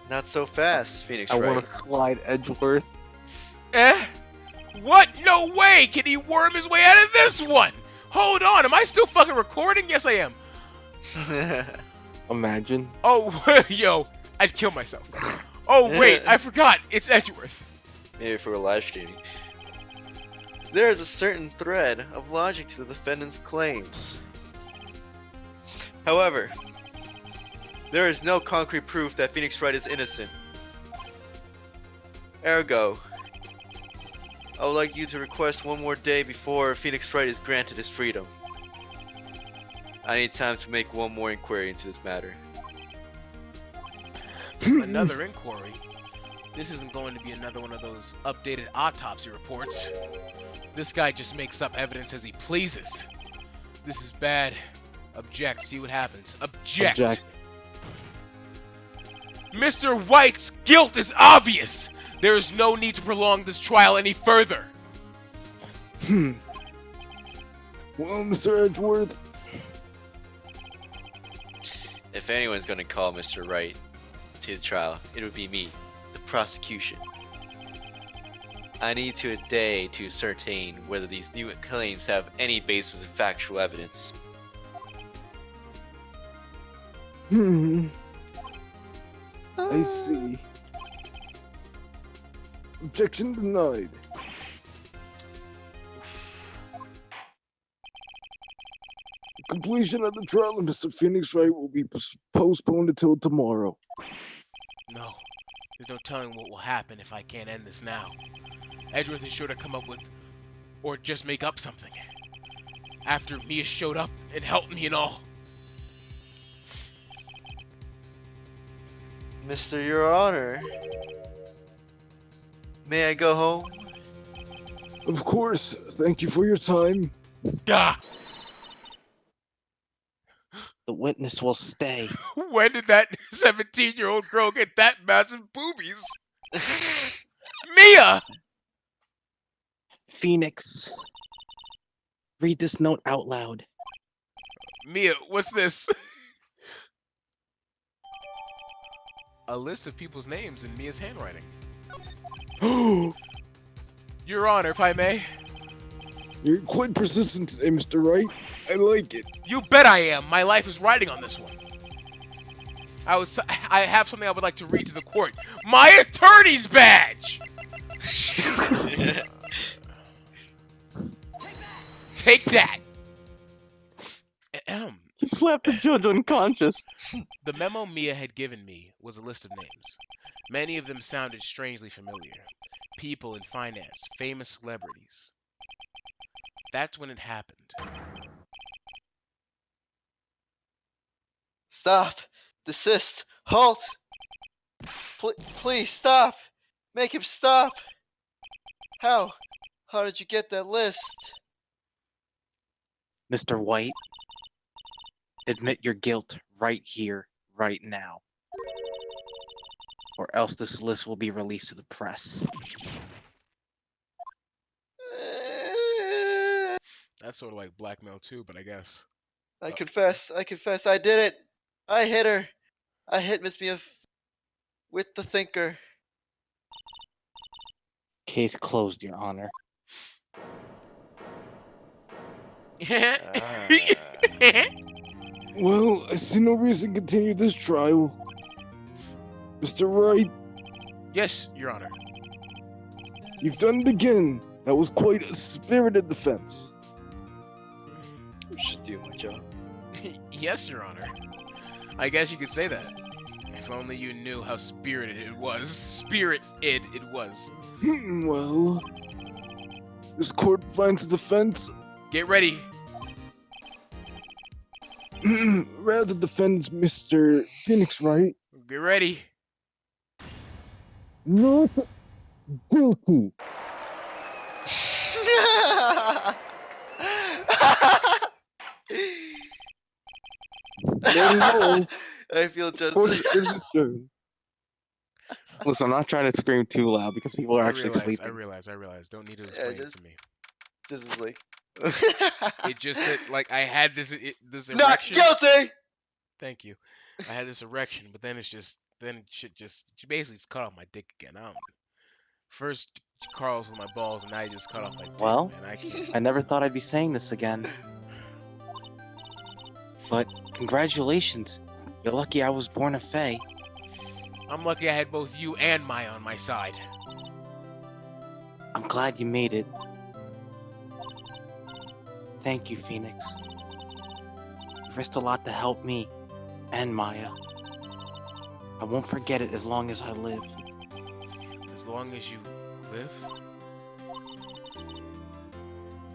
Not so fast, Phoenix I Wright. want to slide Edgeworth. Eh? What? No way! Can he worm his way out of this one? Hold on, am I still fucking recording? Yes, I am. Imagine. Oh, yo, I'd kill myself. Oh, wait, I forgot. It's Edgeworth. Maybe if we were live streaming. There is a certain thread of logic to the defendant's claims. However, there is no concrete proof that Phoenix Wright is innocent. Ergo, I would like you to request one more day before Phoenix Wright is granted his freedom. I need time to make one more inquiry into this matter. Another inquiry? This isn't going to be another one of those updated autopsy reports. This guy just makes up evidence as he pleases. This is bad. Object. See what happens. Object. Mr. White's guilt is obvious. There is no need to prolong this trial any further. Well, Mr. Edgeworth. If anyone's going to call Mr. Wright to the trial, it would be me, the prosecution. I need to a day to ascertain whether these new claims have any basis in factual evidence. I see. Objection denied. Completion of the trial of Mr. Phoenix Wright will be postponed until tomorrow. No. There's no telling what will happen if I can't end this now. Edgeworth is sure to come up with, or just make up something. After Mia showed up and helped me and all. Mr. Your Honor, may I go home? Of course. Thank you for your time. Gah! The witness will stay. When did that 17-year-old girl get that massive boobies? Mia! Phoenix, read this note out loud. Mia, what's this? A list of people's names in Mia's handwriting. Your Honor, if I may. You're quite persistent today, Mr. Wright. I like it. You bet I am. My life is riding on this one. I have something I would like to read to the court. My attorney's badge! Take that! He slapped the judge unconscious. The memo Mia had given me was a list of names. Many of them sounded strangely familiar. People in finance, famous celebrities. That's when it happened. Stop! Desist! Halt! Please stop! Make him stop! How? How did you get that list? Mr. White, admit your guilt right here, right now. Or else this list will be released to the press. That's sort of like blackmail too, but I guess. I confess, I did it. I hit her. I hit Miss Mia with the thinker. Case closed, Your Honor. Well, I see no reason to continue this trial. Mr. Wright, Yes, Your Honor. you've done it again. That was quite a spirited defense. I'm just doing my job. Yes, Your Honor. I guess you could say that. If only you knew how spirited it was. Spirited it was. Well, this court finds the defense. Get ready. Rather defends Mr. Phoenix Wright Get ready. not guilty. That is all. I feel just. Court is adjourned. Listen, I'm not trying to scream too loud because people are I actually realize, sleeping. I realize. Don't need to explain it just- to me. Just as like. It just that, like, I had this Not erection. guilty. Thank you. I had this erection, but then shit she basically cut off my dick again. First Carl's with my balls, and now he just cut off my dick. Well, man. I never thought I'd be saying this again. But congratulations. You're lucky I was born a Fae. I'm lucky I had both you and Maya on my side. I'm glad you made it. Thank you, Phoenix. You risked a lot to help me and Maya. I won't forget it as long as I live. As long as you live?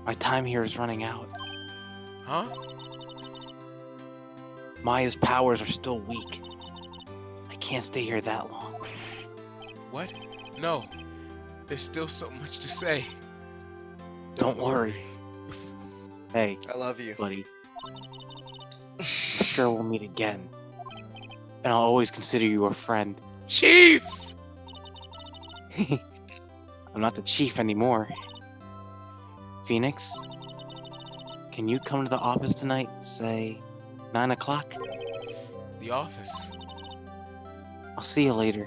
My time here is running out. Huh? Maya's powers are still weak. I can't stay here that long. What? No. There's still so much to say. Don't worry. Hey, I love you. buddy. I'm sure we'll meet again. And I'll always consider you a friend. Chief! I'm not the chief anymore. Phoenix, can you come to the office tonight, say 9 o'clock? The office. I'll see you later.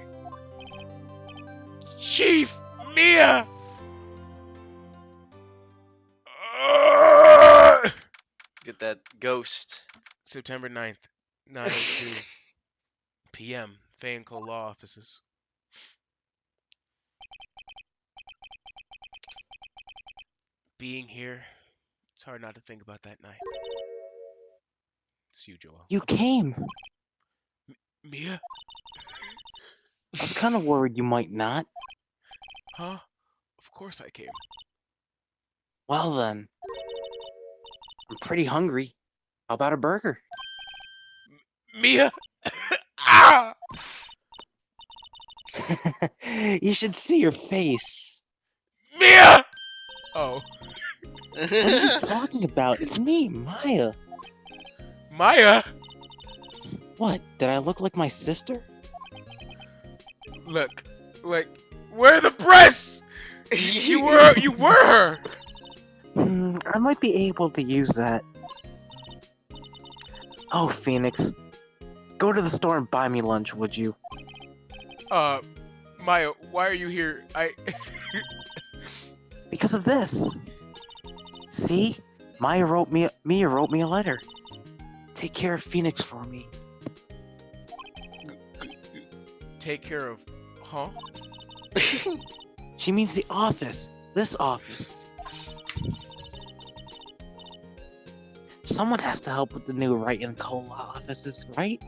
Chief! Mia! Get that ghost. September 9th, 9:02 p.m. Faye & Co. Law Offices. Being here, it's hard not to think about that night. It's you, Joel. You came! Mia? I was kind of worried you might not. Huh? Of course I came. Well then. I'm pretty hungry. How about a burger? Mia? Ah! You should see your face. Mia! Oh. What are you talking about? It's me, Maya. Maya? What? Did I look like my sister? Look, like, where are the breasts? You were her. I might be able to use that. Oh, Phoenix. Go to the store and buy me lunch, would you? Maya, why are you here? Because of this. See? Mia wrote me a letter. Take care of Phoenix for me. Take care of, huh? She means the office. This office. Someone has to help with the new Wright & Co. Law offices, right?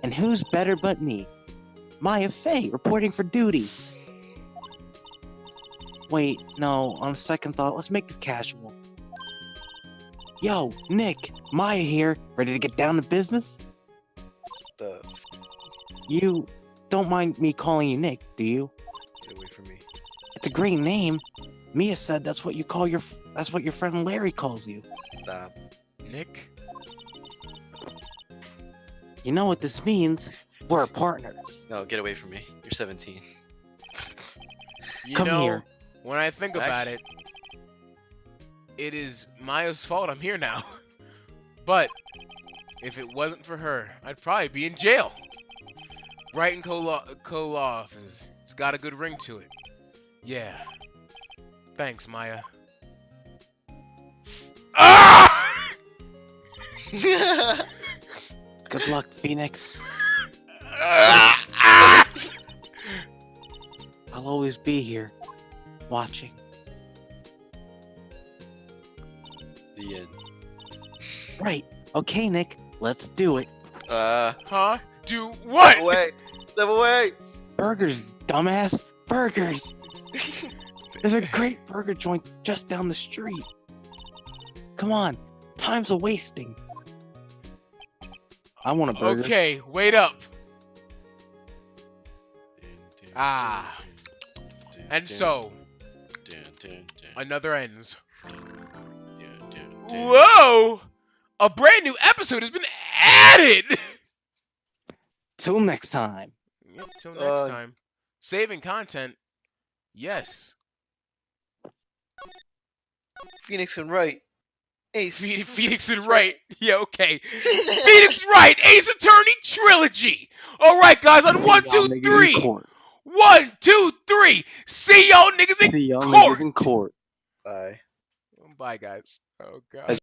And who's better but me? Maya Fey, reporting for duty. Wait, no, on second thought, let's make this casual. Yo, Nick, Maya here, ready to get down to business? The You don't mind me calling you Nick, do you? get away from me. It's a great name. Mia said that's what your friend Larry calls you. Stop. Nick? You know what this means? We're partners. No, get away from me. You're 17. You Come know, here. when I think about it, it is Maya's fault I'm here now. But if it wasn't for her, I'd probably be in jail. Wright and co-law, it's got a good ring to it. Yeah. Thanks, Maya. Ah! Good luck, Phoenix. Ah! I'll always be here, watching. The end. Right. Okay, Nick. Let's do it. Huh? Do what? Step away. Step away. Burgers, dumbass. Burgers. There's a great burger joint just down the street. Come on. Time's a wasting. I want a burger. Okay, wait up. Ah. And so, another ends. Whoa! A brand new episode has been added! Till next time. Yep, till next time. Saving content. Yes. Phoenix and Wright. Ace. Phoenix and Wright. Yeah, okay. Phoenix Wright, Ace Attorney Trilogy. Alright, guys, on See 1, y'all 2, niggas in 3. court. 1, 2, 3. See y'all niggas See y'all in niggas court. in court. Bye. Bye, guys. Oh, God.